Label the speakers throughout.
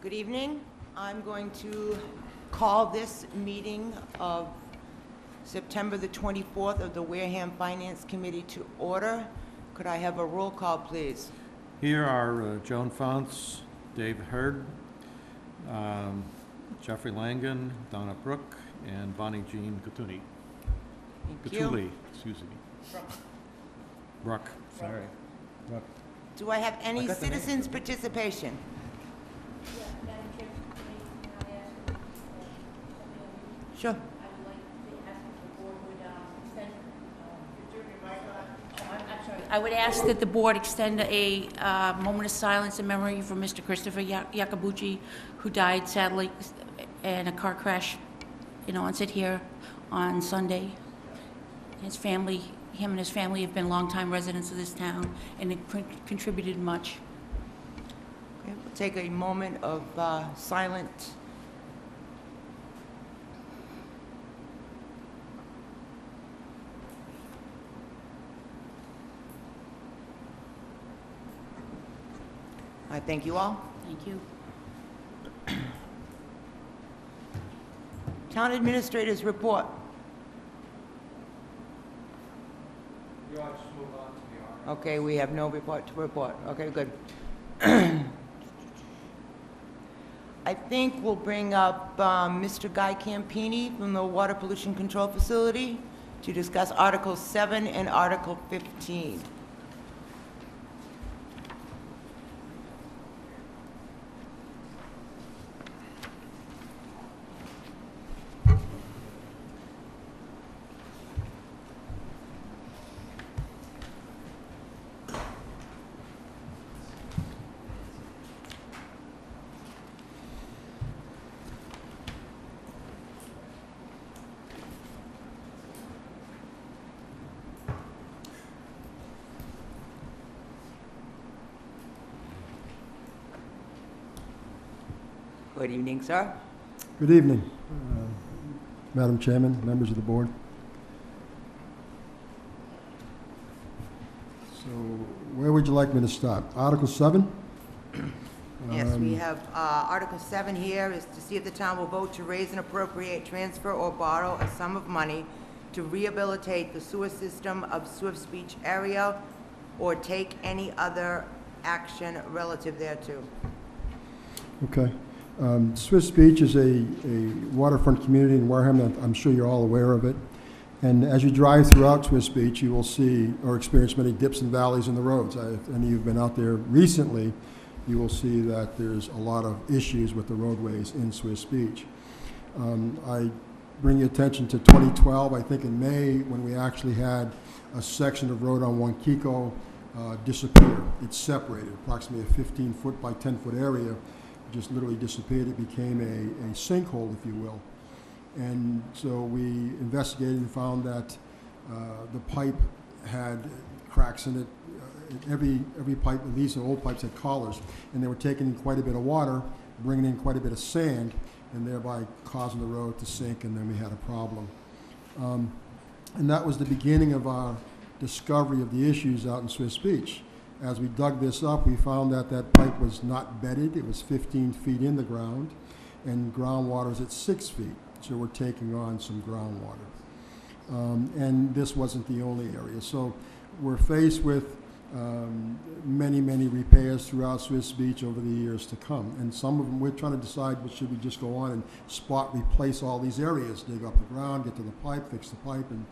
Speaker 1: Good evening. I'm going to call this meeting of September the 24th of the Wareham Finance Committee to order. Could I have a roll call, please?
Speaker 2: Here are Joan Founts, Dave Hurd, Jeffrey Langan, Donna Brook, and Bonnie Jean Gatuni.
Speaker 1: Thank you.
Speaker 2: Gatuli, excuse me. Bruck, sorry. Bruck.
Speaker 1: Do I have any citizens' participation?
Speaker 3: Yeah, Madam Chair, may I ask something?
Speaker 1: Sure.
Speaker 3: I would like to ask if the board would extend, I'm sorry. I would ask that the board extend a moment of silence in memory for Mr. Christopher Yakabuchi, who died sadly in a car crash in Onset here on Sunday. His family, him and his family have been longtime residents of this town and have contributed much.
Speaker 1: Okay, we'll take a moment of silent. I thank you all.
Speaker 3: Thank you.
Speaker 1: Town Administrator's report. Okay, we have no report to report. Okay, good. I think we'll bring up Mr. Guy Campini from the Water Pollution Control Facility to discuss Article 7 and Article 15. Good evening, sir.
Speaker 4: Good evening, Madam Chairman, members of the board. So where would you like me to start? Article 7?
Speaker 1: Yes, we have Article 7 here is to see if the town will vote to raise and appropriate, transfer, or borrow a sum of money to rehabilitate the sewer system of Swift's Beach area or take any other action relative thereto.
Speaker 4: Okay. Swiss Beach is a waterfront community in Wareham. I'm sure you're all aware of it. And as you drive throughout Swiss Beach, you will see or experience many dips and valleys in the roads. If any of you have been out there recently, you will see that there's a lot of issues with the roadways in Swiss Beach. I bring your attention to 2012, I think in May, when we actually had a section of road on Wankiko disappear. It separated, approximately a 15-foot by 10-foot area. Just literally disappeared. It became a sinkhole, if you will. And so we investigated and found that the pipe had cracks in it. Every pipe, these old pipes had collars, and they were taking in quite a bit of water, bringing in quite a bit of sand, and thereby causing the road to sink, and then we had a problem. And that was the beginning of our discovery of the issues out in Swiss Beach. As we dug this up, we found that that pipe was not bedded. It was 15 feet in the ground, and groundwater is at 6 feet. So we're taking on some groundwater. And this wasn't the only area. So we're faced with many, many repairs throughout Swiss Beach over the years to come. And some of them, we're trying to decide, well, should we just go on and spot replace all these areas, dig up the ground, get to the pipe, fix the pipe, and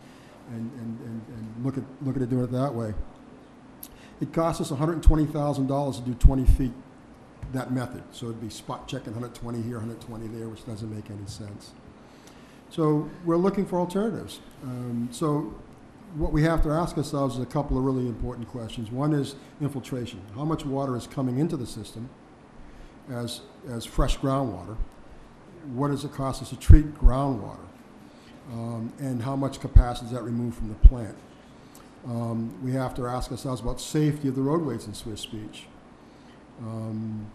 Speaker 4: look at it doing it that way. It costs us $120,000 to do 20 feet that method. So it'd be spot checking 120 here, 120 there, which doesn't make any sense. So we're looking for alternatives. So what we have to ask ourselves is a couple of really important questions. One is infiltration. How much water is coming into the system as fresh groundwater? What does it cost us to treat groundwater? And how much capacity does that remove from the plant? We have to ask ourselves about safety of the roadways in Swiss Beach. And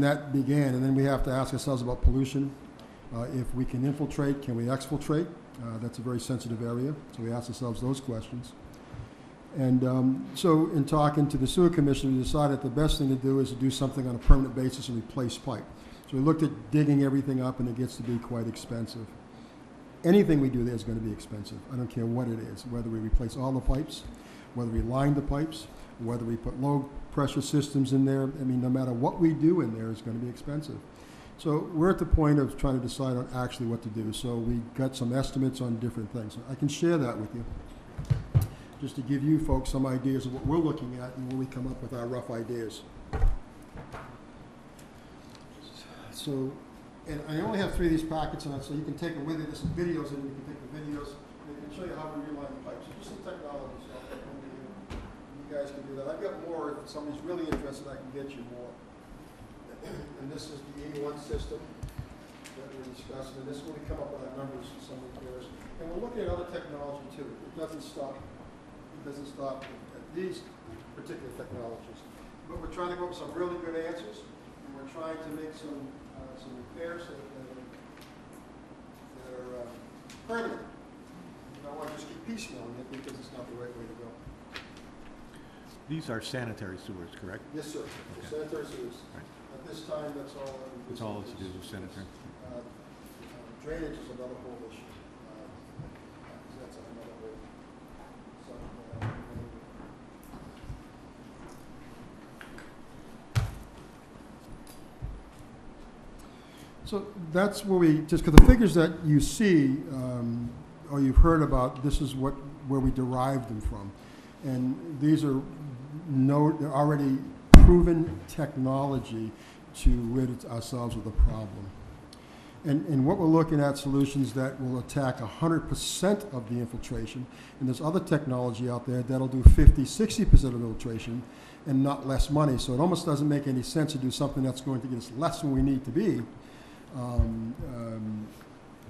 Speaker 4: that began, and then we have to ask ourselves about pollution. If we can infiltrate, can we exfiltrate? That's a very sensitive area, so we ask ourselves those questions. And so in talking to the sewer commissioner, we decided the best thing to do is to do something on a permanent basis and replace pipe. So we looked at digging everything up, and it gets to be quite expensive. Anything we do there is going to be expensive. I don't care what it is, whether we replace all the pipes, whether we line the pipes, whether we put low-pressure systems in there. I mean, no matter what we do in there, it's going to be expensive. So we're at the point of trying to decide on actually what to do. So we got some estimates on different things. I can share that with you, just to give you folks some ideas of what we're looking at and when we come up with our rough ideas. So, and I only have 3 of these packets on it, so you can take them with you. There's some videos in it. You can take the videos, and it can show you how we reline the pipes. So just some technology stuff. You guys can do that. I've got more. If somebody's really interested, I can get you more. And this is the A1 system that we're discussing. And this is when we come up with our numbers for some repairs. And we're looking at other technology too. It doesn't stop. It doesn't stop at these particular technologies. But we're trying to come up with some really good answers. And we're trying to make some repairs that are permanent. You don't want to just keep piecemealing it because it's not the right way to go.
Speaker 2: These are sanitary sewers, correct?
Speaker 4: Yes, sir.
Speaker 2: Okay.
Speaker 4: Sanitary sewers.
Speaker 2: Right.
Speaker 4: At this time, that's all.
Speaker 2: That's all it's to do with sanitary.
Speaker 4: Drainage is another whole issue. That's another whole subject. So that's where we, just because the figures that you see or you've heard about, this is where we derived them from. And these are they're already proven technology to rid ourselves of the problem. And what we're looking at, solutions that will attack 100% of the infiltration. And there's other technology out there that'll do 50, 60% of infiltration and not less money. So it almost doesn't make any sense to do something that's going to get us less than we need to be.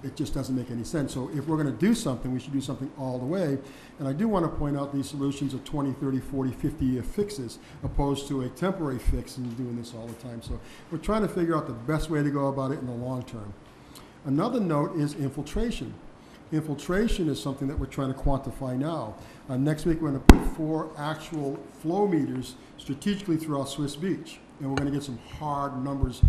Speaker 4: It just doesn't make any sense. So if we're going to do something, we should do something all the way. And I do want to point out these solutions are 20, 30, 40, 50-year fixes, opposed to a temporary fix and doing this all the time. So we're trying to figure out the best way to go about it in the long term. Another note is infiltration. Infiltration is something that we're trying to quantify now. Next week, we're going to put 4 actual flow meters strategically throughout Swiss Beach. And we're going to get some hard numbers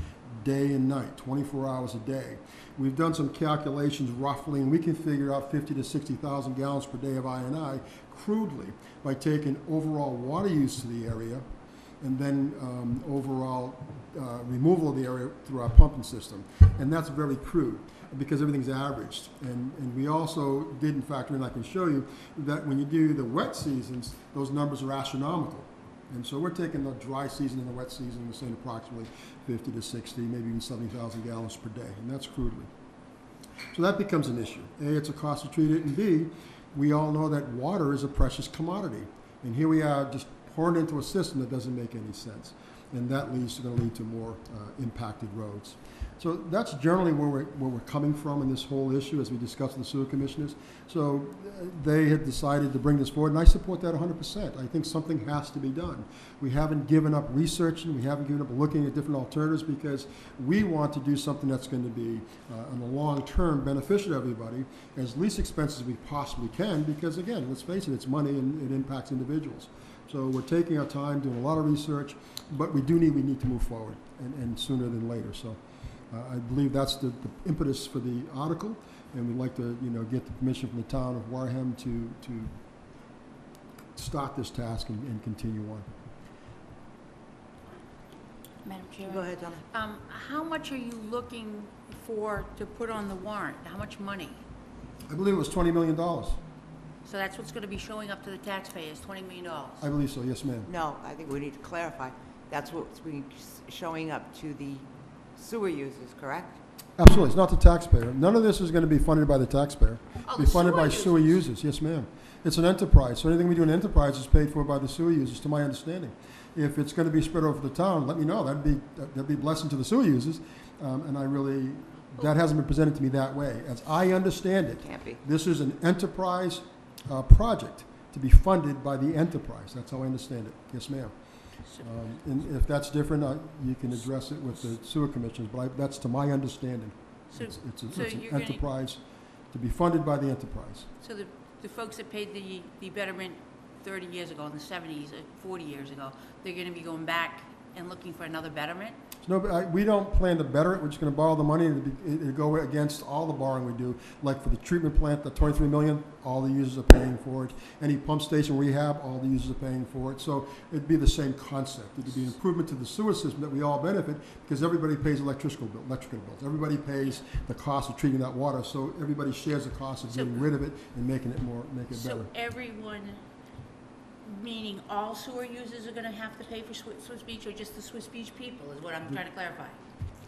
Speaker 4: day and night, 24 hours a day. We've done some calculations roughly, and we can figure out 50 to 60,000 gallons per day of I&I crudely by taking overall water use to the area and then overall removal of the area through our pumping system. And that's very crude because everything's averaged. And we also didn't factor in, I can show you, that when you do the wet seasons, those numbers are astronomical. And so we're taking the dry season and the wet season and we're saying approximately 50 to 60, maybe even 70,000 gallons per day, and that's crudely. So that becomes an issue. A, it's a cost to treat it, and B, we all know that water is a precious commodity. And here we are just pouring into a system that doesn't make any sense. And that going to lead to more impacted roads. So that's generally where we're coming from in this whole issue as we discussed with the sewer commissioners. So they had decided to bring this forward, and I support that 100%. I think something has to be done. We haven't given up researching, we haven't given up looking at different alternatives because we want to do something that's going to be, in the long term, beneficial to everybody, as least expensive as we possibly can, because again, let's face it, it's money and it impacts individuals. So we're taking our time, doing a lot of research, but we need to move forward, and sooner than later. So I believe that's the impetus for the article, and we'd like to get the permission from the town of Wareham to start this task and continue on.
Speaker 3: Madam Chair.
Speaker 1: Go ahead, Donna.
Speaker 3: How much are you looking for to put on the warrant? How much money?
Speaker 4: I believe it was $20 million.
Speaker 3: So that's what's going to be showing up to the taxpayers, $20 million.
Speaker 4: I believe so, yes, ma'am.
Speaker 1: No, I think we need to clarify. That's what's being showing up to the sewer users, correct?
Speaker 4: Absolutely, it's not the taxpayer. None of this is going to be funded by the taxpayer.
Speaker 3: Oh,
Speaker 4: It'll be
Speaker 3: the
Speaker 4: funded
Speaker 3: sewer
Speaker 4: by sewer
Speaker 3: users.
Speaker 4: users, yes, ma'am. It's an enterprise, so anything we do in enterprise is paid for by the sewer users, to my understanding. If it's going to be spread over the town, let me know. That'd be a blessing to the sewer users, and that hasn't been presented to me that way. As I understand it,
Speaker 1: Can't be.
Speaker 4: this is an enterprise project to be funded by the enterprise. That's how I understand it. Yes, ma'am. And if that's different, you can address it with the sewer commissioners, but that's to my understanding.
Speaker 3: So,
Speaker 4: It's
Speaker 3: so
Speaker 4: an
Speaker 3: you're gonna-
Speaker 4: enterprise to be funded by the enterprise.
Speaker 3: So the folks that paid the betterment 30 years ago, in the 70s, 40 years ago, they're going to be going back and looking for another betterment?
Speaker 4: No, but we don't plan to better it. We're just going to borrow the money, and it'll go against all the borrowing we do. Like for the treatment plant, the $23 million, all the users are paying for it. Any pump station rehab, all the users are paying for it. So it'd be the same concept. It'd be an improvement to the sewer system that we all benefit, because everybody pays electrical bills. Everybody pays the cost of treating that water. So everybody shares the cost of getting rid of it and making it better.
Speaker 3: So everyone, meaning all sewer users, are going to have to pay for Swiss Beach, or just the Swiss Beach people, is what I'm trying to clarify?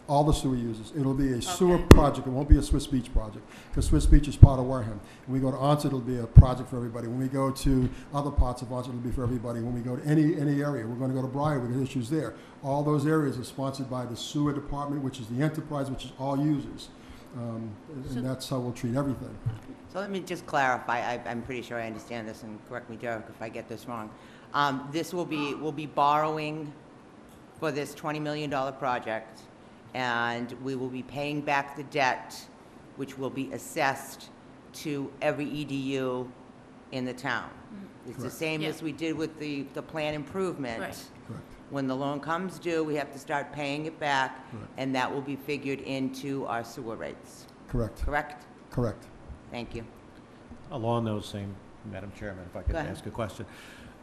Speaker 4: All the sewer users. It'll be a sewer
Speaker 3: Okay.
Speaker 4: project. It won't be a Swiss Beach project, because Swiss Beach is part of Wareham. When we go to Onset, it'll be a project for everybody. When we go to other parts of Onset, it'll be for everybody. When we go to any area, we're going to go to Briar, we got issues there. All those areas are sponsored by the sewer department, which is the enterprise, which is all users. And that's how we'll treat everything.
Speaker 1: So let me just clarify, I'm pretty sure I understand this, and correct me, Derek, if I get this wrong. This we'll be borrowing for this $20 million project, and we will be paying back the debt, which will be assessed to every EDU in the town. It's the
Speaker 4: Correct.
Speaker 1: same
Speaker 3: Yeah.
Speaker 1: as we did with the plan improvement.
Speaker 3: Right.
Speaker 4: Correct.
Speaker 1: When the loan comes due, we have to start paying it back,
Speaker 4: Correct.
Speaker 1: and that will be figured into our sewer rates,
Speaker 4: Correct.
Speaker 1: correct?
Speaker 4: Correct.
Speaker 1: Thank you.
Speaker 2: Along those same, Madam Chairman, if I could
Speaker 1: Go ahead.
Speaker 2: ask a question.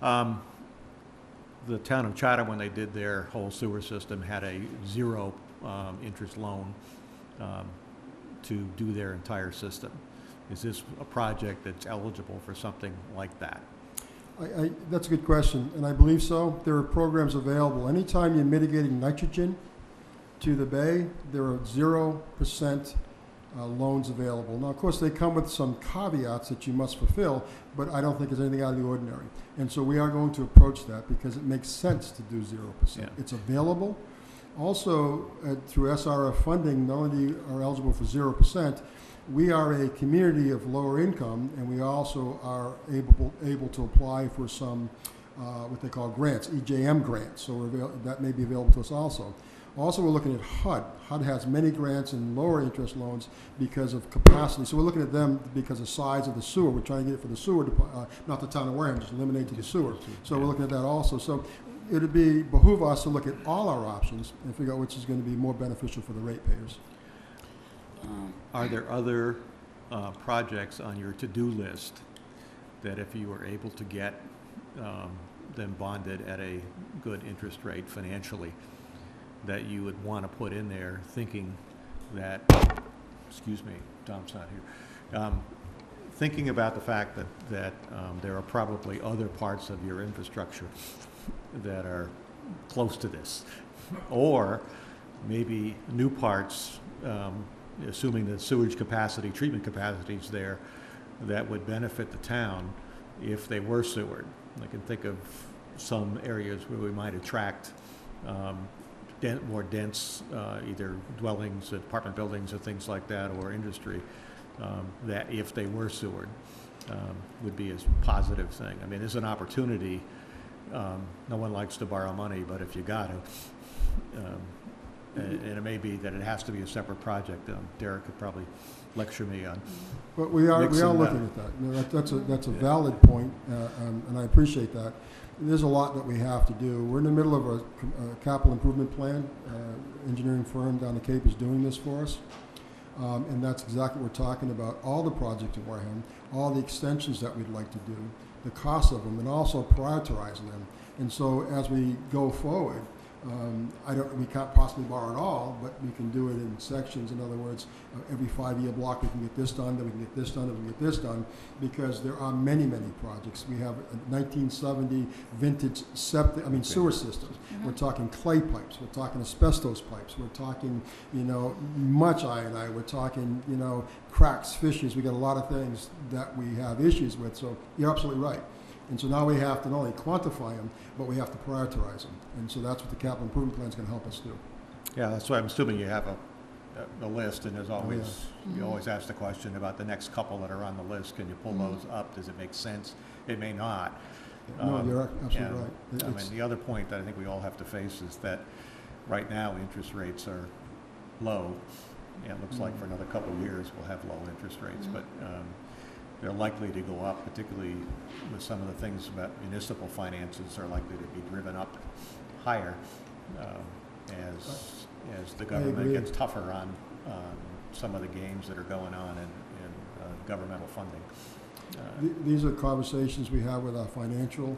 Speaker 2: The town of Chatham, when they did their whole sewer system, had a zero interest loan to do their entire system. Is this a project that's eligible for something like that?
Speaker 4: That's a good question, and I believe so. There are programs available. Anytime you're mitigating nitrogen to the bay, there are 0% loans available. Now, of course, they come with some caveats that you must fulfill, but I don't think there's anything out of the ordinary. And so we are going to approach that because it makes sense to do 0%.
Speaker 2: Yeah.
Speaker 4: It's available. Also, through SRF funding, not only are eligible for 0%, we are a community of lower income, and we also are able to apply for some what they call grants, EJM grants. So that may be available to us also. Also, we're looking at HUD. HUD has many grants and lower interest loans because of capacity. So we're looking at them because of size of the sewer. We're trying to get it for the sewer, not the town of Wareham, just eliminate to the sewer. So we're looking at that also. So it would behoove us to look at all our options and figure out which is going to be more beneficial for the ratepayers.
Speaker 2: Are there other projects on your to-do list that if you were able to get them bonded at a good interest rate financially, that you would want to put in there, thinking that, excuse me, Tom's not here, thinking about the fact that there are probably other parts of your infrastructure that are close to this, or maybe new parts, assuming the sewage capacity, treatment capacity is there, that would benefit the town if they were sewered. I can think of some areas where we might attract more dense either dwellings, apartment buildings, or things like that, or industry, that if they were sewered would be a positive thing. I mean, there's an opportunity. No one likes to borrow money, but if you got it, and it may be that it has to be a separate project. Derek could probably lecture me on.
Speaker 4: But we are
Speaker 2: mixing
Speaker 4: looking at that. You know, that's a valid point, and I appreciate that. There's a lot that we have to do. We're in the middle of a capital improvement plan. Engineering firm down the Cape is doing this for us, and that's exactly what we're talking about. All the projects in Wareham, all the extensions that we'd like to do, the cost of them, and also prioritizing them. And so as we go forward, we can't possibly borrow it all, but we can do it in sections. In other words, every 5-year block we can get this done, then we can get this done, then we can get this done, because there are many, many projects. We have a 1970 vintage sewer systems. Mm-hmm. We're talking clay pipes. We're talking asbestos pipes. We're talking, much I&I. We're talking, cracks, fissures. We got a lot of things that we have issues with. So you're absolutely right. And so now we have to not only quantify them, but we have to prioritize them. And so that's what the capital improvement plan is going to help us do.
Speaker 2: Yeah, that's why I'm assuming you have a list, and there's always,
Speaker 3: Mm-hmm.
Speaker 2: you always ask the question about the next couple that are on the list. Can you pull those up? Does it make sense? It may not.
Speaker 4: No, you're absolutely
Speaker 2: and,
Speaker 4: right.
Speaker 2: I mean, the other point that I think we all have to face is that right now interest rates are low. Yeah, it looks like for another couple of years we'll have low interest rates, but they're likely to go up, particularly with some of the things about municipal finances are likely to be driven up higher as the government
Speaker 4: agree.
Speaker 2: gets tougher on some of the games that are going on in governmental funding.
Speaker 4: These are conversations we have with our financial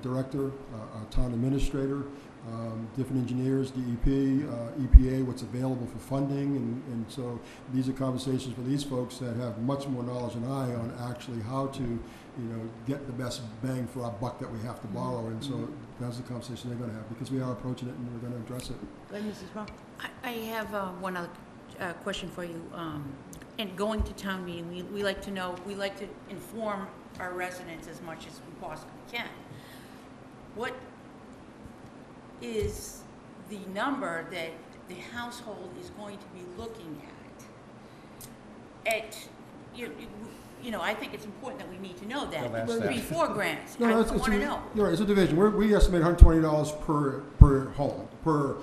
Speaker 4: director, our town administrator, different engineers, DEP, EPA, what's available for funding, and so these are conversations with these folks that have much more knowledge than I on actually how to, get the best bang for our buck that we have to borrow, and so that's the conversation they're going to have, because we are approaching it and we're going to address it.
Speaker 1: Go ahead, Mrs. Rowe.
Speaker 3: I have one other question for you. And going to town meeting, we like to know, we like to inform our residents as much as we possibly can. What is the number that the household is going to be looking at? I think it's important that we need to know
Speaker 2: Well,
Speaker 3: that
Speaker 2: that's that.
Speaker 3: before grants.
Speaker 4: No,
Speaker 3: I
Speaker 4: it's
Speaker 3: want to know.
Speaker 4: You're right, it's a division. We estimate $120 per home, per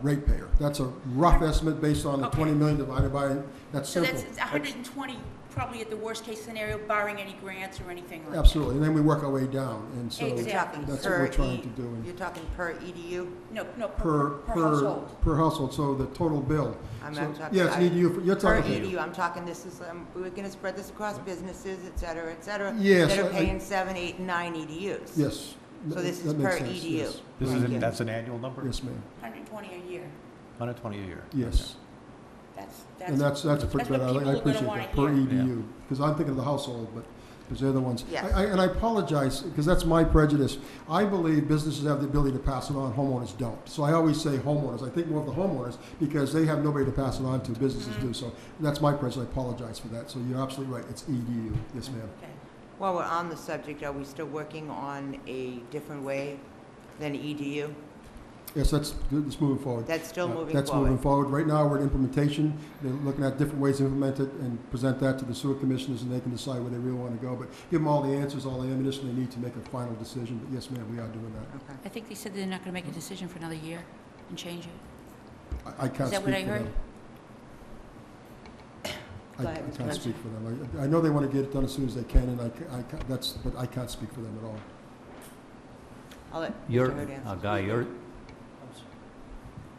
Speaker 4: ratepayer. That's a rough estimate based on the
Speaker 3: Okay.
Speaker 4: 20 million divided by, that's
Speaker 3: So
Speaker 4: simple.
Speaker 3: that's 120, probably at the worst case scenario, barring any grants or anything like that.
Speaker 4: Absolutely, and then we work our way down, and so
Speaker 3: Exactly.
Speaker 1: You're talking
Speaker 4: that's what
Speaker 1: per
Speaker 4: we're trying to do. And
Speaker 1: You're talking per EDU?
Speaker 3: No,
Speaker 4: per
Speaker 3: household.
Speaker 4: per household, so the total bill.
Speaker 1: I'm
Speaker 4: So-
Speaker 1: not talking.
Speaker 4: Yeah, it's an EDU, you're
Speaker 1: Per
Speaker 4: talking.
Speaker 1: EDU, I'm talking, this is, we're gonna spread this across businesses, et cetera,
Speaker 4: Yes,
Speaker 1: that are
Speaker 4: I-
Speaker 1: paying 7, 8, and 9 EDUs.
Speaker 4: Yes.
Speaker 1: So this is
Speaker 4: that makes
Speaker 1: per
Speaker 4: sense,
Speaker 1: EDU.
Speaker 4: yes.
Speaker 1: Thank you.
Speaker 2: That's an annual number?
Speaker 4: Yes, ma'am,
Speaker 3: 120 a year.
Speaker 2: 120 a year?
Speaker 4: yes. And that's
Speaker 3: what
Speaker 4: pretty
Speaker 3: people
Speaker 4: good,
Speaker 3: are
Speaker 4: I
Speaker 3: gonna
Speaker 4: appreciate
Speaker 3: wanna
Speaker 4: that, per
Speaker 3: hear.
Speaker 4: EDU, because I'm thinking of the household, but, because they're the ones.
Speaker 1: Yes.
Speaker 4: And I apologize, because that's my prejudice. I believe businesses have the ability to pass it on, homeowners don't. So I always say homeowners, I think more of the homeowners, because they have nobody to pass it on to, businesses do. So that's my prejudice, I apologize for that. So you're absolutely right, it's EDU, yes, ma'am.
Speaker 3: Okay.
Speaker 1: While we're on the subject, are we still working on a different way than EDU?
Speaker 4: Yes, that's moving forward.
Speaker 1: That's still moving
Speaker 4: That's
Speaker 1: forward?
Speaker 4: moving forward. Right now, we're in implementation. They're looking at different ways to implement it and present that to the sewer commissioners, and they can decide where they really want to go. But give them all the answers, all the ammunition they need to make a final decision. But yes, ma'am, we are doing that.
Speaker 1: Okay.
Speaker 3: I think they said they're not going to make a decision for another year and change it.
Speaker 4: I can't
Speaker 3: Is that
Speaker 4: speak
Speaker 3: what I
Speaker 4: for
Speaker 3: heard?
Speaker 4: them.
Speaker 1: Go ahead,
Speaker 4: I
Speaker 1: Mr.
Speaker 4: can't
Speaker 1: President.
Speaker 4: speak for them. I know they want to get it done as soon as they can, and but I can't speak for them at all.
Speaker 1: I'll let
Speaker 5: You're,
Speaker 1: Mr. Hurd answer.
Speaker 5: Guy, you're,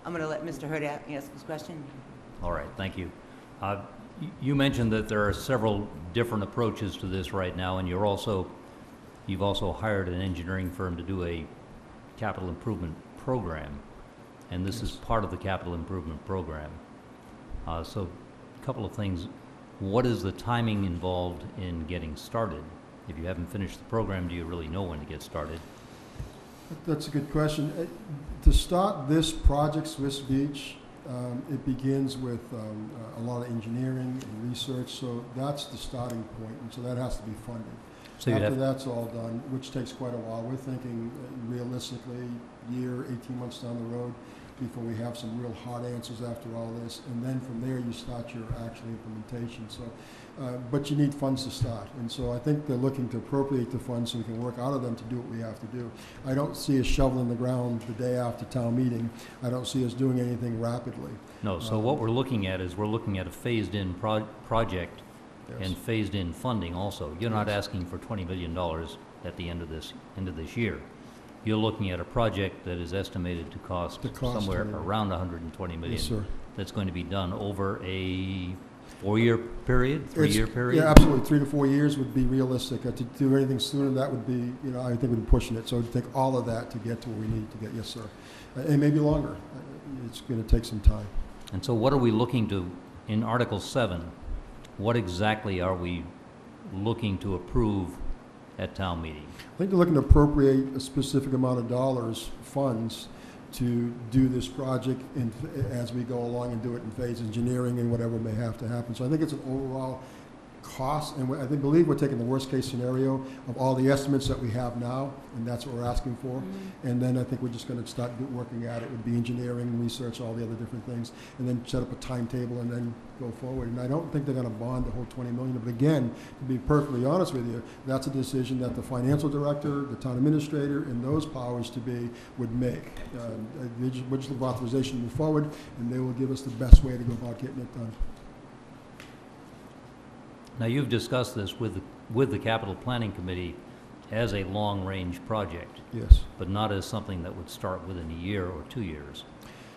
Speaker 1: I'm gonna let Mr. Hurd ask his question.
Speaker 5: all right, thank you. You mentioned that there are several different approaches to this right now, and you've also hired an engineering firm to do a capital improvement program, and this is
Speaker 4: Yes.
Speaker 5: part of the capital improvement program. So, a couple of things. What is the timing involved in getting started? If you haven't finished the program, do you really know when to get started?
Speaker 4: That's a good question. To start this project, Swiss Beach, it begins with a lot of engineering and research, so that's the starting point, and so that has to be funded.
Speaker 5: So you'd
Speaker 4: After
Speaker 5: have,
Speaker 4: that's all done, which takes quite a while, we're thinking realistically, year, 18 months down the road, before we have some real hard answers after all this, and then from there you start your actual implementation. So, but you need funds to start, and so I think they're looking to appropriate the funds so we can work out of them to do what we have to do. I don't see us shoveling the ground the day after town meeting. I don't see us doing anything rapidly.
Speaker 5: no, so what we're looking at is we're looking at a phased-in project
Speaker 4: Yes.
Speaker 5: and phased-in funding also. You're not
Speaker 4: Yes.
Speaker 5: asking for $20 million at the end of this year. You're looking at a project that is estimated to cost
Speaker 4: To cost
Speaker 5: somewhere
Speaker 4: 20.
Speaker 5: around $120 million.
Speaker 4: Yes, sir.
Speaker 5: That's going to be done over a 4-year period, 3-year
Speaker 4: It's-
Speaker 5: period?
Speaker 4: Yeah, absolutely. 3 to 4 years would be realistic. To do anything sooner, that would be, I think we'd be pushing it. So to take all of that to get to where we need to get, yes, sir. And maybe longer. It's going to take some time.
Speaker 5: And so what are we looking to, in Article 7, what exactly are we looking to approve at town meeting?
Speaker 4: I think they're looking to appropriate a specific amount of dollars, funds, to do this project as we go along and do it in phase engineering and whatever may have to happen. So I think it's an overall cost, and I believe we're taking the worst-case scenario of all the estimates that we have now, and that's what we're asking for. And then I think we're just going to start working at it. It would be engineering, research, all the other different things, and then set up a timetable and then go forward. And I don't think they're going to bond the whole $20 million. But again, to be perfectly honest with you, that's a decision that the financial director, the town administrator, and those powers to be would make. We're just looking for authorization to move forward, and they will give us the best way to go about getting it done.
Speaker 5: Now, you've discussed this with the Capital Planning Committee as a long-range project,
Speaker 4: Yes.
Speaker 5: but not as something that would start within a year or 2 years.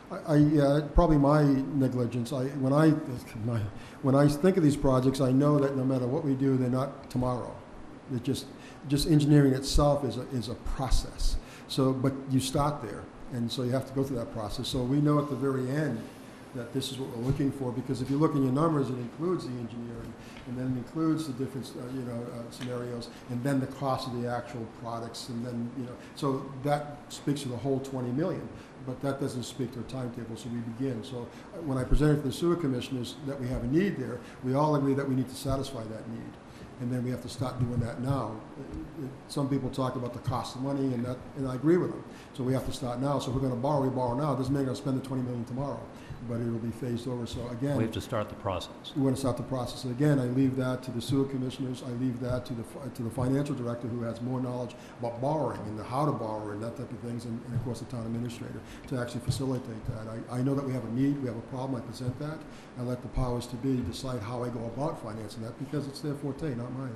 Speaker 4: Probably my negligence. When I think of these projects, I know that no matter what we do, they're not tomorrow. They're just engineering itself is a process. So, but you start there, and so you have to go through that process. So we know at the very end that this is what we're looking for, because if you look in your numbers, it includes the engineering, and then it includes the different, scenarios, and then the cost of the actual products, and then, so that speaks to the whole 20 million. But that doesn't speak to a timetable, so we begin. So when I presented to the sewer commissioners that we have a need there, we all agree that we need to satisfy that need. And then we have to start doing that now. Some people talk about the cost of money, and I agree with them. So we have to start now. So if we're going to borrow, we borrow now. It doesn't mean we're going to spend the 20 million tomorrow, but it will be phased over. So again,
Speaker 5: We have to start the process.
Speaker 4: we want to start the process. And again, I leave that to the sewer commissioners. I leave that to the financial director, who has more knowledge about borrowing and how to borrow and that type of things, and of course the town administrator, to actually facilitate that. I know that we have a need, we have a problem. I present that. I let the powers to be decide how I go about financing that, because it's their forte, not mine.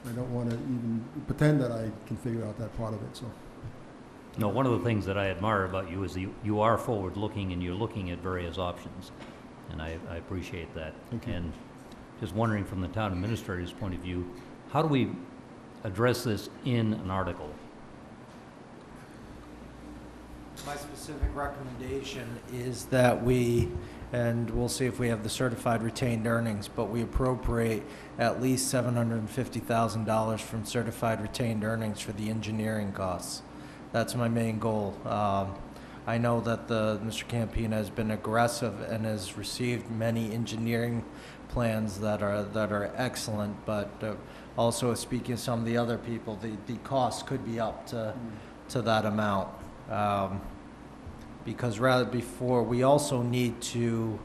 Speaker 4: I don't want to even pretend that I can figure out that part of it. So.
Speaker 5: No, one of the things that I admire about you is that you are forward-looking and you're looking at various options, and I appreciate that.
Speaker 4: Thank you.
Speaker 5: And just wondering from the town administrator's point of view, how do we address this in an article?
Speaker 6: My specific recommendation is that we, and we'll see if we have the certified retained earnings, but we appropriate at least $750,000 from certified retained earnings for the engineering costs. That's my main goal. I know that Mr. Campina has been aggressive and has received many engineering plans that are excellent, but also speaking to some of the other people, the cost could be up to that amount. Because before, we also need to,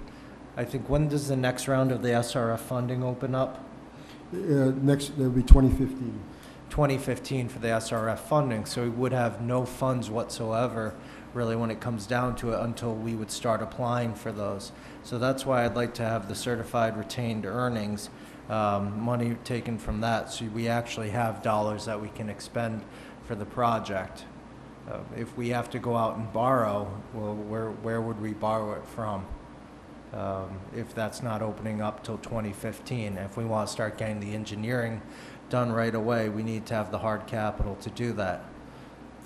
Speaker 6: I think, when does the next round of the SRF funding open up?
Speaker 4: Next, there'll be 2015.
Speaker 6: 2015 for the SRF funding, so we would have no funds whatsoever, really, when it comes down to it, until we would start applying for those. So that's why I'd like to have the certified retained earnings, money taken from that, so we actually have dollars that we can expend for the project. If we have to go out and borrow, well, where would we borrow it from? If that's not opening up till 2015. If we want to start getting the engineering done right away, we need to have the hard capital to do that.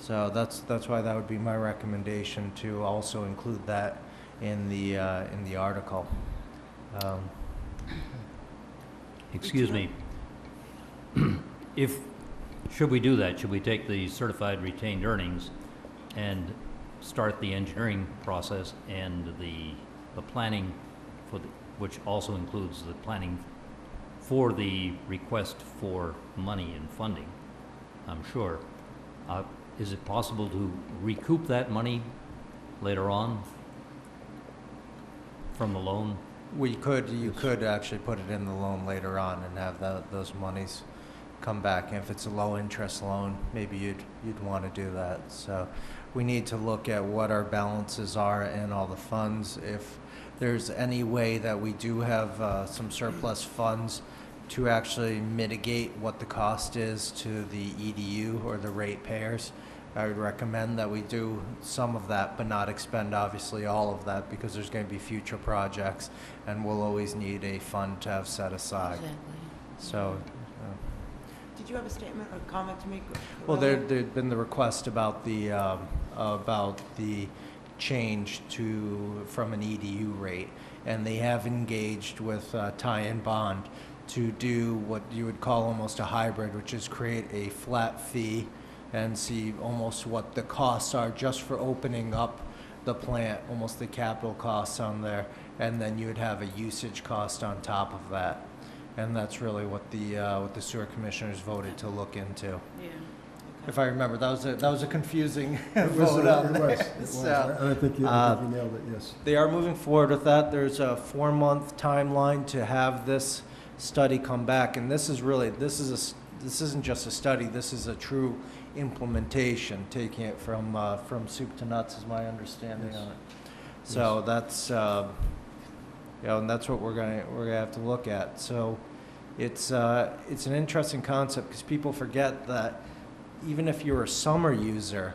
Speaker 6: So that's why that would be my recommendation, to also include that in the article.
Speaker 5: Excuse me. Should we do that? Should we take the certified retained earnings and start the engineering process and the planning which also includes the planning for the request for money and funding, I'm sure. Is it possible to recoup that money later on from the loan?
Speaker 6: You could actually put it in the loan later on and have those monies come back. If it's a low interest loan, maybe you'd want to do that. So we need to look at what our balances are and all the funds. If there's any way that we do have some surplus funds to actually mitigate what the cost is to the EDU or the ratepayers, I would recommend that we do some of that, but not expend obviously all of that, because there's going to be future projects and we'll always need a fund to have set aside.
Speaker 3: Exactly.
Speaker 6: So
Speaker 1: Did you have a statement or comment to make?
Speaker 6: well, there'd been the request about the change from an EDU rate, and they have engaged with Tie and Bond to do what you would call almost a hybrid, which is create a flat fee and see almost what the costs are just for opening up the plant, almost the capital costs on there, and then you would have a usage cost on top of that. And that's really what the sewer commissioners voted to look into.
Speaker 3: Yeah.
Speaker 6: If I remember, that was a confusing
Speaker 4: It was,
Speaker 6: vote on there.
Speaker 4: it was.
Speaker 6: So,
Speaker 4: And I think you nailed it, yes.
Speaker 6: they are moving forward with that. There's a 4-month timeline to have this study come back, and this isn't just a study. This is a true implementation, taking it from soup to nuts, is my understanding
Speaker 4: Yes.
Speaker 6: on it. So that's and that's what we're gonna have to look at. So It's an interesting concept because people forget that even if you're a summer user,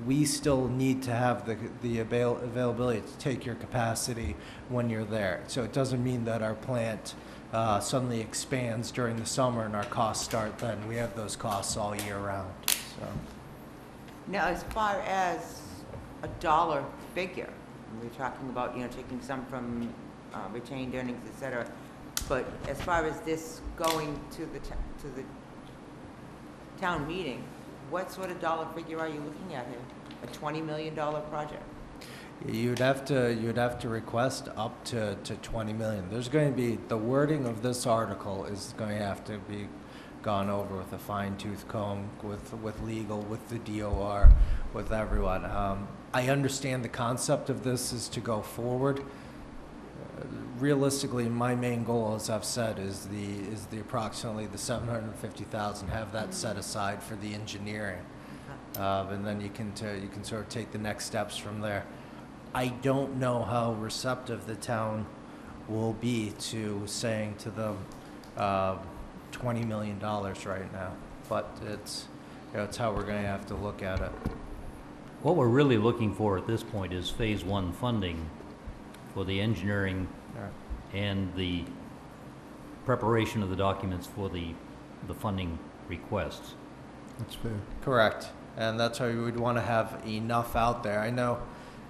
Speaker 6: we still need to have the availability to take your capacity when you're there. So it doesn't mean that our plant suddenly expands during the summer and our costs start then. We have those costs all year round. So.
Speaker 1: Now, as far as a dollar figure, we're talking about, taking some from retained earnings, et cetera, but as far as this going to the town meeting, what sort of dollar figure are you looking at here? A $20 million project?
Speaker 6: You'd have to request up to 20 million. There's going to be, the wording of this article is going to have to be gone over with a fine-tooth comb, with legal, with the DOR, with everyone. I understand the concept of this is to go forward. Realistically, my main goal, as I've said, is the approximately the 750,000. Have that set aside for the engineering, and then you can sort of take the next steps from there. I don't know how receptive the town will be to saying to them $20 million right now, but it's how we're going to have to look at it.
Speaker 5: What we're really looking for at this point is phase one funding for the engineering and the preparation of the documents for the funding requests.
Speaker 4: That's fair.
Speaker 6: Correct, and that's why we would want to have enough out there. I know,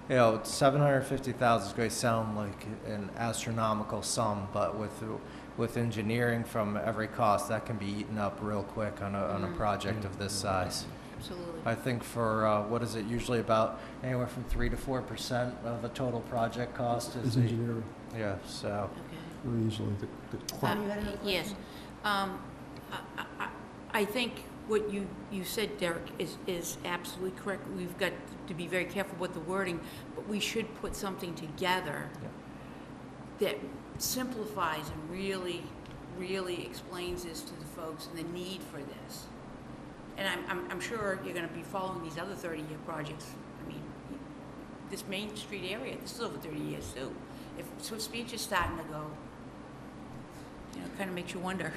Speaker 6: 750,000 is going to sound like an astronomical sum, but with engineering from every cost, that can be eaten up real quick on a project of this size.
Speaker 3: Absolutely.
Speaker 6: I think for, what is it, usually about anywhere from 3 to 4% of the total project cost
Speaker 4: Is engineering,
Speaker 6: yeah, so.
Speaker 3: Okay.
Speaker 4: very easily.
Speaker 3: Yes. I think what you said, Derek, is absolutely correct. We've got to be very careful with the wording, but we should put something together that simplifies and really, really explains this to the folks and the need for this. And I'm sure you're going to be following these other 30-year projects. I mean, this Main Street area, this is over 30 years too. If Swift Speech is starting to go, it kind of makes you wonder.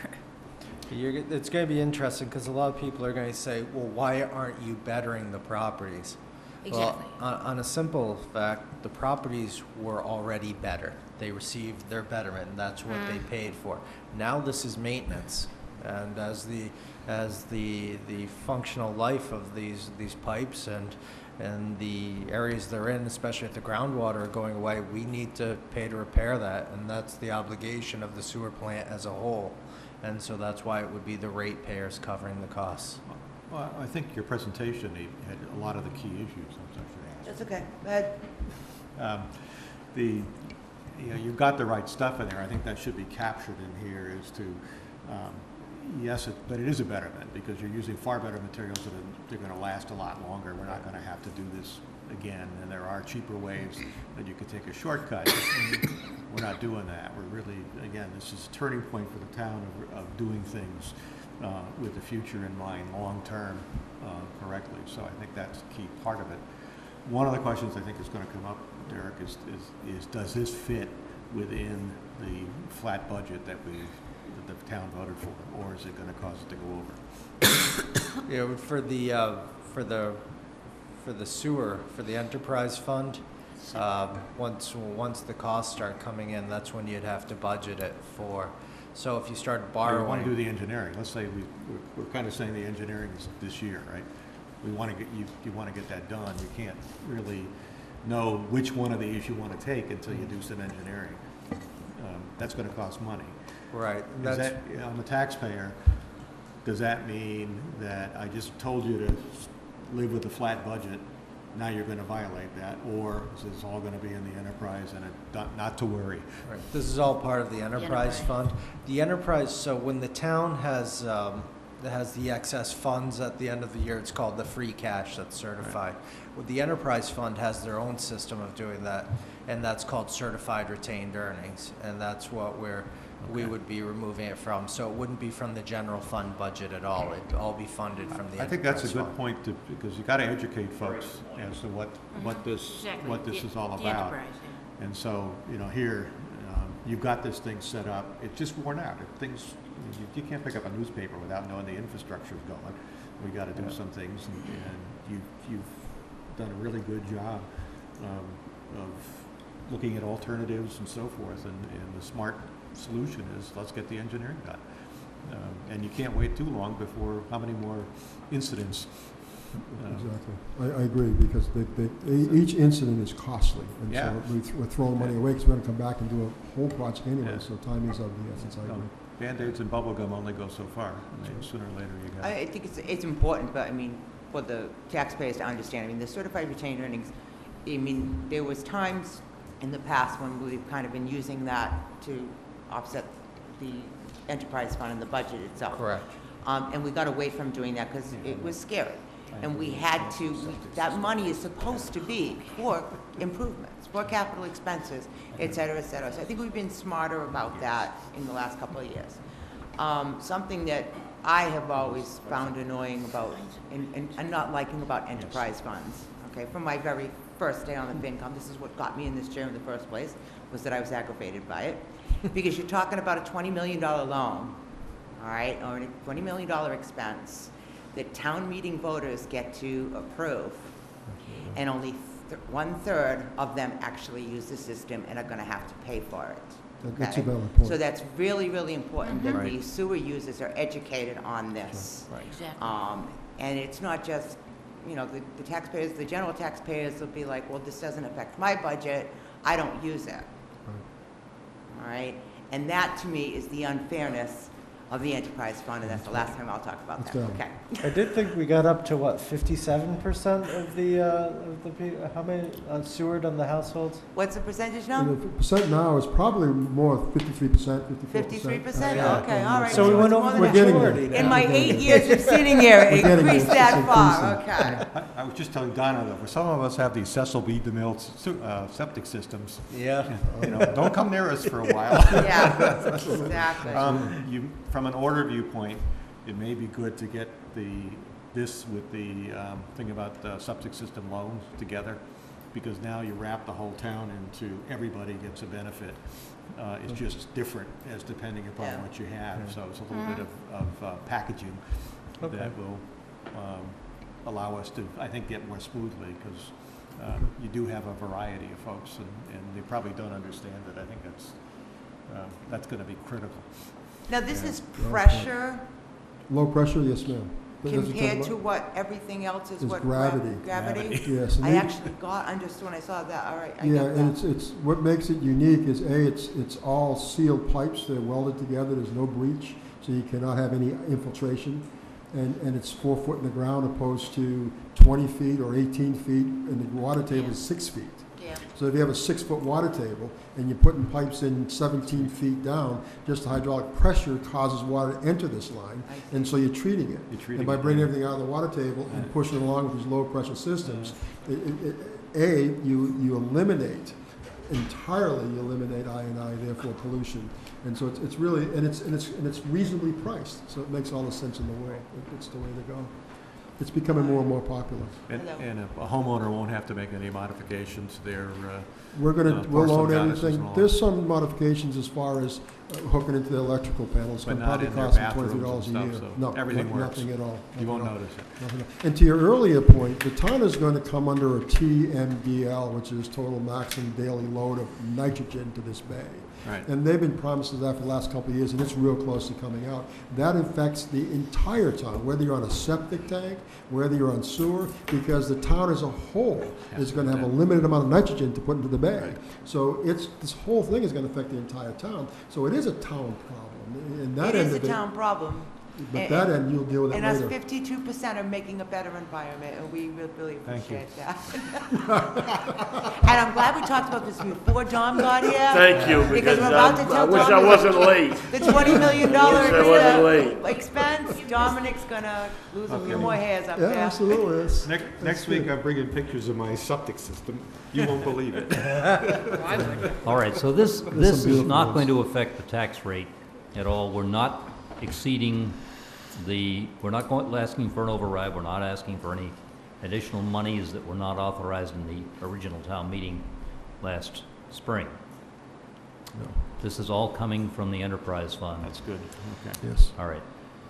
Speaker 6: It's going to be interesting because a lot of people are going to say, well, why aren't you bettering the properties?
Speaker 3: Exactly.
Speaker 6: Well, on a simple fact, the properties were already better. They received their betterment, and that's what they paid for. Now this is maintenance, and as the functional life of these pipes and the areas they're in, especially if the groundwater are going away, we need to pay to repair that, and that's the obligation of the sewer plant as a whole. And so that's why it would be the ratepayers covering the costs.
Speaker 2: Well, I think your presentation had a lot of the key issues. I'm sorry for that.
Speaker 1: That's okay. Go ahead.
Speaker 2: You've got the right stuff in there. I think that should be captured in here as to, yes, but it is a betterment because you're using far better materials that are going to last a lot longer. We're not going to have to do this again, and there are cheaper ways that you could take a shortcut. We're not doing that. We're really, again, this is a turning point for the town of doing things with the future in mind, long-term, correctly. So I think that's a key part of it. One of the questions I think is going to come up, Derek, is does this fit within the flat budget that the town voted for, or is it going to cause it to go over?
Speaker 6: Yeah, for the sewer, for the enterprise fund, once the costs start coming in, that's when you'd have to budget it for. So if you start borrowing,
Speaker 2: We want to do the engineering. Let's say we're kind of saying the engineering is this year, right? We want to get you want to get that done. You can't really know which one of these you want to take until you do some engineering. That's going to cost money.
Speaker 6: right?
Speaker 2: Is that, on the taxpayer, does that mean that I just told you to live with a flat budget, now you're going to violate that, or is this all going to be in the enterprise and not to worry?
Speaker 6: Right. This is all part of the enterprise fund. The enterprise, so when the town has the excess funds at the end of the year, it's called the free cash that's certified.
Speaker 2: Right.
Speaker 6: Well, the enterprise fund has their own system of doing that, and that's called certified retained earnings, and that's what we would be removing it from. So it wouldn't be from the general fund budget at all. It'd all be funded from the
Speaker 2: I think
Speaker 6: enterprise
Speaker 2: that's a good
Speaker 6: fund.
Speaker 2: point, because you got to educate folks as to what this is all
Speaker 3: The
Speaker 2: about.
Speaker 3: enterprise, yeah.
Speaker 2: And so, here, you've got this thing set up, it's just worn out. Things you can't pick up a newspaper without knowing the infrastructure's going. We gotta do some things, and you've done a really good job of looking at alternatives and so forth, and the smart solution is, let's get the engineering done. And you can't wait too long before, how many more incidents?
Speaker 4: Exactly. I agree, because each incident is costly. And
Speaker 2: Yeah.
Speaker 4: so we're throwing money away because we're going to come back and do a whole project anyway,
Speaker 2: Yeah.
Speaker 4: so timing is of the essence, I
Speaker 2: No,
Speaker 4: agree.
Speaker 2: Band-Aids and bubble gum only go so far. I mean, sooner or later you got.
Speaker 1: I think it's important, but I mean, for the taxpayers to understand, I mean, the certified retained earnings, I mean, there was times in the past when we've kind of been using that to offset the enterprise fund and the budget itself.
Speaker 6: Correct.
Speaker 1: And we got away from doing that because it was scary. And we had to, that money is supposed to be for improvements, for capital expenses, et cetera, et cetera. So I think we've been smarter about that in the last couple of years. Something that I have always found annoying about, and not liking about enterprise funds, okay, from my very first day on the FinCom, this is what got me in this chair in the first place, was that I was aggravated by it. Because you're talking about a $20 million loan, all right, or a $20 million expense that town meeting voters get to approve, and only 1/3 of them actually use the system and are gonna have to pay for it.
Speaker 4: That's a
Speaker 1: Okay?
Speaker 4: valid point.
Speaker 1: So that's really, really important that
Speaker 2: Right.
Speaker 1: the sewer users are educated on this.
Speaker 3: Exactly.
Speaker 1: And it's not just, you know, the taxpayers, the general taxpayers will be like, well, this doesn't affect my budget, I don't use it. All right? And that, to me, is the unfairness of the enterprise fund, and that's the last time I'll talk about
Speaker 4: That's
Speaker 1: that.
Speaker 4: valid.
Speaker 1: Okay.
Speaker 6: I did think we got up to what, 57% of the how many sewered on the households?
Speaker 1: What's the percentage
Speaker 4: And
Speaker 1: now?
Speaker 4: the percent now is probably more 53%, 54%.
Speaker 1: 53%?
Speaker 6: Yeah.
Speaker 1: Okay, all right.
Speaker 6: So we
Speaker 1: it's
Speaker 6: went
Speaker 1: more
Speaker 6: over
Speaker 1: than
Speaker 4: We're
Speaker 1: that.
Speaker 4: getting
Speaker 6: majority
Speaker 4: there.
Speaker 1: In
Speaker 6: now.
Speaker 1: my 8 years of sitting here, it
Speaker 4: We're getting there.
Speaker 1: increased that
Speaker 4: It's
Speaker 1: far,
Speaker 4: increasing.
Speaker 1: okay.
Speaker 2: I was just telling Donna that, for some of us have these Cecil B. DeMille septic systems.
Speaker 6: Yeah.
Speaker 2: You know, don't come near us for a while.
Speaker 1: Yeah, exactly.
Speaker 2: From an order viewpoint, it may be good to get this with the thing about the septic system loans together, because now you wrap the whole town into everybody gets a benefit. It's just different as depending upon
Speaker 1: Yeah.
Speaker 2: what you have, so it's a little bit of packaging
Speaker 6: Okay.
Speaker 2: that will allow us to, I think, get more smoothly, because you do have a variety of folks, and they probably don't understand it. I think that's going to be critical.
Speaker 1: Now, this
Speaker 2: Yeah.
Speaker 1: is pressure
Speaker 4: Low pressure, yes, ma'am. But as we talk
Speaker 1: compared
Speaker 4: about-
Speaker 1: to what everything else is,
Speaker 4: Is
Speaker 1: what?
Speaker 4: gravity.
Speaker 1: Gravity?
Speaker 4: Yes. and
Speaker 1: I
Speaker 4: they-
Speaker 1: actually understood when I saw that, all right, I
Speaker 4: Yeah,
Speaker 1: get
Speaker 4: and
Speaker 1: that.
Speaker 4: it's, what makes it unique is, it's all sealed pipes, they're welded together, there's no breach, so you cannot have any infiltration. And it's 4 foot in the ground opposed to 20 feet or 18 feet, and the water table is 6 feet.
Speaker 3: Yeah.
Speaker 4: So if you have a 6 foot water table and you're putting pipes in 17 feet down, just the hydraulic pressure causes water to enter this line,
Speaker 1: I see.
Speaker 4: and so you're treating it.
Speaker 2: You're treating
Speaker 4: And by
Speaker 2: it,
Speaker 4: bringing
Speaker 2: yeah.
Speaker 4: everything out of the water table and
Speaker 2: Yeah.
Speaker 4: pushing it along with these low pressure systems, you eliminate entirely, you eliminate I&I, therefore pollution. And so it's really, and it's reasonably priced, so it makes all the sense in the world. It's the way to go. It's becoming more and more popular.
Speaker 2: And a homeowner won't have to make any modifications to their,
Speaker 4: We're gonna, we'll
Speaker 2: porcelain
Speaker 4: own
Speaker 2: goddesses and
Speaker 4: everything.
Speaker 2: all
Speaker 4: There's some modifications as far as hooking into the electrical panels.
Speaker 2: But
Speaker 4: Can
Speaker 2: not
Speaker 4: probably
Speaker 2: in their
Speaker 4: cost them
Speaker 2: bathrooms and
Speaker 4: $23 a
Speaker 2: stuff,
Speaker 4: year.
Speaker 2: so
Speaker 4: No,
Speaker 2: everything works.
Speaker 4: nothing at all.
Speaker 2: you
Speaker 4: nothing
Speaker 2: won't
Speaker 4: at all.
Speaker 2: notice it.
Speaker 4: Nothing at all. And to your earlier point, the town is going to come under a TMDL, which is total maximum daily load of nitrogen to this bay.
Speaker 2: Right.
Speaker 4: And they've been promises that for the last couple of years, and it's real close to coming out. That affects the entire town, whether you're on a septic tank, whether you're on sewer, because the town as a whole is going to have a limited amount of nitrogen to put into the bay.
Speaker 2: Right.
Speaker 4: So this whole thing is going to affect the entire town. So it is a town problem. And that
Speaker 1: It
Speaker 4: end
Speaker 1: is a
Speaker 4: of it,
Speaker 1: town problem.
Speaker 4: but that end, you'll deal with it
Speaker 1: And us
Speaker 4: later.
Speaker 1: 52% are making a better environment, and we really
Speaker 2: Thank you.
Speaker 1: appreciate that. And I'm glad we talked about this before Dom got here.
Speaker 7: Thank you,
Speaker 1: Because
Speaker 7: because
Speaker 1: we're about to
Speaker 7: I
Speaker 1: tell
Speaker 7: wish I
Speaker 1: Dominic
Speaker 7: wasn't late.
Speaker 1: the $20 million
Speaker 7: Wish I wasn't late.
Speaker 1: expense. Dominic's gonna lose a few
Speaker 2: Okay.
Speaker 1: more hairs up
Speaker 4: Yeah,
Speaker 1: there.
Speaker 4: absolutely. That's-
Speaker 2: Next week, I'm bringing pictures of my septic system. You won't believe it.
Speaker 5: All right, so this
Speaker 4: some
Speaker 5: is
Speaker 4: beautiful
Speaker 5: not
Speaker 4: ones.
Speaker 5: going to affect the tax rate at all. We're not exceeding we're not asking for an override, we're not asking for any additional monies that were not authorized in the original town meeting last spring.
Speaker 4: No.
Speaker 5: This is all coming from the enterprise fund.
Speaker 2: That's good, okay.
Speaker 4: Yes.
Speaker 5: All right.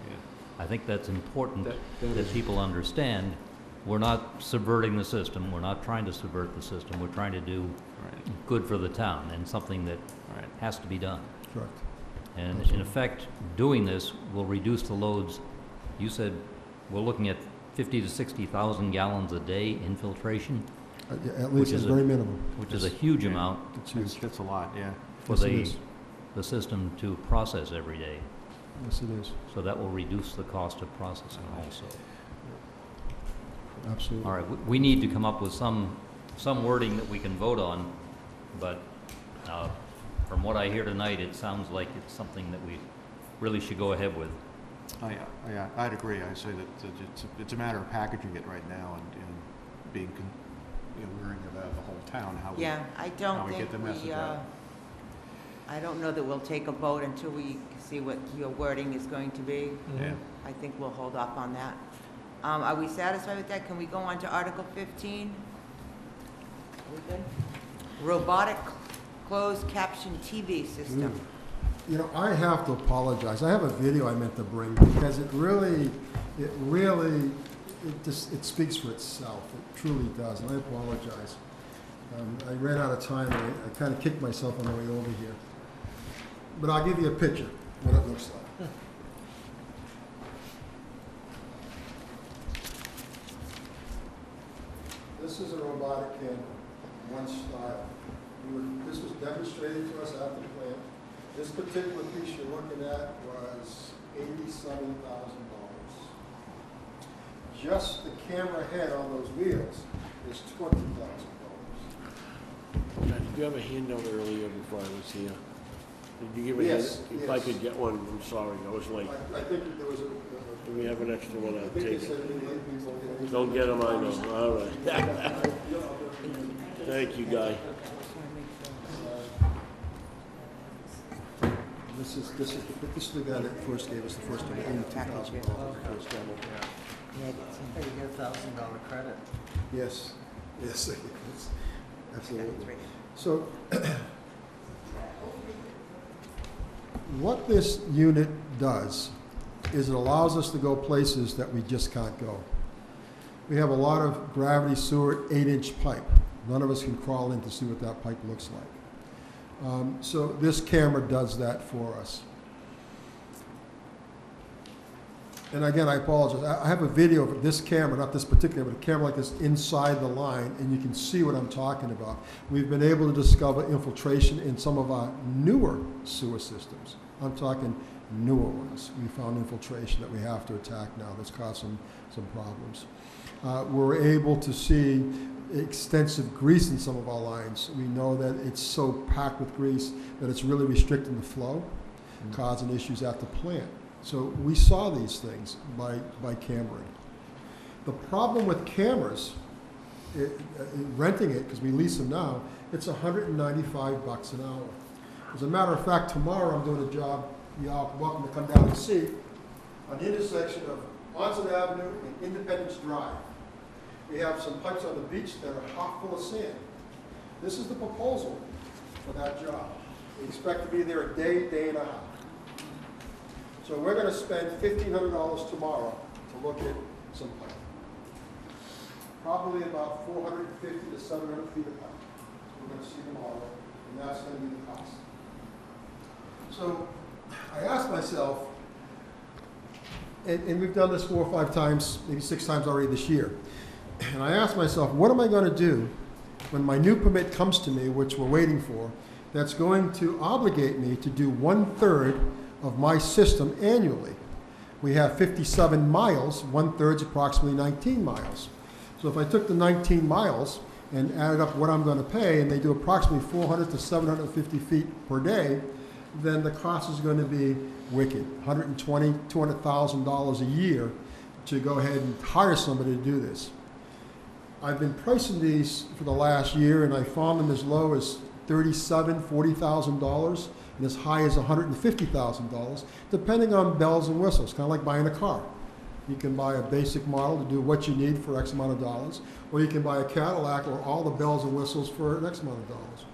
Speaker 2: Yeah.
Speaker 5: I think that's important
Speaker 2: That
Speaker 5: that
Speaker 2: is-
Speaker 5: people understand. We're not subverting the system. We're not trying to subvert the system. We're trying to do
Speaker 2: Right,
Speaker 5: good for the town and something that
Speaker 2: right.
Speaker 5: has to be done.
Speaker 4: Correct.
Speaker 5: And in
Speaker 4: Absolutely.
Speaker 5: effect, doing this will reduce the loads. You said we're looking at 50 to 60,000 gallons a day infiltration,
Speaker 4: Yeah, at
Speaker 5: Which
Speaker 4: least
Speaker 5: is
Speaker 4: it's
Speaker 5: a-
Speaker 4: very minimum.
Speaker 5: which is a huge
Speaker 2: Yeah.
Speaker 5: amount
Speaker 4: It's
Speaker 2: That's,
Speaker 4: huge.
Speaker 2: that's a lot, yeah.
Speaker 5: for
Speaker 4: Yes, it
Speaker 5: the,
Speaker 4: is.
Speaker 5: the system to process every day.
Speaker 4: Yes, it is.
Speaker 5: So that will reduce the cost of processing also.
Speaker 4: Absolutely.
Speaker 5: All right, we need to come up with some wording that we can vote on, but from what I hear tonight, it sounds like it's something that we really should go ahead with.
Speaker 2: I'd agree. I say that it's a matter of packaging it right now and being, worrying about the whole town, how we,
Speaker 1: Yeah, I
Speaker 2: how
Speaker 1: don't
Speaker 2: we
Speaker 1: think
Speaker 2: get the message
Speaker 1: we,
Speaker 2: out.
Speaker 1: I don't know that we'll take a vote until we see what your wording is going to be.
Speaker 2: Yeah.
Speaker 1: I think we'll hold off on that. Are we satisfied with that? Can we go on to Article 15? Are we good? Robotic closed caption TV system.
Speaker 4: You know, I have to apologize. I have a video I meant to bring because it speaks for itself. It truly does, and I apologize. I ran out of time, and I kind of kicked myself on the way over here. But I'll give you a picture, what it looks like. This is a robotic camera, one style. This was demonstrated to us at the plant. This particular piece you're looking at was $87,000. Just the camera head on those wheels is $20,000.
Speaker 7: Did you have a handout earlier before I was here? Did you give a
Speaker 4: Yes,
Speaker 7: hand? If I
Speaker 4: yes.
Speaker 7: could get one, I'm sorry, I was late.
Speaker 4: I think there was a.
Speaker 7: If we have an extra one,
Speaker 4: I
Speaker 7: I'll
Speaker 4: think they
Speaker 7: take
Speaker 4: said
Speaker 7: it.
Speaker 4: we let people get.
Speaker 7: Don't get them, I know, all right. Thank you, Guy.
Speaker 4: This is the guy that first gave us the first one, $82,000 the first demo.
Speaker 1: Yeah, it's in-
Speaker 6: Hey, you get $1,000 credit.
Speaker 4: Yes, yes, yes,
Speaker 1: yeah, it's
Speaker 4: absolutely.
Speaker 1: right here.
Speaker 4: So, what this unit does is it allows us to go places that we just can't go. We have a lot of gravity sewer 8-inch pipe. None of us can crawl in to see what that pipe looks like. So this camera does that for us. And again, I apologize. I have a video of this camera, not this particular, but a camera like this inside the line, and you can see what I'm talking about. We've been able to discover infiltration in some of our newer sewer systems. I'm talking newer ones. We found infiltration that we have to attack now that's caused some problems. We're able to see extensive grease in some of our lines. We know that it's so packed with grease that it's really restricting the flow, causing issues at the plant. So we saw these things by cameraing. The problem with cameras, renting it, because we lease them now, it's $195 an hour. As a matter of fact, tomorrow I'm doing a job, y'all are welcome to come down and see, on the intersection of Onset Avenue and Independence Drive. We have some pipes on the beach that are half full of sand. This is the proposal for that job. We expect to be there a day and a half. So we're going to spend $1,500 tomorrow to look at some pipe. Probably about 450 to 700 feet of pipe. We're going to see tomorrow, and that's going to be the cost. So I asked myself, and we've done this 4 or 5 times, maybe 6 times already this year, and I asked myself, what am I going to do when my new permit comes to me, which we're waiting for, that's going to obligate me to do 1/3 of my system annually? We have 57 miles, 1/3 is approximately 19 miles. So if I took the 19 miles and added up what I'm going to pay, and they do approximately 400 to 750 feet per day, then the cost is going to be wicked, $120,000, $200,000 a year to go ahead and hire somebody to do this. I've been pricing these for the last year, and I found them as low as $37,000, $40,000, and as high as $150,000, depending on bells and whistles, kind of like buying a car. You can buy a basic model to do what you need for X amount of dollars, or you can buy a Cadillac or all the bells and whistles for X amount of dollars.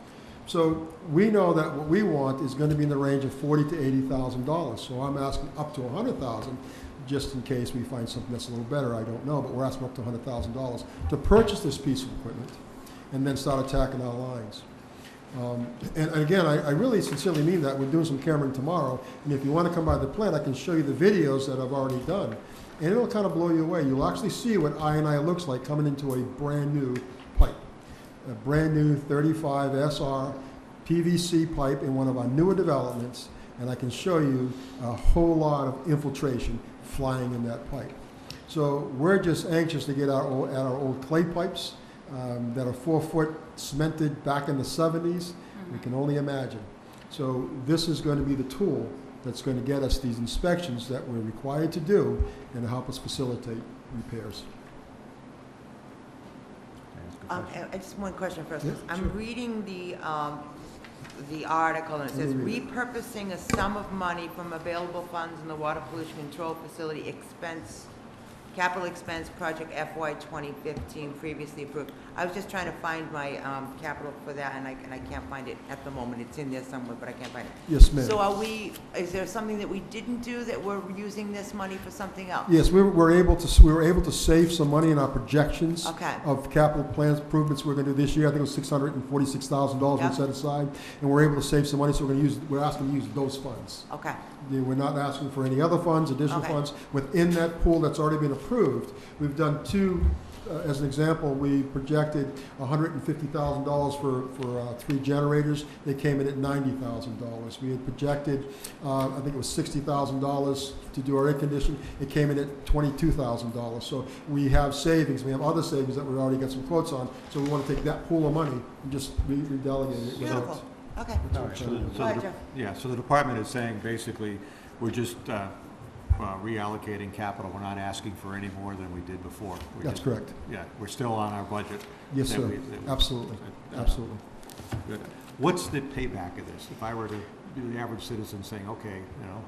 Speaker 4: So we know that what we want is going to be in the range of $40,000 to $80,000. So I'm asking up to $100,000, just in case we find something that's a little better. I don't know, but we're asking up to $100,000 to purchase this piece of equipment and then start attacking our lines. And again, I really sincerely mean that. We're doing some cameraing tomorrow, and if you want to come by the plant, I can show you the videos that I've already done, and it'll kind of blow you away. You'll actually see what I&I looks like coming into a brand new pipe, a brand new 35 SR PVC pipe in one of our newer developments, and I can show you a whole lot of infiltration flying in that pipe. So we're just anxious to get at our old clay pipes that are 4 foot cemented back in the 70s. We can only imagine. So this is going to be the tool that's going to get us these inspections that we're required to do and help us facilitate repairs.
Speaker 1: Just one question first.
Speaker 4: Yeah,
Speaker 1: I'm
Speaker 4: sure.
Speaker 1: reading the article, and it says
Speaker 4: Let me read
Speaker 1: repurposing a sum of money from available funds in the water pollution control facility expense, capital expense project FY 2015 previously approved. I was just trying to find my capital for that, and I can't find it at the moment. It's in there somewhere, but I can't find it.
Speaker 4: Yes, ma'am.
Speaker 1: So is there something that we didn't do that we're using this money for something else?
Speaker 4: Yes, we were able to save some money in our projections
Speaker 1: Okay.
Speaker 4: of capital plans improvements we're going to do this year. I think it was $646,000
Speaker 1: Yep.
Speaker 4: we set aside, and we're able to save some money. So we're asking to use those funds.
Speaker 1: Okay.
Speaker 4: We're not asking for any other funds, additional
Speaker 1: Okay.
Speaker 4: funds within that pool that's already been approved. We've done two. As an example, we projected $150,000 for 3 generators. They came in at $90,000. We had projected, I think it was $60,000 to do our air conditioning. It came in at $22,000. So we have savings. We have other savings that we already got some quotes on. So we want to take that pool of money and just redelegate it.
Speaker 1: Beautiful. Okay.
Speaker 2: All right, so
Speaker 1: Go ahead, Jeff.
Speaker 2: yeah, so the department is saying basically, we're just reallocating capital. We're not asking for any more than we did before.
Speaker 4: That's correct.
Speaker 2: Yeah, we're still on our budget.
Speaker 4: Yes,
Speaker 2: that
Speaker 4: sir.
Speaker 2: we- that we-
Speaker 4: Absolutely. Absolutely.
Speaker 2: Good. What's the payback of this? If I were to be the average citizen saying, okay, you know,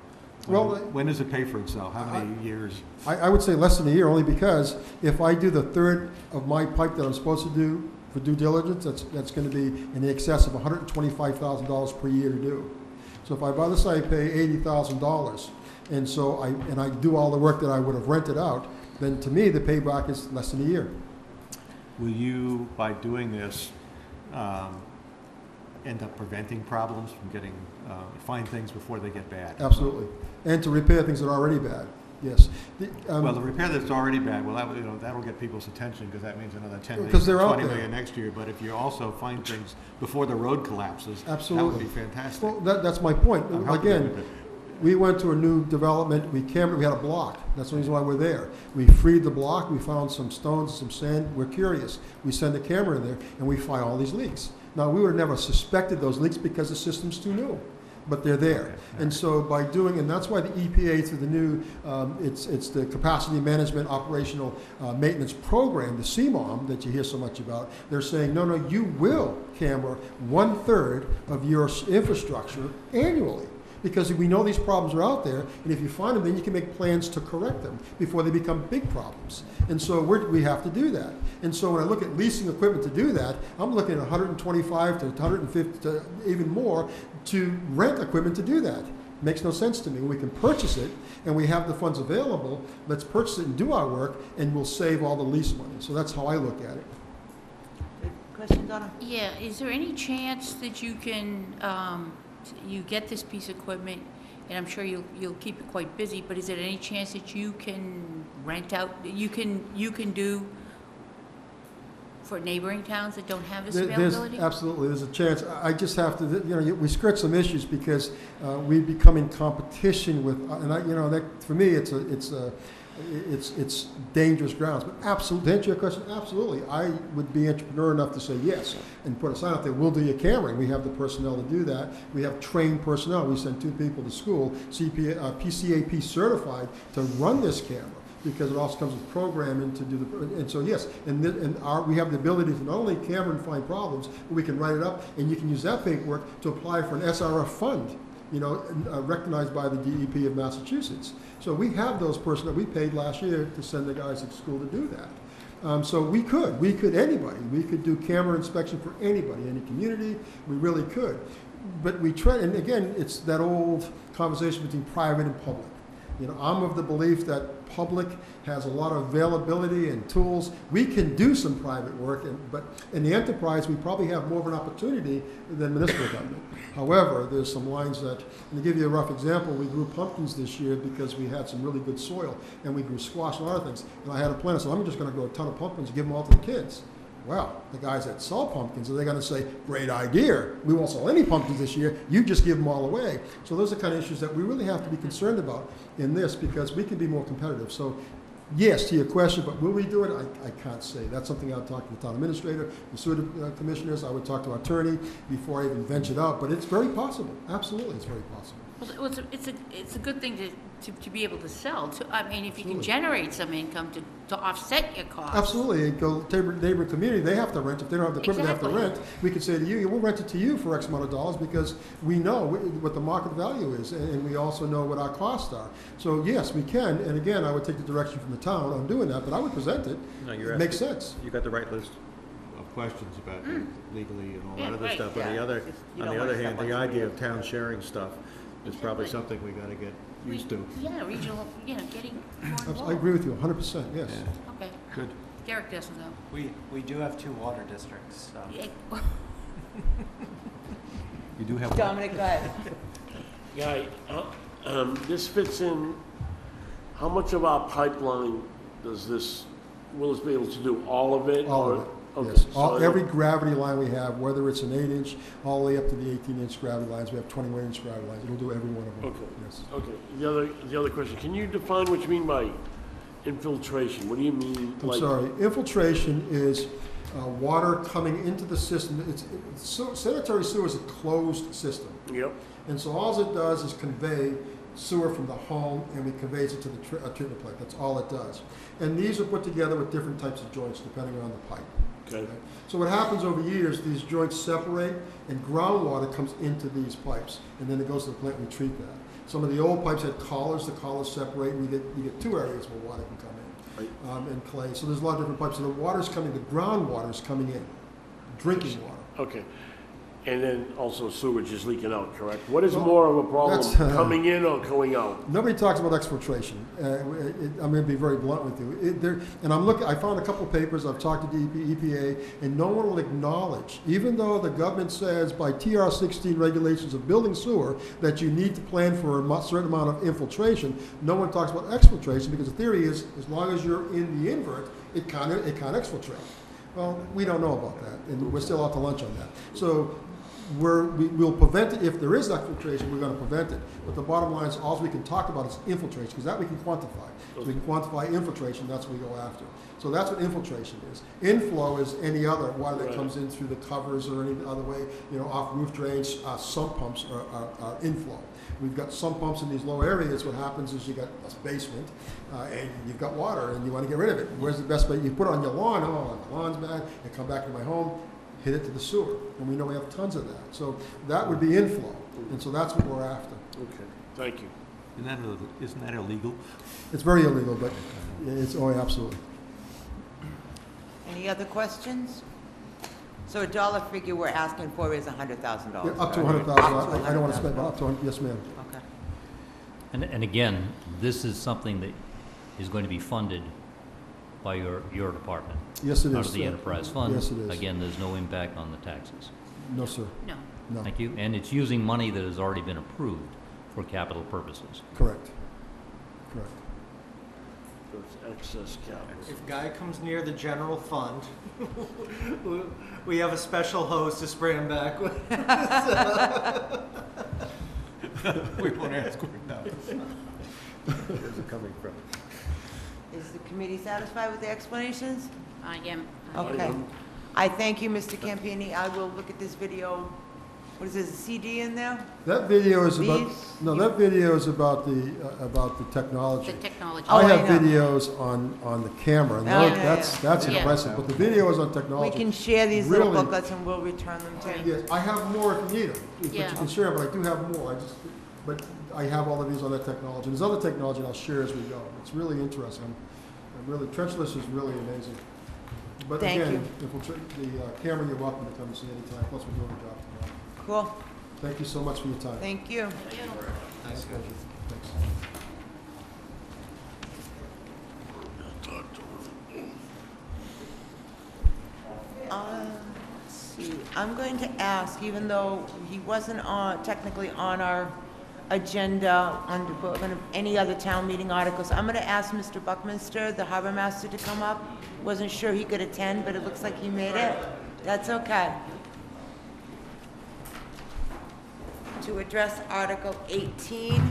Speaker 4: Well,
Speaker 2: when does it pay for itself? How many years?
Speaker 4: I would say less than a year, only because if I do the third of my pipe that I'm supposed to do for due diligence, that's going to be in the excess of $125,000 per year to do. So if I buy this, I pay $80,000, and so I do all the work that I would have rented out, then to me the payback is less than a year.
Speaker 2: Will you, by doing this, end up preventing problems from getting, find things before they get bad?
Speaker 4: Absolutely, and to repair things that are already bad. Yes.
Speaker 2: Well, the repair that's already bad, well, that'll get people's attention, because that means another 10 million,
Speaker 4: Because they're out
Speaker 2: 20
Speaker 4: there.
Speaker 2: million next year. But if you also find things before the road collapses, that would
Speaker 4: Absolutely.
Speaker 2: be fantastic.
Speaker 4: Well, that's my point.
Speaker 2: I'm helping you
Speaker 4: Again,
Speaker 2: with it.
Speaker 4: we went to a new development, we had a block, that's the reason why we're there. We freed the block, we found some stones, some sand, we're curious. We send a camera in there, and we find all these leaks. Now, we would have never suspected those leaks because the system's too new, but they're there. And so by doing, and that's why the EPA through the new, it's the Capacity Management Operational Maintenance Program, the CMOM, that you hear so much about, they're saying, no, you will camera 1/3 of your infrastructure annually. Because we know these problems are out there, and if you find them, then you can make plans to correct them before they become big problems. And so we have to do that. And so when I look at leasing equipment to do that, I'm looking at $125 to $150 to even more to rent equipment to do that. Makes no sense to me. We can purchase it, and we have the funds available. Let's purchase it and do our work, and we'll save all the lease money. So that's how I look at it.
Speaker 1: Question, Donna?
Speaker 3: Yeah, is there any chance that you can, you get this piece of equipment, and I'm sure you'll keep it quite busy, but is there any chance that you can rent out, you can do for neighboring towns that don't have this availability?
Speaker 4: Absolutely, there's a chance. I just have to, we skirt some issues because we become in competition with, and that for me, it's dangerous grounds. But absolutely, to answer your question, absolutely, I would be entrepreneur enough to say yes and put a sign out there. We'll do your cameraing. We have the personnel to do that. We have trained personnel. We send 2 people to school, PCAP certified, to run this camera, because it also comes with programming to do the, and so yes, we have the ability to not only camera and find problems, but we can write it up, and you can use that paperwork to apply for an SRF fund, recognized by the DEP of Massachusetts. So we have those personnel. We paid last year to send the guys to school to do that. So we could, anybody, we could do camera inspection for anybody, any community, we really could. But we try, and again, it's that old conversation between private and public. You know, I'm of the belief that public has a lot of availability and tools. We can do some private work, but in the enterprise, we probably have more of an opportunity than municipal government. However, there's some lines that, and to give you a rough example, we grew pumpkins this year because we had some really good soil, and we grew squash and other things. And I had a plan, so I'm just gonna grow a ton of pumpkins and give them all to the kids. Well, the guys that sell pumpkins, are they going to say, great idea, we won't sell any pumpkins this year, you just give them all away. So those are the kind of issues that we really have to be concerned about in this, because we can be more competitive. So yes, to your question, but will we do it? I can't say. That's something I'll talk to the town administrator, the sewer commissioners, I would talk to our attorney before I even ventured out, but it's very possible. Absolutely, it's very possible.
Speaker 3: Well, it's a good thing to be able to sell. I mean, if you can generate some income to offset your costs.
Speaker 4: Absolutely. Go neighbor community, they have to rent. If they don't have the equipment, they have to
Speaker 3: Exactly.
Speaker 4: rent. We could say to you, we'll rent it to you for X amount of dollars because we know what the market value is, and we also know what our costs are. So yes, we can. And again, I would take the direction from the town on doing that, but I would present it.
Speaker 2: No,
Speaker 4: It makes sense.
Speaker 2: You got the right list of questions about legally and all
Speaker 3: Yeah,
Speaker 2: that other
Speaker 3: right.
Speaker 2: stuff.
Speaker 1: Yeah.
Speaker 2: On
Speaker 1: You
Speaker 2: the
Speaker 1: don't
Speaker 2: other
Speaker 1: wanna
Speaker 2: hand,
Speaker 1: step
Speaker 2: the
Speaker 1: on
Speaker 2: idea of
Speaker 1: somebody
Speaker 2: town
Speaker 1: else's
Speaker 2: sharing stuff is probably something we gotta get used to.
Speaker 3: Yeah, regional, getting more involved.
Speaker 4: I agree with you 100%, yes.
Speaker 2: Yeah.
Speaker 3: Okay.
Speaker 2: Good.
Speaker 3: Derek doesn't know.
Speaker 6: We do have 2 water districts, so.
Speaker 3: Yeah.
Speaker 2: You do have.
Speaker 1: Dominic, go ahead.
Speaker 7: Guy, this fits in, how much of our pipeline does this, will this be able to do, all of it?
Speaker 4: All
Speaker 7: or-
Speaker 4: of it,
Speaker 7: Okay,
Speaker 4: yes.
Speaker 7: so
Speaker 4: Every gravity line we have, whether it's an 8-inch, all the way up to the 18-inch gravity lines, we have 21-inch gravity lines. It'll do every one of them.
Speaker 7: Okay.
Speaker 4: Yes.
Speaker 7: Okay, the other question, can you define what you mean by infiltration? What do you mean?
Speaker 4: I'm sorry, infiltration is water coming into the system. Sanitary sewer is a closed system.
Speaker 7: Yep,
Speaker 4: And so all it does is convey sewer from the home, and we conveys it to the treatment plant. That's all it does. And these are put together with different types of joints depending on the pipe.
Speaker 7: okay,
Speaker 4: So what happens over years, these joints separate, and groundwater comes into these pipes, and then it goes to the plant, and we treat that. Some of the old pipes had collars, the collars separate, and you get 2 areas where water can come in, and clay. So there's a lot of different pipes. So the water's coming, the groundwater's coming in, drinking water.
Speaker 7: okay. And then also sewage is leaking out, correct? What is more of a problem,
Speaker 4: that's,
Speaker 7: coming in or going out?
Speaker 4: Nobody talks about exfiltration. I'm going to be very blunt with you. I found a couple papers, I've talked to the EPA, and no one will acknowledge, even though the government says by TR 16 regulations of building sewer that you need to plan for a certain amount of infiltration, no one talks about exfiltration because the theory is as long as you're in the invert, it can't exfiltrate. Well, we don't know about that, and we're still out to lunch on that. So we'll prevent it. If there is exfiltration, we're going to prevent it. But the bottom line is all we can talk about is infiltration, because that we can quantify. So we can quantify infiltration, that's what we go after. So that's what infiltration is. Inflow is any other water that comes in through the covers or any other way, off roof drains. Sump pumps are inflow. We've got sump pumps in these low areas. What happens is you got a basement, and you've got water, and you want to get rid of it. Where's the best way? You put it on your lawn. Oh, the lawn's bad. You come back to my home, hit it to the sewer, and we know we have tons of that. So that would be inflow, and so that's what we're after.
Speaker 7: Okay, thank you.
Speaker 2: Isn't that illegal?
Speaker 4: It's very illegal, but it's, absolutely.
Speaker 1: Any other questions? So a dollar figure we're asking for is $100,000.
Speaker 4: Yeah, up to
Speaker 1: correct?
Speaker 4: 100,000.
Speaker 1: Up to
Speaker 4: I don't want to spend, but
Speaker 1: $100,000.
Speaker 4: up to 100, yes, ma'am.
Speaker 1: Okay.
Speaker 5: And again, this is something that is going to be funded by your department.
Speaker 4: Yes, it is.
Speaker 5: Out of the
Speaker 4: sir.
Speaker 5: enterprise fund.
Speaker 4: Yes, it is.
Speaker 5: Again, there's no impact on the taxes.
Speaker 4: No, sir.
Speaker 3: No.
Speaker 4: No.
Speaker 5: Thank you. And it's using money that has already been approved for capital purposes.
Speaker 4: Correct. Correct.
Speaker 7: So it's excess capital.
Speaker 6: If Guy comes near the general fund, we have a special hose to spray him back with.
Speaker 2: We won't ask where now. Where's it coming from?
Speaker 1: Is the committee satisfied with the explanations?
Speaker 3: I am.
Speaker 1: Okay. I thank you, Mr. Campini. I will look at this video. What is this, a CD in there?
Speaker 4: That video is about,
Speaker 1: These?
Speaker 4: no, that video is about the technology.
Speaker 3: The technology.
Speaker 1: Oh,
Speaker 4: I
Speaker 1: I
Speaker 4: have
Speaker 1: know.
Speaker 4: videos on the camera, and
Speaker 1: Oh,
Speaker 4: those-
Speaker 1: yeah,
Speaker 4: that's
Speaker 3: yeah.
Speaker 4: impressive, but the video is on
Speaker 1: We
Speaker 4: technology.
Speaker 1: can share these little
Speaker 4: Really?
Speaker 1: booklets and we'll return them to you.
Speaker 4: Yes, I have more if you need them, but
Speaker 3: Yeah.
Speaker 4: you can share, but I do have more, but I have all of these on that technology. There's other technology I'll share as we go. It's really interesting. I'm really, trenchless is really amazing. But
Speaker 1: Thank
Speaker 4: again,
Speaker 1: you.
Speaker 4: the camera, you're welcome to come and see anytime, plus we're doing a job tomorrow.
Speaker 1: Cool,
Speaker 4: Thank you so much for your time.
Speaker 1: thank you.
Speaker 4: Thanks. Thanks.
Speaker 1: Let's see, I'm going to ask, even though he wasn't technically on our agenda under any other town meeting articles, I'm going to ask Mr. Buckminster, the harbor master, to come up. Wasn't sure he could attend, but it looks like he made it. That's okay. To address Article 18,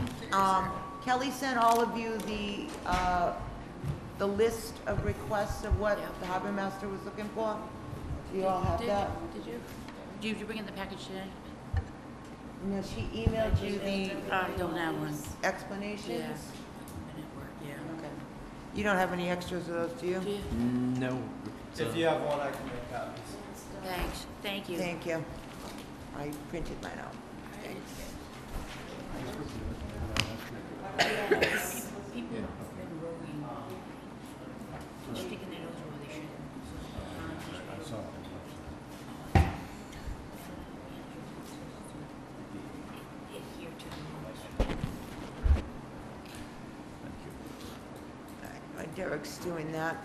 Speaker 1: Kelly sent all of you the list of requests of what the harbor master was looking for. Do you all have that?
Speaker 3: Did you? Did you bring in the package today?
Speaker 1: No, she emailed you the
Speaker 3: I don't have one.
Speaker 1: explanations?
Speaker 3: Yeah.
Speaker 1: Okay. You don't have any extras of those, do you?
Speaker 3: Do you?
Speaker 6: No. If you have one, I can make copies.
Speaker 3: Thanks, thank you.
Speaker 1: Thank you. I printed mine out.
Speaker 3: People have been rolling, sticking their nose where they shouldn't. Adhere to the rules.
Speaker 1: Derek's doing that.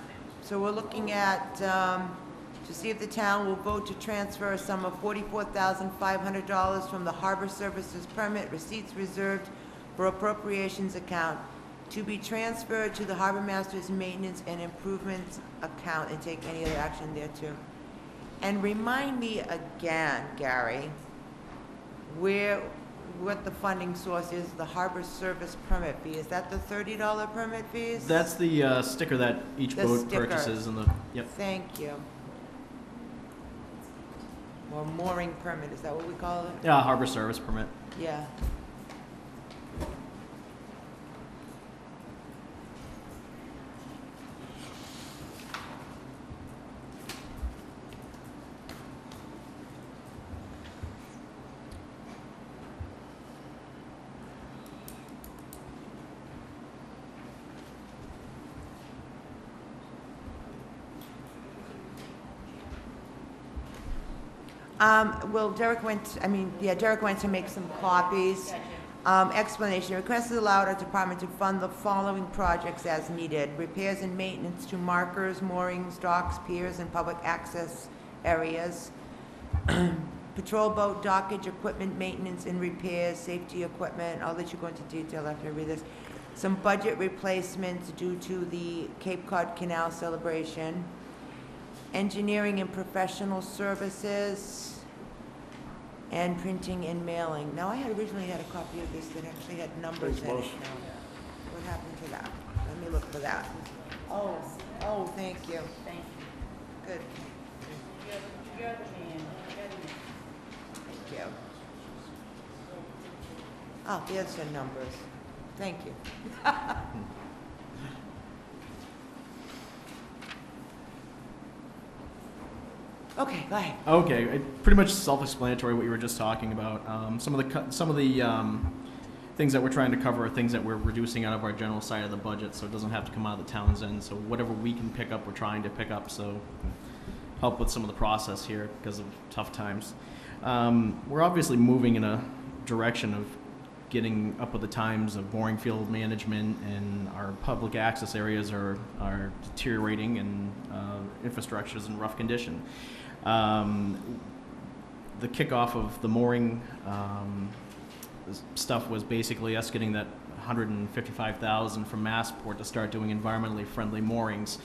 Speaker 1: So we're looking at, to see if the town will vote to transfer a sum of $44,500 from the Harbor Services Permit Receipts Reserved for Appropriations account to be transferred to the Harbor Master's Maintenance and Improvements account and take any other action thereto. And remind me again, Gary, what the funding source is, the Harbor Service Permit fee. Is that the $30 permit fees?
Speaker 8: That's the sticker that each
Speaker 1: The
Speaker 8: boat
Speaker 1: sticker.
Speaker 8: purchases and the, yep.
Speaker 1: Thank you. Or mooring permit, is that what we call it?
Speaker 8: Yeah, harbor service permit.
Speaker 1: Yeah. Well, Derek went to make some copies. Explanation, request is allowed our department to fund the following projects as needed. Repairs and maintenance to markers, moorings, docks, piers, and public access areas. Patrol boat dockage, equipment maintenance and repairs, safety equipment. I'll let you go into detail after I read this. Some budget replacements due to the Cape Cod Canal celebration. Engineering and professional services. And printing and mailing. Now, I had originally had a copy of this that actually had numbers in it. Now, what happened to that? Let me look for that. Oh, thank you.
Speaker 3: Thank you.
Speaker 1: Good,
Speaker 3: You're the man.
Speaker 1: thank you. Oh, there's the numbers. Thank you. Okay, go ahead.
Speaker 8: Okay, pretty much self-explanatory what you were just talking about. Some of the things that we're trying to cover are things that we're reducing out of our general side of the budget, so it doesn't have to come out of the town's end. So whatever we can pick up, we're trying to pick up, so help with some of the process here because of tough times. We're obviously moving in a direction of getting up with the times of mooring field management, and our public access areas are deteriorating, and infrastructure is in rough condition. The kickoff of the mooring stuff was basically us getting that $155,000 from Massport to start doing environmentally friendly moorings.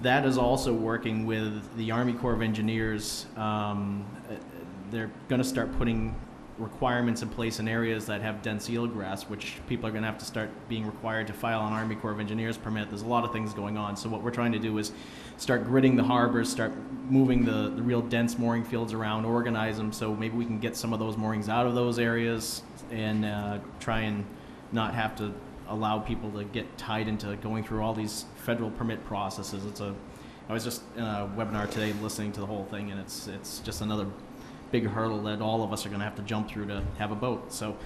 Speaker 8: That is also working with the Army Corps of Engineers. They're going to start putting requirements in place in areas that have dense eelgrass, which people are going to have to start being required to file an Army Corps of Engineers permit. There's a lot of things going on. So what we're trying to do is start gridding the harbors, start moving the real dense mooring fields around, organize them so maybe we can get some of those moorings out of those areas and try and not have to allow people to get tied into going through all these federal permit processes. I was just in a webinar today listening to the whole thing, and it's just another big hurdle that all of us are going to have to jump through to have a boat. So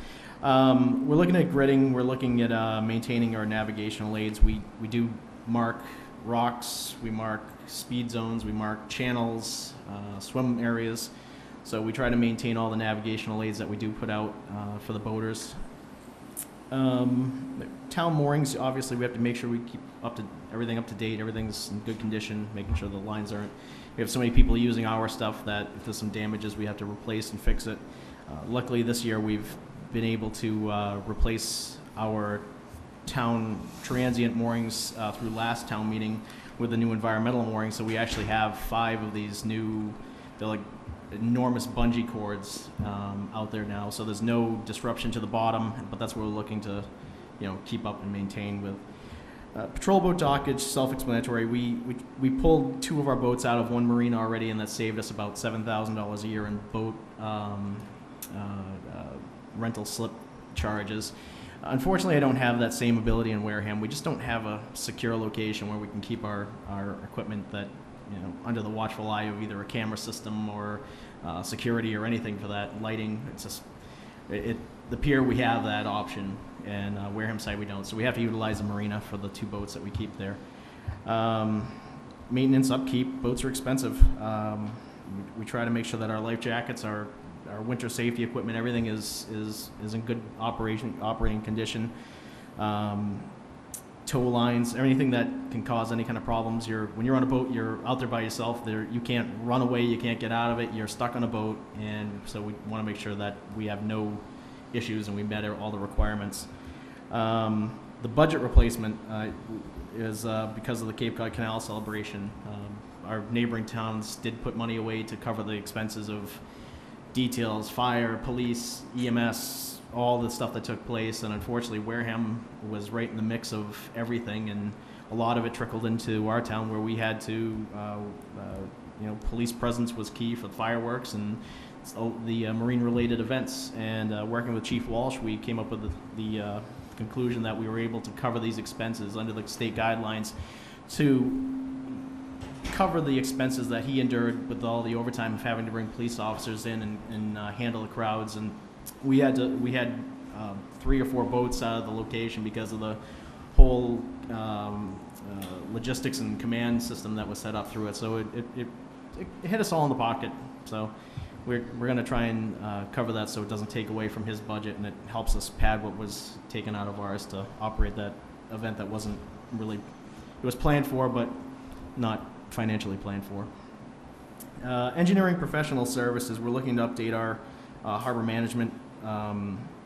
Speaker 8: we're looking at gridding. We're looking at maintaining our navigational aids. We do mark rocks, we mark speed zones, we mark channels, swim areas. So we try to maintain all the navigational aids that we do put out for the boaters. Town moorings, obviously, we have to make sure we keep everything up to date, everything's in good condition, making sure the lines aren't. We have so many people using our stuff that if there's some damages, we have to replace and fix it. Luckily, this year we've been able to replace our town transient moorings through last town meeting with the new environmental moorings. So we actually have 5 of these new, they're like enormous bungee cords out there now. So there's no disruption to the bottom, but that's what we're looking to, keep up and maintain with. Patrol boat dockage, self-explanatory. We pulled 2 of our boats out of one marina already, and that saved us about $7,000 a year in boat rental slip charges. Unfortunately, I don't have that same ability in Wareham. We just don't have a secure location where we can keep our equipment that, under the watchful eye of either a camera system or security or anything for that, lighting. It's just, the pier, we have that option, and Wareham side we don't. So we have to utilize a marina for the 2 boats that we keep there. Maintenance, upkeep, boats are expensive. We try to make sure that our life jackets, our winter safety equipment, everything is in good operating condition. Tow lines, anything that can cause any kind of problems. When you're on a boat, you're out there by yourself. You can't run away, you can't get out of it. You're stuck on a boat, and so we want to make sure that we have no issues and we met all the requirements. The budget replacement is because of the Cape Cod Canal celebration. Our neighboring towns did put money away to cover the expenses of details, fire, police, EMS, all the stuff that took place, and unfortunately Wareham was right in the mix of everything, and a lot of it trickled into our town where we had to, police presence was key for the fireworks and the marine-related events, and working with Chief Walsh, we came up with the conclusion that we were able to cover these expenses under the state guidelines to cover the expenses that he endured with all the overtime of having to bring police officers in and handle the crowds. And we had 3 or 4 boats out of the location because of the whole logistics and command system that was set up through it. So it hit us all in the pocket. So we're going to try and cover that so it doesn't take away from his budget, and it helps us pad what was taken out of ours to operate that event that wasn't really, it was planned for, but not financially planned for. Engineering professional services, we're looking to update our harbor management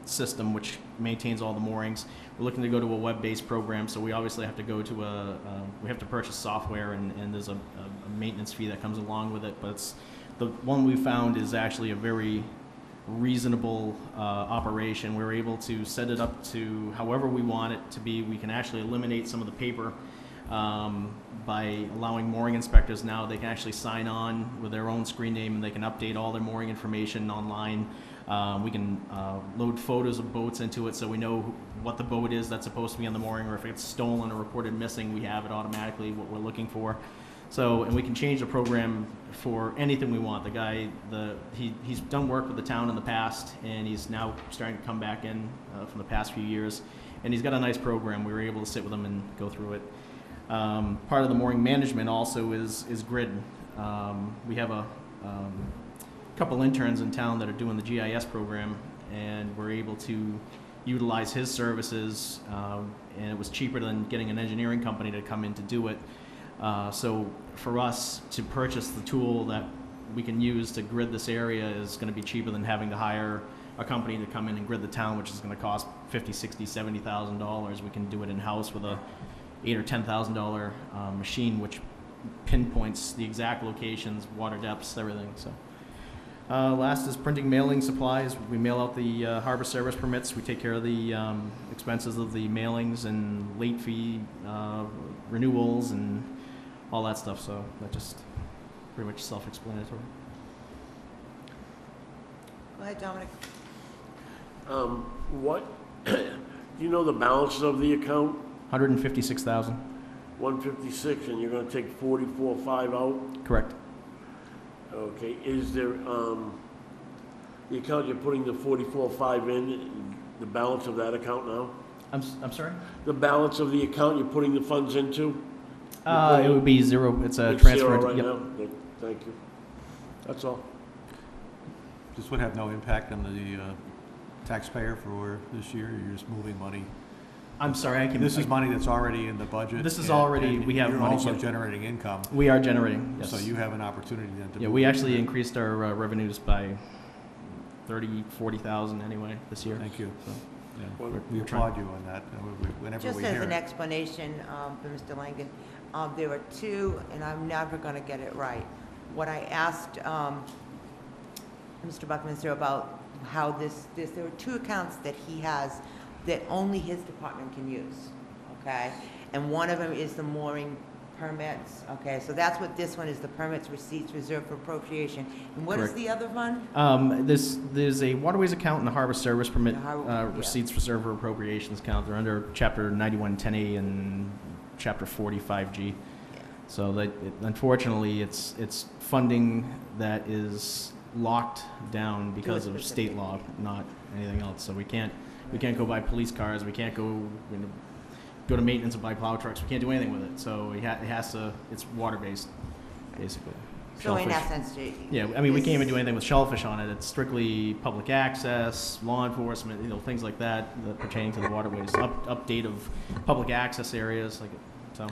Speaker 8: system, which maintains all the moorings. We're looking to go to a web-based program, so we obviously have to go to we have to purchase software, and there's a maintenance fee that comes along with it, but it's, the one we found is actually a very reasonable operation. We're able to set it up to however we want it to be. We can actually eliminate some of the paper by allowing mooring inspectors now. They can actually sign on with their own screen name, and they can update all their mooring information online. We can load photos of boats into it so we know what the boat is that's supposed to be on the mooring, or if it's stolen or reported missing, we have it automatically, what we're looking for. So, and we can change the program for anything we want. The guy, he's done work with the town in the past, and he's now starting to come back in from the past few years, and he's got a nice program. We were able to sit with him and go through it. Part of the mooring management also is grid. We have a couple interns in town that are doing the GIS program, and we're able to utilize his services, and it was cheaper than getting an engineering company to come in to do it. So for us to purchase the tool that we can use to grid this area is going to be cheaper than having to hire a company to come in and grid the town, which is going to cost $50,000, $60,000, $70,000. We can do it in-house with a $8,000 or $10,000 machine, which pinpoints the exact locations, water depths, everything. So last is printing mailing supplies. We mail out the harbor service permits. We take care of the expenses of the mailings and late fee renewals and all that stuff. So that just pretty much self-explanatory.
Speaker 1: Go ahead, Dominic.
Speaker 7: What, do you know the balance of the account?
Speaker 8: 156,000.
Speaker 7: 156, and you're gonna take 44.5 out?
Speaker 8: Correct.
Speaker 7: Okay, is there, the account you're putting the 44.5 in, the balance of that account now?
Speaker 8: I'm sorry?
Speaker 7: The balance of the account you're putting the funds into?
Speaker 8: It would be zero, it's a
Speaker 7: It's
Speaker 8: transfer.
Speaker 7: zero right
Speaker 8: Yep.
Speaker 7: now? Good, thank you. That's all.
Speaker 2: This would have no impact on the taxpayer for this year? You're just moving money?
Speaker 8: I'm sorry, I can.
Speaker 2: This is money that's already in the budget?
Speaker 8: This is
Speaker 2: and-
Speaker 8: already-
Speaker 2: and
Speaker 8: we have
Speaker 2: You're
Speaker 8: money,
Speaker 2: also
Speaker 8: yep.
Speaker 2: generating income,
Speaker 8: We are generating, yes.
Speaker 2: so you have an opportunity then to.
Speaker 8: Yeah,
Speaker 2: move
Speaker 8: we
Speaker 2: it.
Speaker 8: actually increased our revenues by 40,000 anyway this year.
Speaker 2: Thank you.
Speaker 8: So,
Speaker 2: Yeah,
Speaker 7: Well,
Speaker 2: we
Speaker 8: we're trying-
Speaker 2: applaud you on that, whenever
Speaker 1: Just
Speaker 2: we
Speaker 1: as
Speaker 2: hear
Speaker 1: an
Speaker 2: it.
Speaker 1: explanation for Mr. Langen, there are two, and I'm never going to get it right. What I asked Mr. Buckminster about how there are two accounts that he has that only his department can use, okay? And one of them is the mooring permits, okay? So that's what this one is, the permits, receipts, reserved for appropriation. And what is
Speaker 8: Correct.
Speaker 1: the other one?
Speaker 8: There's a waterways account and a harbor service permit,
Speaker 1: The harbor- yeah.
Speaker 8: receipts reserved for appropriations account. They're under chapter 9110A and chapter 45G.
Speaker 1: Yeah.
Speaker 8: So that, unfortunately, it's funding that is locked down because of
Speaker 1: specific
Speaker 8: state law, not anything else. So we can't go buy police cars. We can't go go to maintenance and buy plow trucks. We can't do anything with it. So it has to. It's water based, basically.
Speaker 1: So in
Speaker 8: Shellfish.
Speaker 1: essence,
Speaker 8: Yeah, I mean, we
Speaker 1: this-
Speaker 8: can't even do anything with shellfish on it. It's strictly public access, law enforcement, things like that pertaining to the waterways. Update of public access areas, so.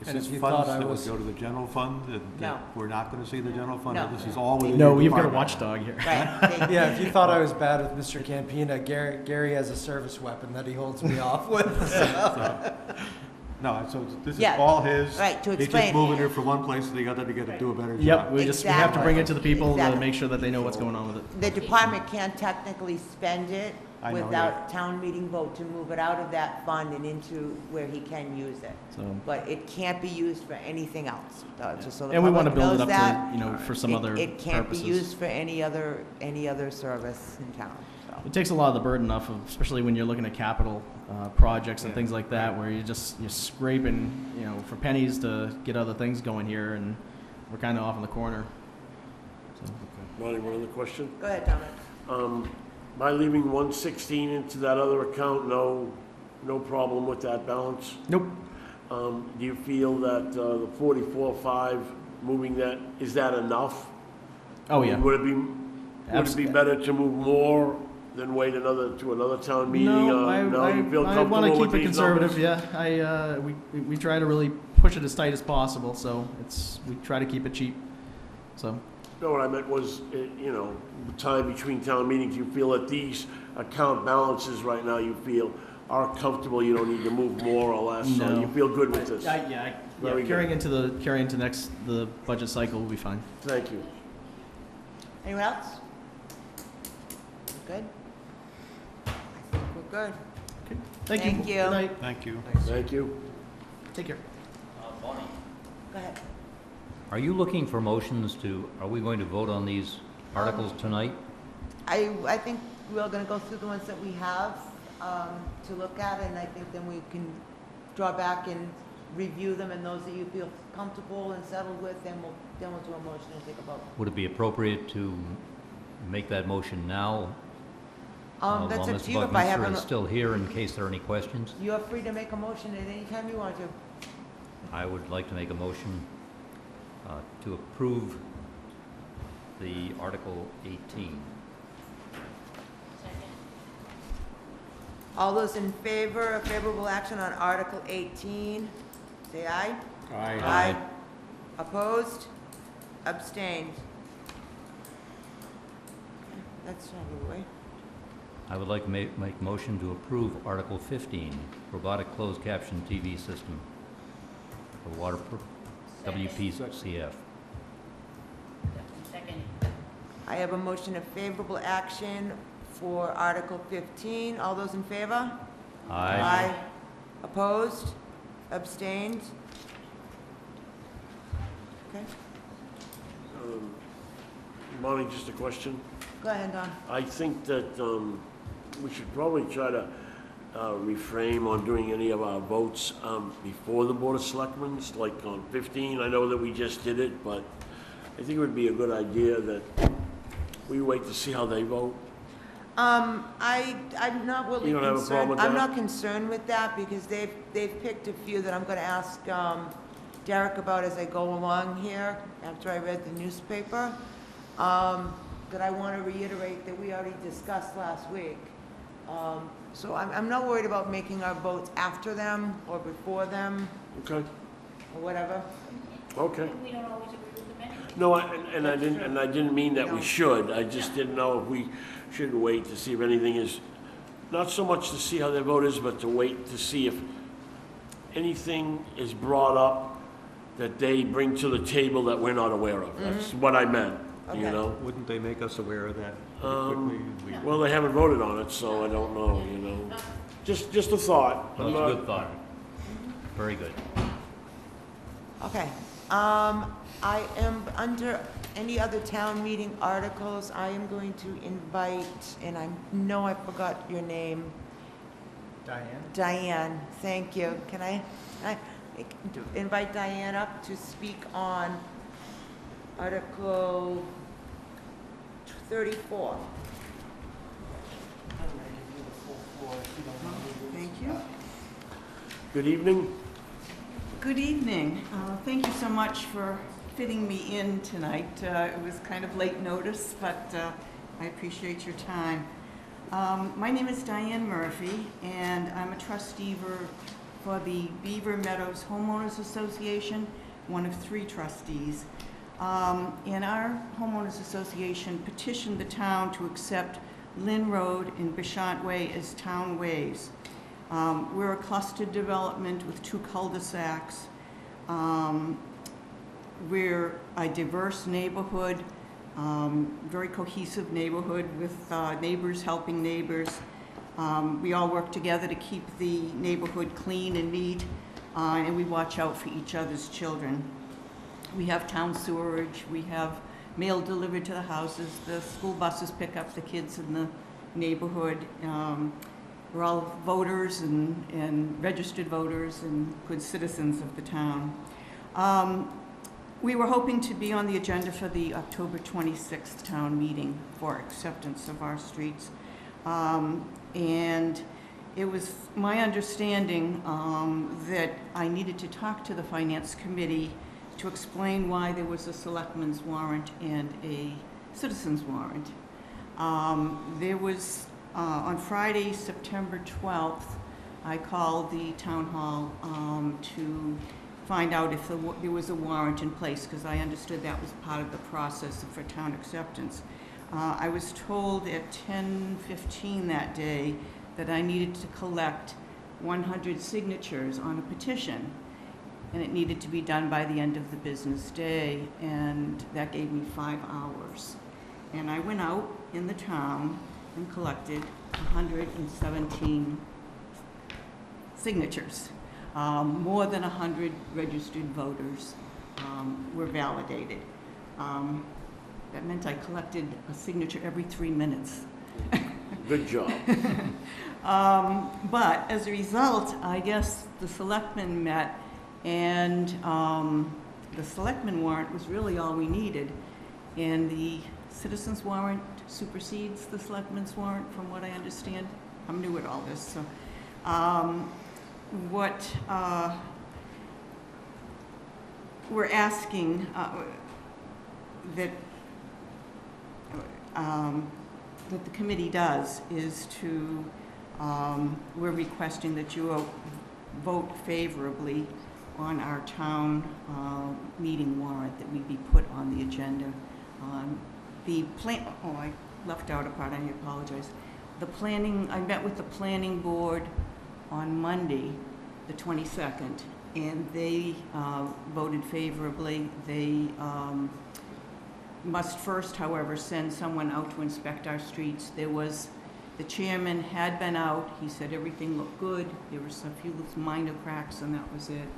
Speaker 2: Is
Speaker 6: And
Speaker 2: this
Speaker 6: if you
Speaker 2: funds
Speaker 6: thought I
Speaker 2: that would
Speaker 6: was-
Speaker 2: go to the general fund, that
Speaker 1: No.
Speaker 2: we're not gonna see the general fund?
Speaker 1: No.
Speaker 2: Or this is all within
Speaker 8: No,
Speaker 2: your
Speaker 8: we've got a
Speaker 2: department?
Speaker 8: watchdog here.
Speaker 1: Right.
Speaker 6: Yeah, if you thought I was bad with Mr. Campina, Gary has a service weapon that he holds me off with.
Speaker 2: No, so this is
Speaker 1: Yeah,
Speaker 2: all his.
Speaker 1: right, to
Speaker 2: He's
Speaker 1: explain.
Speaker 2: just moving it from one place to the other to get to do a better job.
Speaker 8: Yep, we have to bring it to the people to
Speaker 1: Exactly.
Speaker 8: make sure that they know what's going on with it.
Speaker 1: The department can't technically spend it
Speaker 2: I know,
Speaker 1: without town meeting vote to move it out of that fund and into where he can use it.
Speaker 8: So,
Speaker 1: But it can't be used for anything else, just so the
Speaker 8: and we want to
Speaker 1: public
Speaker 8: build
Speaker 1: knows
Speaker 8: it up
Speaker 1: that.
Speaker 8: to, for some other
Speaker 1: It can't be
Speaker 8: purposes.
Speaker 1: used for any other service in town, so.
Speaker 8: It takes a lot of the burden off of, especially when you're looking at capital projects and
Speaker 2: Yeah.
Speaker 8: things like that, where you're scraping, for pennies to get other things going here, and we're kind of off in the corner. So,
Speaker 7: Ronnie, one other question?
Speaker 1: Go ahead, Dominic.
Speaker 7: By leaving 116 into that other account, no problem with that balance?
Speaker 8: nope.
Speaker 7: Do you feel that the 44.5, moving that, is that enough?
Speaker 8: Oh yeah.
Speaker 7: Would it be better to move more than wait to another town meeting?
Speaker 8: No,
Speaker 7: You feel
Speaker 8: I want to
Speaker 7: comfortable
Speaker 8: keep
Speaker 7: with
Speaker 8: it
Speaker 7: these
Speaker 8: conservative.
Speaker 7: numbers?
Speaker 8: Yeah, we try to really push it as tight as possible. So we try to keep it cheap. So
Speaker 7: No, what I meant was, the time between town meetings, you feel that these account balances right now, you feel are comfortable, you don't need to move more or less, so
Speaker 8: No.
Speaker 7: you feel good with this? Very good.
Speaker 8: carrying into the budget cycle will be fine.
Speaker 7: Thank you.
Speaker 1: Anyone else? Good? I think we're good.
Speaker 8: Okay. Thank
Speaker 1: Thank
Speaker 8: you.
Speaker 1: you.
Speaker 8: Good night.
Speaker 2: Thank you.
Speaker 7: Thank you.
Speaker 8: Take care.
Speaker 1: Go ahead.
Speaker 5: Are you looking for motions are we going to vote on these articles tonight?
Speaker 1: I think we're gonna go through the ones that we have, to look at, and I think then we can draw back and review them, and those that you feel comfortable and settled with, then we'll do a motion and take a vote.
Speaker 5: Would it be appropriate to make that motion now?
Speaker 1: That's
Speaker 5: while
Speaker 1: up to
Speaker 5: Mr.
Speaker 1: you. If I have
Speaker 5: Buckminster is
Speaker 1: a,
Speaker 5: still here in case there are any questions?
Speaker 1: you're free to make a motion at any time you want to.
Speaker 5: I would like to make a motion to approve the Article 18.
Speaker 1: All those in favor of favorable action on Article 18, say aye. Aye. Opposed? Abstained? That's out of the way.
Speaker 5: I would like to make motion to approve Article 15, robotic closed caption TV system for water WPCF.
Speaker 3: Second.
Speaker 1: I have a motion of favorable action for Article 15. All those in favor?
Speaker 5: Aye.
Speaker 1: Opposed? Abstained? Okay,
Speaker 7: Monty, just a question.
Speaker 1: go ahead, Don.
Speaker 7: I think that we should probably try to refrain on doing any of our votes before the Board of Selectmen's, like on 15. I know that we just did it, but I think it would be a good idea that we wait to see how they vote.
Speaker 1: I'm not really
Speaker 7: You don't have a problem
Speaker 1: concerned,
Speaker 7: with
Speaker 1: I'm
Speaker 7: that?
Speaker 1: not concerned with that, because they've picked a few that I'm gonna ask, Derek about as I go along here, after I read the newspaper, that I want to reiterate that we already discussed last week. So I'm not worried about making our votes after them or before them
Speaker 7: Okay,
Speaker 1: or whatever.
Speaker 7: okay.
Speaker 3: We don't always agree with them anyway.
Speaker 7: No, I didn't mean that we
Speaker 1: No.
Speaker 7: should. I just didn't know if we should wait to see if anything is, not so much to see how their vote is, but to wait to see if anything is brought up that they bring to the table that we're not aware of. That's what I meant, you
Speaker 1: Okay.
Speaker 7: know?
Speaker 2: Wouldn't they make us aware of that pretty quickly? We-
Speaker 7: Well, they haven't voted on it, so I don't know, you know? Just a thought.
Speaker 5: That's a good thought. Very good.
Speaker 1: Okay. I am under any other town meeting articles. I am going to invite, and I know I forgot your name.
Speaker 6: Diane?
Speaker 1: Diane, thank you. Can I invite Diane up to speak on Article 34?
Speaker 9: Thank you.
Speaker 7: Good evening.
Speaker 9: Good evening. Thank you so much for fitting me in tonight. It was kind of late notice, but I appreciate your time. My name is Diane Murphy, and I'm a trustee for the Beaver Meadows Homeowners Association, one of 3 trustees. And our homeowners association petitioned the town to accept Lynn Road and Bishant Way as town ways. We're a clustered development with 2 cul-de-sacs. We're a diverse neighborhood, very cohesive neighborhood with neighbors helping neighbors. We all work together to keep the neighborhood clean and neat, and we watch out for each other's children. We have town sewerage, we have mail delivered to the houses, the school buses pick up the kids in the neighborhood. We're all voters and registered voters and good citizens of the town. We were hoping to be on the agenda for the October 26th town meeting for acceptance of our streets. And it was my understanding that I needed to talk to the Finance Committee to explain why there was a selectman's warrant and a citizen's warrant. There was, on Friday, September 12th, I called the town hall to find out if there was a warrant in place, because I understood that was part of the process for town acceptance. I was told at 10:15 that day that I needed to collect 100 signatures on a petition, and it needed to be done by the end of the business day, and that gave me 5 hours. And I went out in the town and collected 117 signatures. More than 100 registered voters were validated. That meant I collected a signature every 3 minutes.
Speaker 7: Good job.
Speaker 9: But as a result, I guess the selectmen met, and the selectmen warrant was really all we needed. And the citizens warrant supersedes the selectmen's warrant, from what I understand. I'm new at all this, so. What we're asking that the committee does is to, we're requesting that you vote favorably on our town meeting warrant that we be put on the agenda. I left out a part, I apologize. I met with the planning board on Monday, the 22nd, and they voted favorably. They must first, however, send someone out to inspect our streets. The chairman had been out. He said everything looked good. There were a few little minor cracks, and that was it.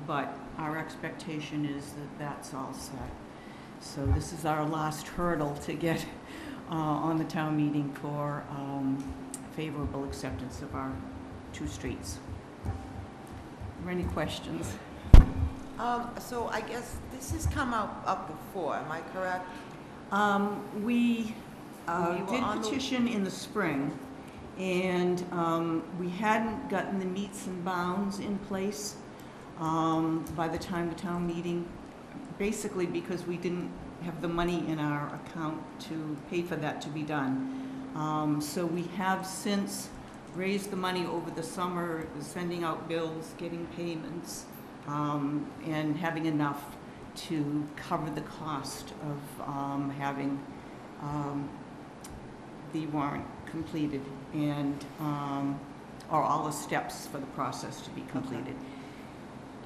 Speaker 9: But our expectation is that that's all set. So this is our last hurdle to get on the town meeting for favorable acceptance of our 2 streets. Are there any questions?
Speaker 1: So I guess this has come up before, am I correct?
Speaker 9: We
Speaker 1: were
Speaker 9: did
Speaker 1: on the-
Speaker 9: petition in the spring, and we hadn't gotten the meets and bounds in place. by the time the town meeting, basically because we didn't have the money in our account to pay for that to be done. So we have since raised the money over the summer, sending out bills, getting payments, and having enough to cover the cost of having the warrant completed and, or all the steps for the process to be completed.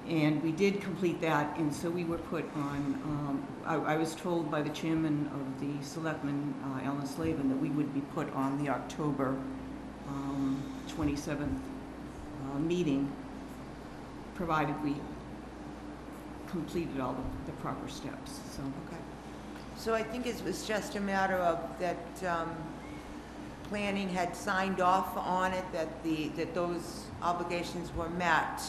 Speaker 9: And we did complete that, and so we were put on, I was told by the chairman of the selectmen, Alan Slavin, that we would be put on the October 27th meeting, provided we completed all the proper steps, so.
Speaker 1: Okay. So I think it was just a matter of that planning had signed off on it, that those obligations were met.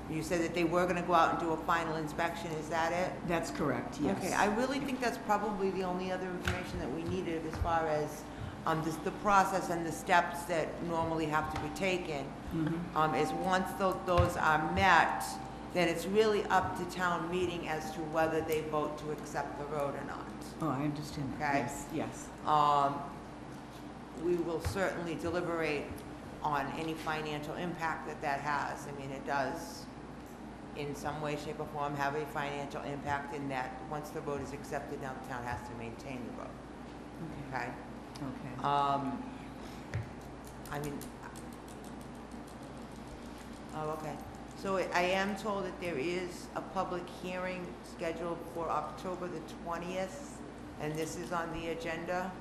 Speaker 1: You said that they were going to go out and do a final inspection, is that it?
Speaker 9: That's correct, yes.
Speaker 1: Okay, I really think that's probably the only other information that we needed as far as the process and the steps that normally have to be taken. Is once those are met, then it's really up to town meeting as to whether they vote to accept the road or not.
Speaker 9: Oh, I understand that,
Speaker 1: Okay.
Speaker 9: yes, yes.
Speaker 1: We will certainly deliberate on any financial impact that has. I mean, it does, in some way, shape, or form, have a financial impact in that once the road is accepted, now the town has to maintain the road. Okay?
Speaker 9: Okay.
Speaker 1: I mean, oh, okay. So I am told that there is a public hearing scheduled for October the 20th, and this is on the agenda,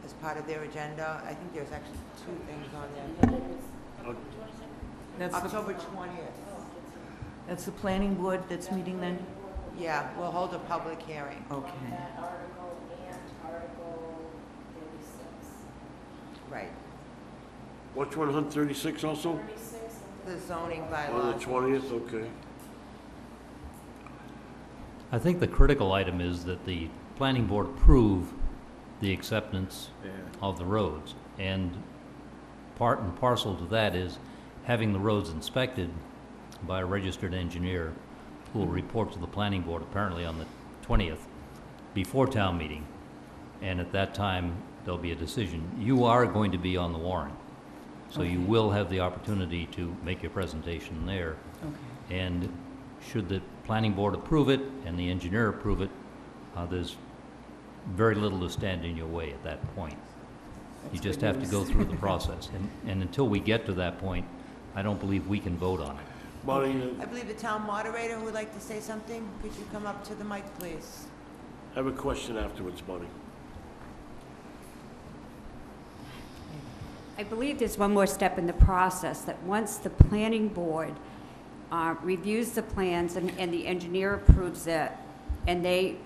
Speaker 1: as part of their agenda. I think there's actually two things on there.
Speaker 9: That's the,
Speaker 1: October 20th.
Speaker 9: that's the planning board that's meeting then?
Speaker 1: Yeah, we'll hold a public hearing.
Speaker 9: Okay.
Speaker 10: Article and Article 36.
Speaker 1: Right.
Speaker 7: Which one, 136 also?
Speaker 10: 36 and
Speaker 1: The zoning
Speaker 7: On the
Speaker 1: bylaws.
Speaker 7: 20th, okay.
Speaker 5: I think the critical item is that the planning board approve the acceptance
Speaker 2: Yeah.
Speaker 5: of the roads. And part and parcel to that is having the roads inspected by a registered engineer who will report to the planning board apparently on the 20th before town meeting. And at that time, there'll be a decision. You are going to be on the warrant, so you
Speaker 9: Okay.
Speaker 5: will have the opportunity to make your presentation there.
Speaker 9: Okay.
Speaker 5: And should the planning board approve it and the engineer approve it, there's very little to stand in your way at that point. You
Speaker 9: That's
Speaker 5: just
Speaker 9: good
Speaker 5: have to go
Speaker 9: news.
Speaker 5: through the process. And until we get to that point, I don't believe we can vote on it.
Speaker 7: Bonnie,
Speaker 1: I believe the town moderator would like to say something. Could you come up to the mic, please?
Speaker 7: I have a question afterwards, Bonnie.
Speaker 10: I believe there's one more step in the process, that once the planning board reviews the plans and the engineer approves it, and they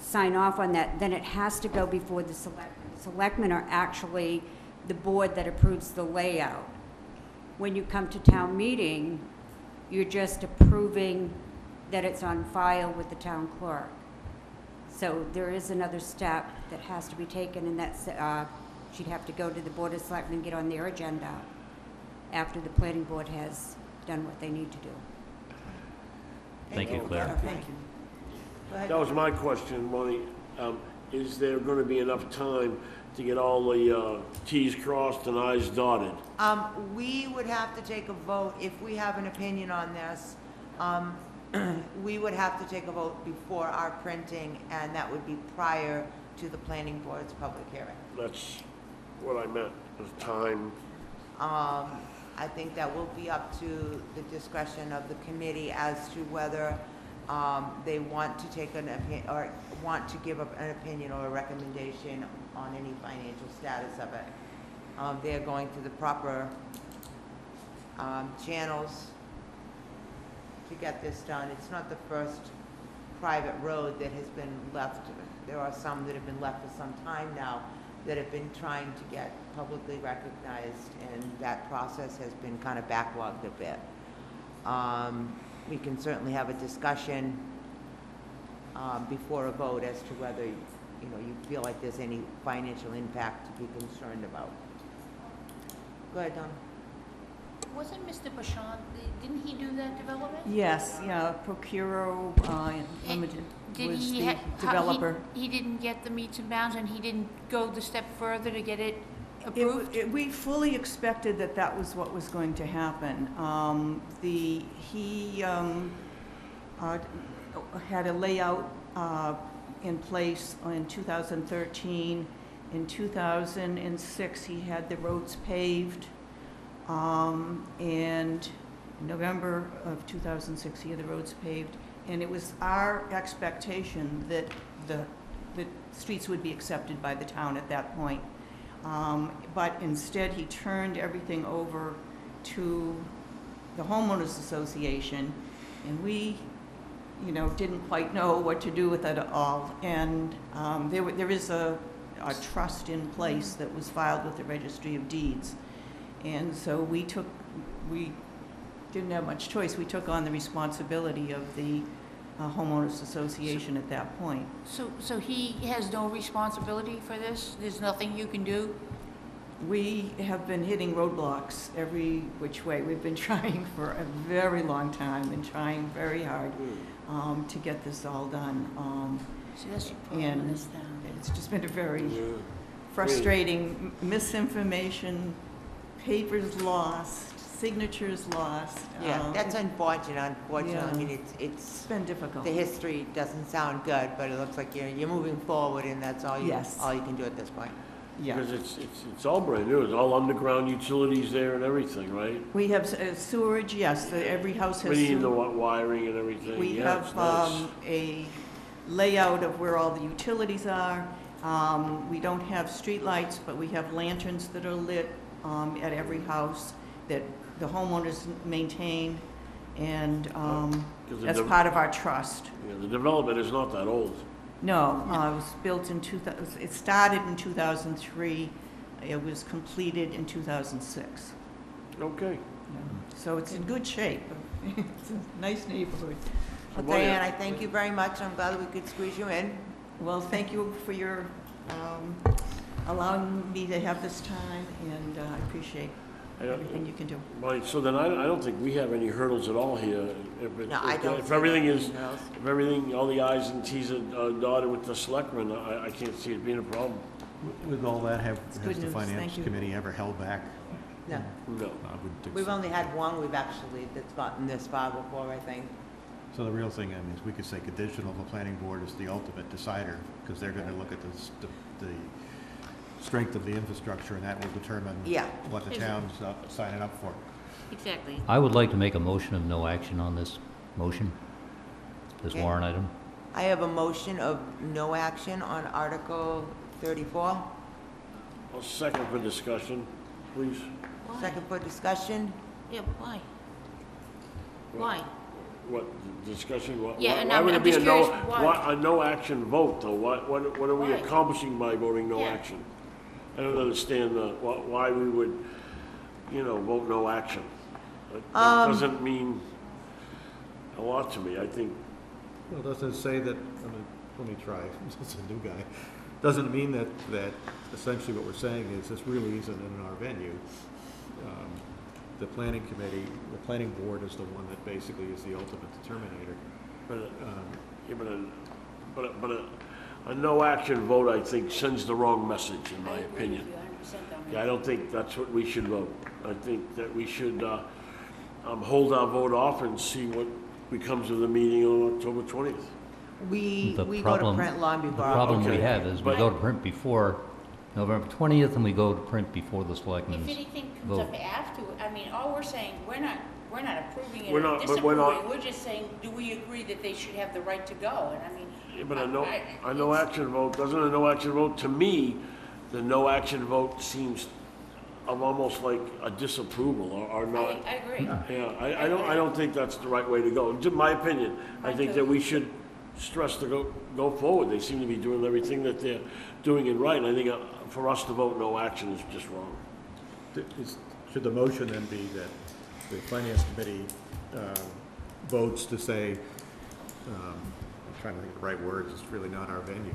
Speaker 10: sign off on that, then it has to go before the selectmen. Selectmen are actually the board that approves the layout. When you come to town meeting, you're just approving that it's on file with the town clerk. So there is another step that has to be taken, and that's, she'd have to go to the Board of Selectmen and get on their agenda after the planning board has done what they need to do.
Speaker 5: Thank you, Claire.
Speaker 1: Thank you. Go ahead.
Speaker 7: That was my question, Bonnie. Is there going to be enough time to get all the Ts crossed and Is dotted?
Speaker 1: We would have to take a vote, if we have an opinion on this, we would have to take a vote before our printing, and that would be prior to the planning board's public hearing.
Speaker 7: That's what I meant, the time.
Speaker 1: I think that will be up to the discretion of the committee as to whether they want to take an opinion, or want to give an opinion or a recommendation on any financial status of it. They're going through the proper channels to get this done. It's not the first private road that has been left. There are some that have been left for some time now that have been trying to get publicly recognized, and that process has been kind of backlogged a bit. We can certainly have a discussion before a vote as to whether, you know, you feel like there's any financial impact to be concerned about. Go ahead, Donna.
Speaker 3: Wasn't Mr. Bashant, didn't he do that development?
Speaker 9: Yes, yeah, Procuro Limited
Speaker 3: Did
Speaker 9: was
Speaker 3: he
Speaker 9: the
Speaker 3: ha-
Speaker 9: developer.
Speaker 3: He didn't get the meets and bounds, and he didn't go the step further to get it approved?
Speaker 9: We fully expected that that was what was going to happen. He had a layout in place in 2013. In 2006, he had the roads paved. And November of 2006, he had the roads paved. And it was our expectation that the streets would be accepted by the town at that point. But instead, he turned everything over to the homeowners association, and we, didn't quite know what to do with it all. And there is a trust in place that was filed with the Registry of Deeds. And so we didn't have much choice. We took on the responsibility of the homeowners association at that point.
Speaker 3: So he has no responsibility for this? There's nothing you can do?
Speaker 9: We have been hitting roadblocks every which way. We've been trying for a very long time and trying very hard to get this all done.
Speaker 3: So that's your problem
Speaker 9: And
Speaker 3: in this town.
Speaker 9: it's just been a very frustrating misinformation, papers lost, signatures lost.
Speaker 1: Yeah, that's unfortunate, unfortunately. I mean,
Speaker 9: It's
Speaker 1: it's,
Speaker 9: been difficult.
Speaker 1: the history doesn't sound good, but it looks like you're moving forward, and that's all
Speaker 9: Yes.
Speaker 1: all you can do at this point.
Speaker 9: Yeah.
Speaker 7: Because it's all brand new, it's all underground utilities there and everything, right?
Speaker 9: We have sewerage, yes, every house has
Speaker 7: Meaning the
Speaker 9: sewer.
Speaker 7: wiring and everything,
Speaker 9: We
Speaker 7: yeah, it's
Speaker 9: have
Speaker 7: nice.
Speaker 9: a layout of where all the utilities are. We don't have streetlights, but we have lanterns that are lit at every house that the homeowners maintain, and
Speaker 7: 'Cause the
Speaker 9: that's
Speaker 7: dev-
Speaker 9: part of our trust.
Speaker 7: Yeah, the development is not that old.
Speaker 9: No, it was built in it started in 2003. It was completed in 2006.
Speaker 7: Okay.
Speaker 9: Yeah. So it's in good shape. It's a nice neighborhood.
Speaker 1: Well,
Speaker 7: Well, yeah.
Speaker 1: Diane, I thank you very much. I'm glad we could squeeze you in.
Speaker 9: Well, thank you for your allowing me to have this time, and I appreciate everything you can do.
Speaker 7: Right, so then I don't think we have any hurdles at all here.
Speaker 1: No, I don't.
Speaker 7: If
Speaker 1: see
Speaker 7: everything
Speaker 1: any
Speaker 7: is,
Speaker 1: emails.
Speaker 7: if everything, all the i's and t's are dotted with the selectmen, I can't see it being a problem.
Speaker 2: With all that, has
Speaker 9: good
Speaker 2: the
Speaker 9: news,
Speaker 2: finance
Speaker 9: thank you.
Speaker 2: committee ever held back?
Speaker 1: No,
Speaker 7: No.
Speaker 2: I wouldn't think
Speaker 1: we've
Speaker 2: so.
Speaker 1: only had one we've actually that's gotten this far before, I think.
Speaker 2: So the real thing, I mean, is we could say conditional, the planning board is the ultimate decider, because they're gonna look at the strength of the infrastructure, and that will determine
Speaker 1: Yeah.
Speaker 2: what the town's signing up for.
Speaker 3: Exactly.
Speaker 5: I would like to make a motion of no action on this motion, this
Speaker 1: Okay.
Speaker 5: warrant item.
Speaker 1: I have a motion of no action on Article 34.
Speaker 7: I'll second for discussion, please.
Speaker 3: Why?
Speaker 1: Second for discussion.
Speaker 3: Yeah, why? Why?
Speaker 7: What, discussion, what?
Speaker 3: Yeah,
Speaker 7: why-
Speaker 3: and
Speaker 7: why
Speaker 3: I'm
Speaker 7: would it be
Speaker 3: just
Speaker 7: a no-
Speaker 3: curious why.
Speaker 7: A no-action vote, though? What are we
Speaker 3: Why?
Speaker 7: accomplishing by voting no
Speaker 3: Yeah.
Speaker 7: action? I don't understand why we would, vote no action. That doesn't mean a lot to me, I think.
Speaker 2: Well, doesn't it say that, let me try, this is a new guy. Doesn't mean that essentially what we're saying is this really isn't in our venue. The planning committee, the planning board is the one that basically is the ultimate determinator.
Speaker 7: But, a no-action vote, I think, sends the wrong message, in my opinion. Yeah, I don't think that's what we should vote. I think that we should hold our vote off and see what becomes of the meeting on October 20th.
Speaker 1: We
Speaker 5: The
Speaker 1: go to
Speaker 5: problem-
Speaker 1: print long
Speaker 5: The
Speaker 1: before.
Speaker 5: problem we
Speaker 7: Okay,
Speaker 5: have is we
Speaker 7: but-
Speaker 5: go to print before November 20th, and we go to print before the
Speaker 3: If
Speaker 5: selectmen's
Speaker 3: anything comes up
Speaker 5: vote.
Speaker 3: after, I mean, all we're saying, we're not approving it
Speaker 7: We're
Speaker 3: or
Speaker 7: not- but we're not-
Speaker 3: disapproving. We're just saying, do we agree that they should have the right to go? And I mean.
Speaker 7: Yeah, but a
Speaker 3: it's-
Speaker 7: no-action vote, doesn't a no-action vote, to me, the no-action vote seems of almost like a disapproval or not.
Speaker 3: I agree.
Speaker 7: Yeah, I don't think that's the right way to go. In my opinion, I think that we should stress to go forward. They seem to be doing everything that they're doing it right, and I think for us to vote no action is just wrong.
Speaker 2: Should the motion then be that the finance committee votes to say, I'm trying to think of the right words, it's really not our venue.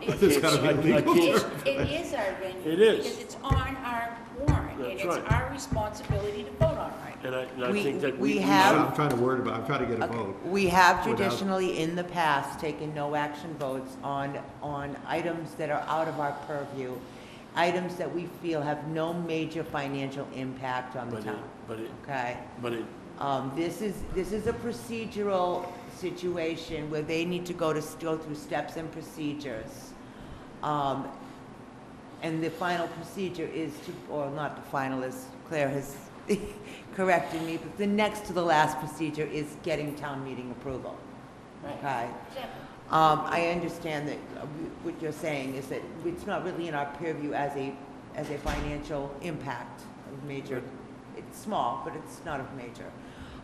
Speaker 3: It
Speaker 2: It's gotta be legal.
Speaker 3: it is our venue.
Speaker 7: It is.
Speaker 3: Because it's on our warrant.
Speaker 7: That's
Speaker 3: And
Speaker 7: right.
Speaker 3: our responsibility to vote on it.
Speaker 7: And I
Speaker 1: We-
Speaker 7: think that
Speaker 1: we
Speaker 7: we
Speaker 1: have-
Speaker 7: should-
Speaker 2: I'm trying to word about, I'm trying to get a vote.
Speaker 1: We have
Speaker 2: Without-
Speaker 1: traditionally in the past taken no action votes on items that are out of our purview, items that we feel have no major financial impact on the
Speaker 7: But it,
Speaker 1: town,
Speaker 7: but it,
Speaker 1: okay?
Speaker 7: but it,
Speaker 1: This is a procedural situation where they need to go through steps and procedures. And the final procedure is to, or not the final, as Claire has corrected me, but the next to the last procedure is getting town meeting approval. Okay?
Speaker 3: Exactly.
Speaker 1: I understand that what you're saying is that it's not really in our purview as a financial impact of major. It's small, but it's not of major.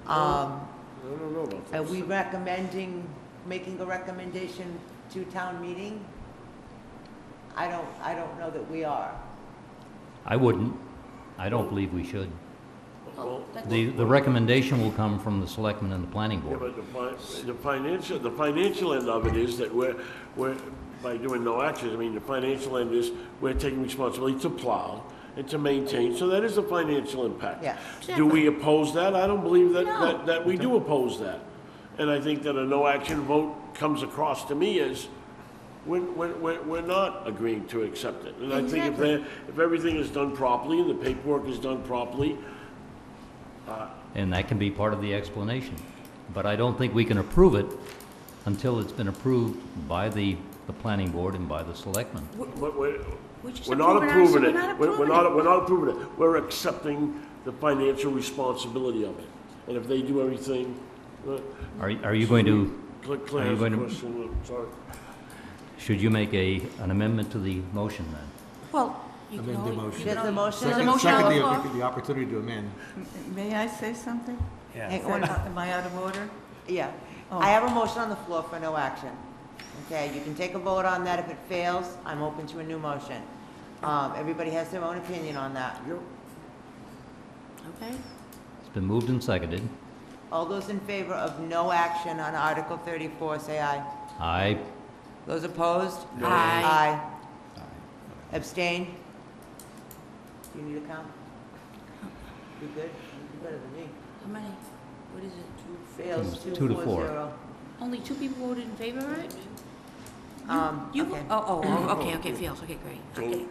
Speaker 7: I don't know about
Speaker 1: Are
Speaker 7: this.
Speaker 1: we making a recommendation to town meeting? I don't know that we are.
Speaker 5: I wouldn't. I don't believe we should.
Speaker 7: Well,
Speaker 5: The recommendation will come from the selectmen and the planning
Speaker 7: yeah,
Speaker 5: board.
Speaker 7: but the financial end of it is that we're, by doing no action, I mean, the financial end is we're taking responsibility to plow and to maintain, so that is a financial impact.
Speaker 1: Yeah.
Speaker 7: Do we oppose that? I don't believe that,
Speaker 3: No.
Speaker 7: that we do oppose that. And I think that a no action vote comes across to me as we're not agreeing to accept it. And I think if everything is done properly and the paperwork is done properly,
Speaker 5: And that can be part of the explanation. But I don't think we can approve it until it's been approved by the planning board and by the selectmen.
Speaker 7: but we're
Speaker 3: just
Speaker 7: not
Speaker 3: approving
Speaker 7: approving
Speaker 3: ours,
Speaker 7: it.
Speaker 3: we're not
Speaker 7: We're
Speaker 3: approving
Speaker 7: not,
Speaker 3: it.
Speaker 7: we're not approving it. We're accepting the financial responsibility of it. And if they do everything,
Speaker 5: Are you going to,
Speaker 7: Claire
Speaker 5: Are you
Speaker 7: has a
Speaker 5: going to-
Speaker 7: question, I'm sorry.
Speaker 5: should you make an amendment to the motion then?
Speaker 3: Well, you can
Speaker 2: Amend the
Speaker 3: always...
Speaker 2: motion.
Speaker 1: There's a motion.
Speaker 3: There's a motion on the floor.
Speaker 2: The opportunity to amend.
Speaker 9: May I say something?
Speaker 1: Hang
Speaker 9: Is
Speaker 1: on.
Speaker 9: that- Am I out of order?
Speaker 1: Yeah.
Speaker 9: Oh.
Speaker 1: I have a motion on the floor for no action. Okay, you can take a vote on that. If it fails, I'm open to a new motion. Everybody has their own opinion on that.
Speaker 3: Okay.
Speaker 5: It's been moved and seconded.
Speaker 1: All those in favor of no action on Article 34, say aye.
Speaker 5: Aye.
Speaker 1: Those opposed?
Speaker 3: No. Aye.
Speaker 1: Aye. Abstain? Do you need a count? You good? You better than me.
Speaker 3: How many? What is it?
Speaker 1: Fails,
Speaker 5: Two to
Speaker 1: 2, 4,
Speaker 5: four.
Speaker 1: 0.
Speaker 3: Only 2 people voted in favor of it? You,
Speaker 1: Okay.
Speaker 3: okay, it fails, okay, great. Okay,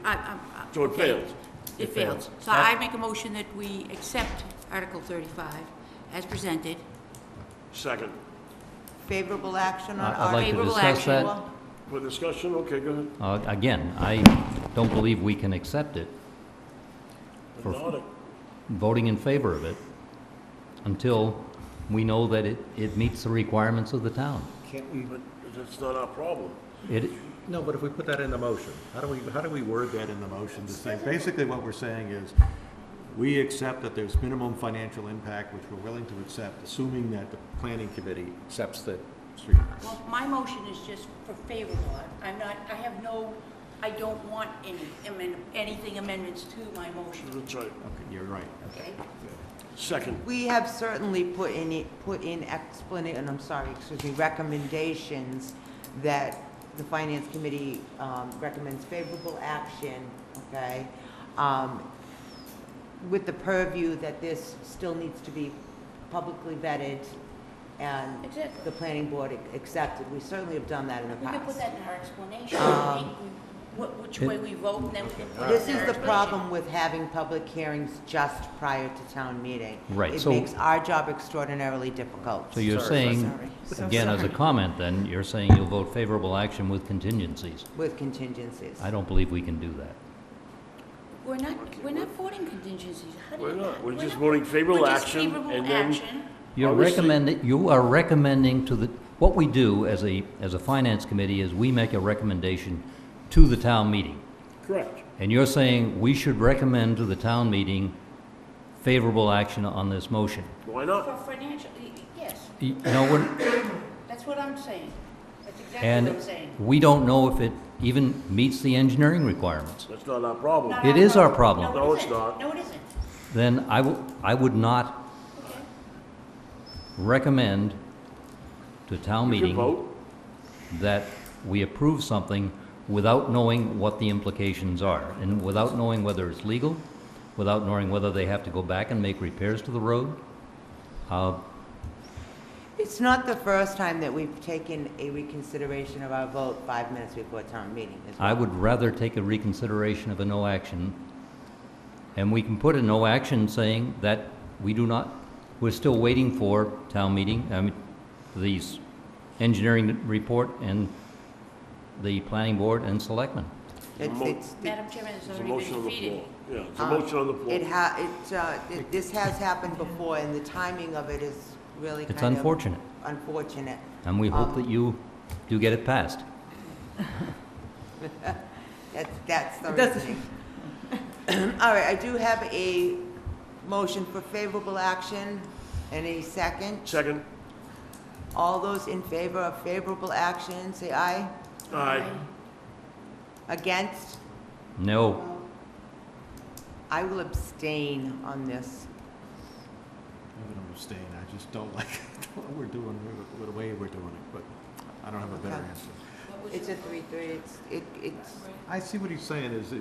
Speaker 7: So it
Speaker 3: okay.
Speaker 7: fails.
Speaker 3: It fails. So I make a motion that we accept Article 35 as presented.
Speaker 7: Second.
Speaker 1: Favorable action on
Speaker 5: I'd like to
Speaker 1: Article...
Speaker 3: Favorable
Speaker 5: discuss that.
Speaker 3: action.
Speaker 7: For discussion, okay, go ahead.
Speaker 5: Again, I don't believe we can accept it, For-
Speaker 7: Not a-
Speaker 5: voting in favor of it, until we know that it meets the requirements of the town.
Speaker 2: Can't we?
Speaker 7: But that's not our problem.
Speaker 5: It,
Speaker 2: No, but if we put that in the motion, how do we word that in the motion to say, basically what we're saying is, we accept that there's minimum financial impact, which we're willing to accept, assuming that the planning committee accepts the street.
Speaker 3: Well, my motion is just for favorable. I don't want anything amendments to my motion,
Speaker 7: That's right.
Speaker 2: Okay, you're right.
Speaker 3: okay?
Speaker 7: Second.
Speaker 1: We have certainly put in recommendations that the Finance Committee recommends favorable action, okay? With the purview that this still needs to be publicly vetted and
Speaker 3: Exactly.
Speaker 1: the planning board accepted. We certainly have done that in the
Speaker 3: We could put
Speaker 1: past.
Speaker 3: that in our explanation, which way we vote, and then we can put it
Speaker 1: This
Speaker 3: in
Speaker 1: is
Speaker 3: our
Speaker 1: the
Speaker 3: explanation.
Speaker 1: problem with having public hearings just prior to town meeting.
Speaker 5: Right,
Speaker 1: It
Speaker 5: so-
Speaker 1: makes our job extraordinarily difficult.
Speaker 5: so you're saying,
Speaker 9: Sorry.
Speaker 5: again, as a comment then, you're saying you'll vote favorable action with contingencies.
Speaker 1: With contingencies.
Speaker 5: I don't believe we can do that.
Speaker 3: We're not voting contingencies. How do
Speaker 7: We're
Speaker 3: you-
Speaker 7: not. We're just voting favorable
Speaker 3: We're just
Speaker 7: action,
Speaker 3: favorable
Speaker 7: and then-
Speaker 3: action.
Speaker 5: You are recommending to the, what we do as a finance committee is we make a recommendation to the town meeting.
Speaker 7: Correct.
Speaker 5: And you're saying we should recommend to the town meeting favorable action on this motion.
Speaker 7: Why
Speaker 3: For
Speaker 7: not?
Speaker 3: financial, yes,
Speaker 5: You know,
Speaker 3: that's what I'm saying. That's exactly
Speaker 5: and
Speaker 3: what I'm saying.
Speaker 5: we don't know if it even meets the engineering requirements.
Speaker 7: That's not our problem.
Speaker 3: Not
Speaker 5: It is our problem.
Speaker 7: No,
Speaker 3: it
Speaker 7: it's
Speaker 3: isn't.
Speaker 7: not.
Speaker 3: No, it isn't.
Speaker 5: Then I would not
Speaker 3: Okay.
Speaker 5: recommend to town
Speaker 7: You can
Speaker 5: meeting
Speaker 7: vote.
Speaker 5: that we approve something without knowing what the implications are, and without knowing whether it's legal, without knowing whether they have to go back and make repairs to the road.
Speaker 1: It's not the first time that we've taken a reconsideration of our vote 5 minutes before town meeting. as well.
Speaker 5: I would rather take a reconsideration of a no action, and we can put a no action saying that we're still waiting for town meeting, the engineering report and the planning board and selectmen.
Speaker 1: It's,
Speaker 3: Madam Chairman, it's
Speaker 7: It's a
Speaker 3: already
Speaker 7: motion
Speaker 3: been
Speaker 7: on the
Speaker 3: defeated.
Speaker 7: floor. Yeah, it's a motion on the floor.
Speaker 1: this has happened before, and the timing of it is really kind
Speaker 5: It's
Speaker 1: of
Speaker 5: unfortunate,
Speaker 1: unfortunate.
Speaker 5: and we hope that you do get it passed.
Speaker 1: That's the
Speaker 9: It doesn't-
Speaker 1: reasoning. All right, I do have a motion for favorable action, and a second.
Speaker 7: Second?
Speaker 1: All those in favor of favorable action, say aye.
Speaker 7: Aye.
Speaker 1: Against?
Speaker 5: No,
Speaker 1: I will abstain on this.
Speaker 2: I'm going to abstain. I just don't like what we're doing, the way we're doing it, but I don't have a better
Speaker 1: Okay.
Speaker 2: answer.
Speaker 1: It's a 3-3, it's,
Speaker 2: I see what he's saying is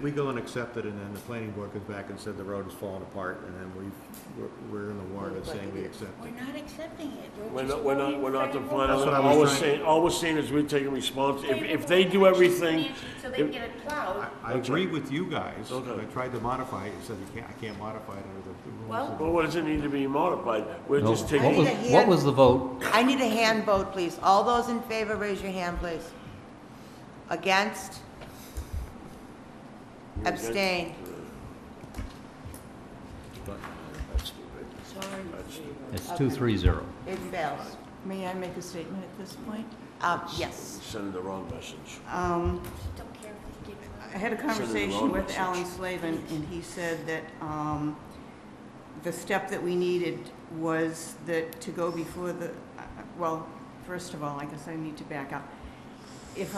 Speaker 2: we go and accept it, and then the planning board comes back and said the road is falling apart, and then we're in the warrant of saying we accept
Speaker 3: We're
Speaker 2: it.
Speaker 3: not accepting it.
Speaker 7: We're
Speaker 3: just
Speaker 7: not
Speaker 3: voting
Speaker 7: the
Speaker 3: favorable.
Speaker 7: final,
Speaker 2: That's what I was trying-
Speaker 7: all we're saying is we're taking response. If
Speaker 3: Favorable
Speaker 7: they do
Speaker 3: action
Speaker 7: everything,
Speaker 3: So they can get it plowed.
Speaker 2: I agree with you guys.
Speaker 7: Okay.
Speaker 2: I tried to modify it, you said I can't modify it under the rules.
Speaker 3: Well-
Speaker 7: well, what does it need to be modified? We're
Speaker 5: no.
Speaker 7: just
Speaker 5: What
Speaker 7: taking,
Speaker 5: was,
Speaker 1: I need a
Speaker 5: what was the vote?
Speaker 1: I need a hand vote, please. All those in favor, raise your hand, please. Against? Abstain.
Speaker 7: That's stupid.
Speaker 3: Sorry.
Speaker 7: That's stupid.
Speaker 5: It's 2-3-0.
Speaker 1: It fails.
Speaker 9: May I make a statement at this point?
Speaker 1: Yes.
Speaker 7: Sending the wrong message.
Speaker 9: Um,
Speaker 3: Don't care if they get
Speaker 9: I had a
Speaker 7: Sending the
Speaker 9: conversation
Speaker 7: wrong
Speaker 9: with
Speaker 7: message.
Speaker 9: Alan Slavin, and he said that the step that we needed was that to go before the, well, first of all, I guess I need to back up. If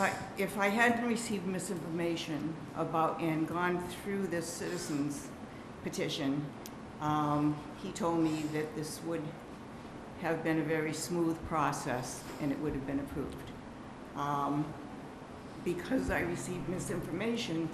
Speaker 9: I hadn't received misinformation about and gone through this citizens petition, he told me that this would have been a very smooth process and it would have been approved. Because I received misinformation,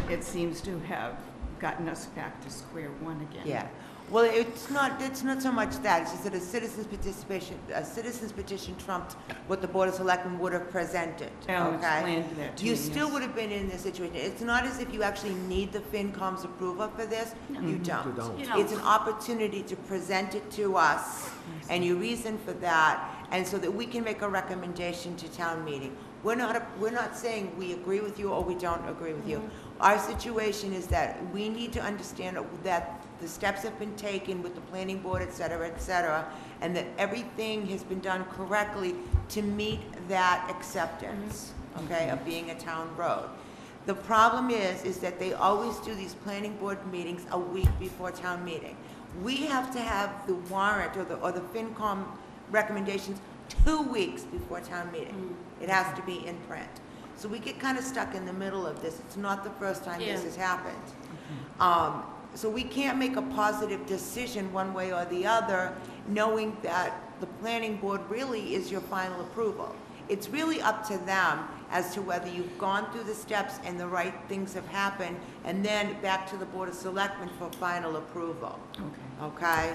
Speaker 9: it seems to have gotten us back to square one again.
Speaker 1: Yeah. Well, it's not so much that, it's just that a citizen's petition trumped what the Board of Selectmen would have presented,
Speaker 9: Alan
Speaker 1: okay?
Speaker 9: explained that to me,
Speaker 1: You still
Speaker 9: yes.
Speaker 1: would have been in this situation. It's not as if you actually need the FinCom's approval for this. You don't.
Speaker 2: You don't.
Speaker 3: You don't.
Speaker 1: It's an opportunity to present it to us, and you reason for that, and so that we can make a recommendation to town meeting. We're not saying we agree with you or we don't agree with you. Our situation is that we need to understand that the steps have been taken with the planning board, et cetera, and that everything has been done correctly to meet that acceptance, okay, of being a town road. The problem is that they always do these planning board meetings a week before town meeting. We have to have the warrant or the FinCom recommendations 2 weeks before town meeting. It has to be in print. So we get kind of stuck in the middle of this. It's not the first time this
Speaker 3: Yeah.
Speaker 1: has happened. So we can't make a positive decision one way or the other, knowing that the planning board really is your final approval. It's really up to them as to whether you've gone through the steps and the right things have happened, and then back to the Board of Selectmen for final approval. Okay?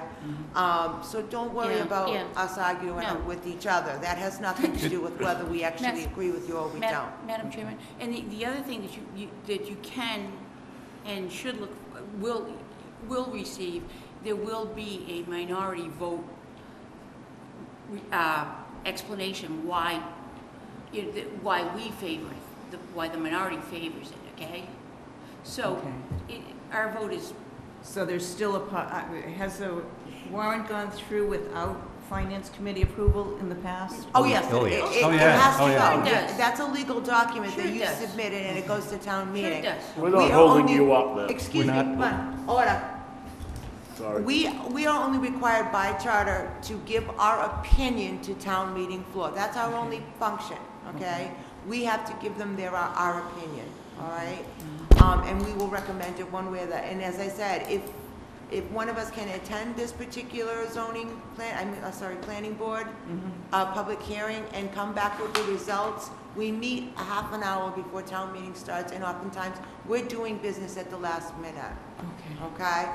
Speaker 1: So don't worry
Speaker 3: Yeah,
Speaker 1: about
Speaker 3: yeah.
Speaker 1: us arguing
Speaker 3: No.
Speaker 1: with each other. That has nothing to do with whether we actually agree with you or we don't.
Speaker 3: Madam Chairman, and the other thing that you can and should look, will receive, there will be a minority vote explanation why, why we favor it, why the minority favors it, okay? So, our vote is,
Speaker 9: So there's still has the warrant gone through without Finance Committee approval in the past?
Speaker 1: Oh, yes.
Speaker 5: Oh,
Speaker 1: it-
Speaker 5: yes.
Speaker 1: it-
Speaker 2: Oh,
Speaker 1: it
Speaker 2: yeah.
Speaker 1: has to
Speaker 2: Oh, yeah.
Speaker 1: go.
Speaker 3: Sure it does.
Speaker 1: That's a legal document
Speaker 3: Sure
Speaker 1: that
Speaker 3: it
Speaker 1: you
Speaker 3: does.
Speaker 1: submitted, and it goes to town
Speaker 3: sure
Speaker 1: meeting.
Speaker 3: it does.
Speaker 7: We're
Speaker 1: We
Speaker 7: not
Speaker 1: are
Speaker 7: holding
Speaker 1: only-
Speaker 7: you up, man.
Speaker 1: Excuse me,
Speaker 2: We're
Speaker 1: come
Speaker 2: not-
Speaker 1: on, order.
Speaker 7: Sorry.
Speaker 1: We are only required by charter to give our opinion to town meeting floor. That's our only function, okay? We have to give them our opinion, all right? And we will recommend it one way or the, and as I said, if one of us can attend this particular planning board, public hearing, and come back with the results, We meet a half an hour before town meeting starts, and oftentimes, we're doing business at the last minute, okay?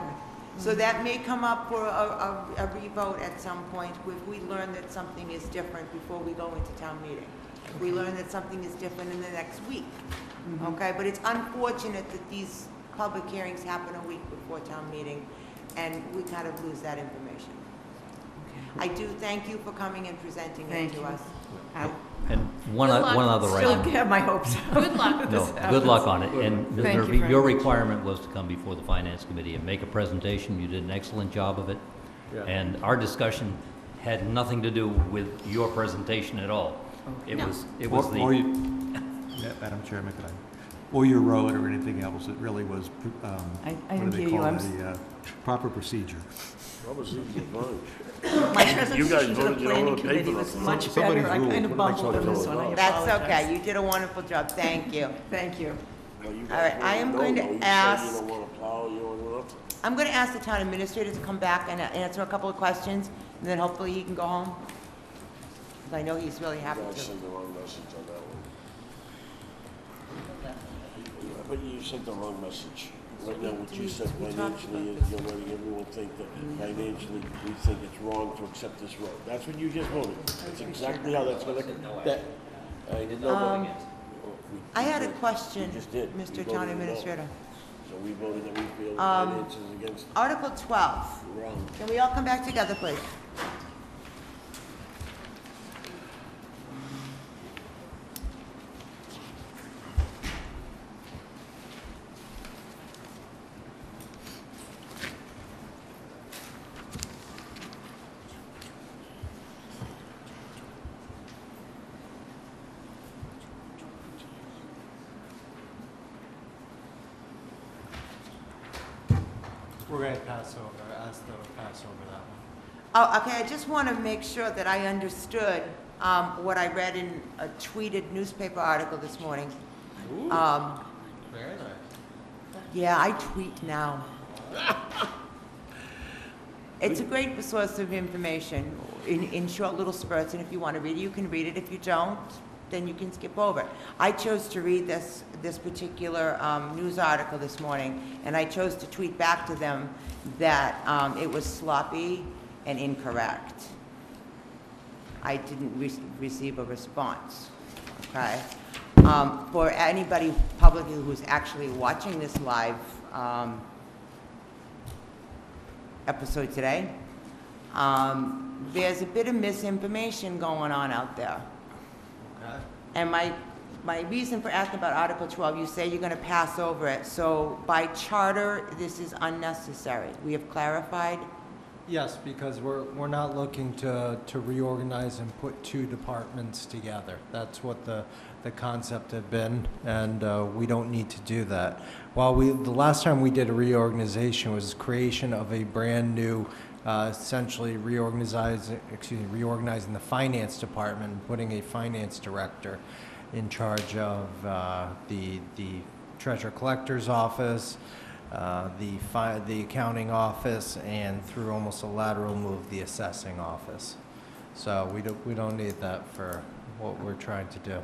Speaker 1: So that may come up for a revote at some point if we learn that something is different before we go into town meeting. If we learn that something is different in the next week, okay? But it's unfortunate that these public hearings happen a week before town meeting, and we kind of lose that information. I do thank you for coming and presenting it
Speaker 9: Thank
Speaker 1: to
Speaker 9: you.
Speaker 1: us.
Speaker 5: And one other
Speaker 9: Still
Speaker 5: item.
Speaker 9: have my hopes.
Speaker 3: Good luck.
Speaker 5: No, good luck on it. And Ms.
Speaker 9: Thank you
Speaker 5: Murphy,
Speaker 9: very
Speaker 5: your
Speaker 9: much.
Speaker 5: requirement was to come before the Finance Committee and make a presentation. You did an excellent job of it.
Speaker 2: Yeah.
Speaker 5: And our discussion had nothing to do with your presentation at all. It
Speaker 3: No.
Speaker 5: was
Speaker 2: Or
Speaker 5: the,
Speaker 2: yeah, Madam Chairman, could I, or your road or anything else, it really was,
Speaker 9: I
Speaker 2: what
Speaker 9: didn't
Speaker 2: do
Speaker 9: hear
Speaker 2: they
Speaker 9: you.
Speaker 2: call
Speaker 9: I'm
Speaker 2: it, the proper procedure.
Speaker 9: My
Speaker 7: You guys
Speaker 9: presentation to the
Speaker 7: voted your
Speaker 9: planning
Speaker 7: own
Speaker 9: committee
Speaker 7: paper
Speaker 9: was
Speaker 7: up.
Speaker 9: much
Speaker 2: Somebody's
Speaker 9: better. I
Speaker 2: ruled.
Speaker 9: kind of
Speaker 2: What makes
Speaker 9: bumbled on
Speaker 2: one
Speaker 9: this
Speaker 2: vote?
Speaker 9: one. I
Speaker 1: That's
Speaker 9: apologize.
Speaker 1: okay, you did a wonderful job, thank you.
Speaker 9: Thank you.
Speaker 7: No, you guys
Speaker 1: All right, I am
Speaker 7: voted
Speaker 1: going
Speaker 7: no,
Speaker 1: to
Speaker 7: though. You
Speaker 1: ask-
Speaker 7: said you don't wanna plow, you don't want to.
Speaker 1: I'm going to ask the town administrator to come back and answer a couple of questions, and then hopefully he can go home. 'Cause I know he's really
Speaker 7: You
Speaker 1: happy
Speaker 7: guys
Speaker 1: to.
Speaker 7: sent the wrong message on that one. But you sent the wrong message. Right now, what you said
Speaker 1: we talked
Speaker 7: financially
Speaker 1: about
Speaker 7: is you're letting everyone think that financially, we think it's wrong to accept this road. That's what you just voted. That's exactly how that's gonna, that, I didn't know that.
Speaker 1: I had a question,
Speaker 7: We just did. We
Speaker 1: Mr.
Speaker 7: voted
Speaker 1: Town
Speaker 7: no.
Speaker 1: Administrator.
Speaker 7: So we voted that we feel the
Speaker 1: Um,
Speaker 7: finances against,
Speaker 1: Article 12,
Speaker 7: wrong.
Speaker 1: can we all come back together, please?
Speaker 6: We're going to pass over, ask them to pass over that one.
Speaker 1: Oh, okay, I just want to make sure that I understood what I read in a tweeted newspaper article this morning.
Speaker 6: Very nice.
Speaker 1: Yeah, I tweet now. It's a great source of information in short little spurts, and if you want to read it, you can read it. If you don't, then you can skip over it. I chose to read this particular news article this morning, and I chose to tweet back to them that it was sloppy and incorrect. I didn't receive a response, okay? For anybody publicly who's actually watching this live episode today, there's a bit of misinformation going on out there.
Speaker 6: Okay.
Speaker 1: And my reason for asking about Article 12, you say you're going to pass over it. So by charter, this is unnecessary. We have clarified.
Speaker 6: Yes, because we're not looking to reorganize and put two departments together. That's what the concept had been, and we don't need to do that. While the last time we did a reorganization was creation of a brand new, essentially reorganizing the finance department and putting a finance director in charge of the treasurer collector's office, the accounting office, and through almost a lateral move, the assessing office. So we don't need that for what we're trying to do.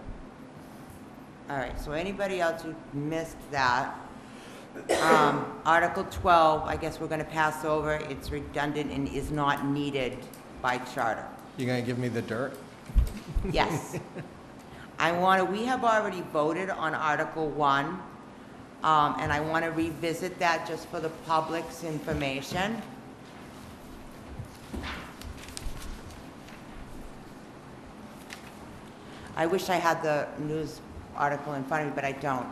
Speaker 1: All right, so anybody else who missed that, Article 12, I guess we're going to pass over. It's redundant and is not needed by charter.
Speaker 6: You gonna give me the dirt?
Speaker 1: Yes. We have already voted on Article 1, and I want to revisit that just for the public's information. I wish I had the news article in front of me, but I don't.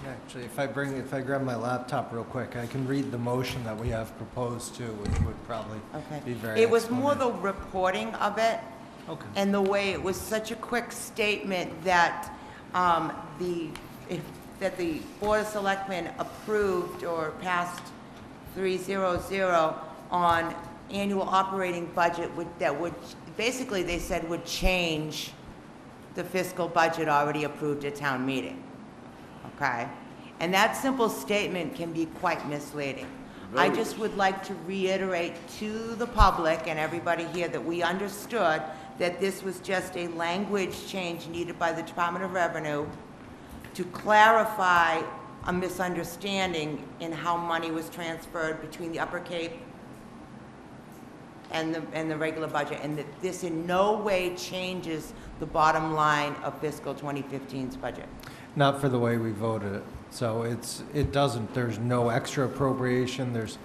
Speaker 6: Actually, if I grab my laptop real quick, I can read the motion that we have proposed too, which would probably be very
Speaker 1: It was more
Speaker 6: explanatory.
Speaker 1: the reporting of it.
Speaker 6: Okay.
Speaker 1: And the way it was such a quick statement that that the Board of Selectmen approved or passed 300 on annual operating budget that would, basically they said would change the fiscal budget already approved at town meeting, okay? And that simple statement can be quite misleading. I just would like to reiterate to the public and everybody here that we understood that this was just a language change needed by the Department of Revenue to clarify a misunderstanding in how money was transferred between the Upper Cape and the regular budget, and that this in no way changes the bottom line of fiscal 2015's budget.
Speaker 6: Not for the way we voted it. So it doesn't, there's no extra appropriation, there's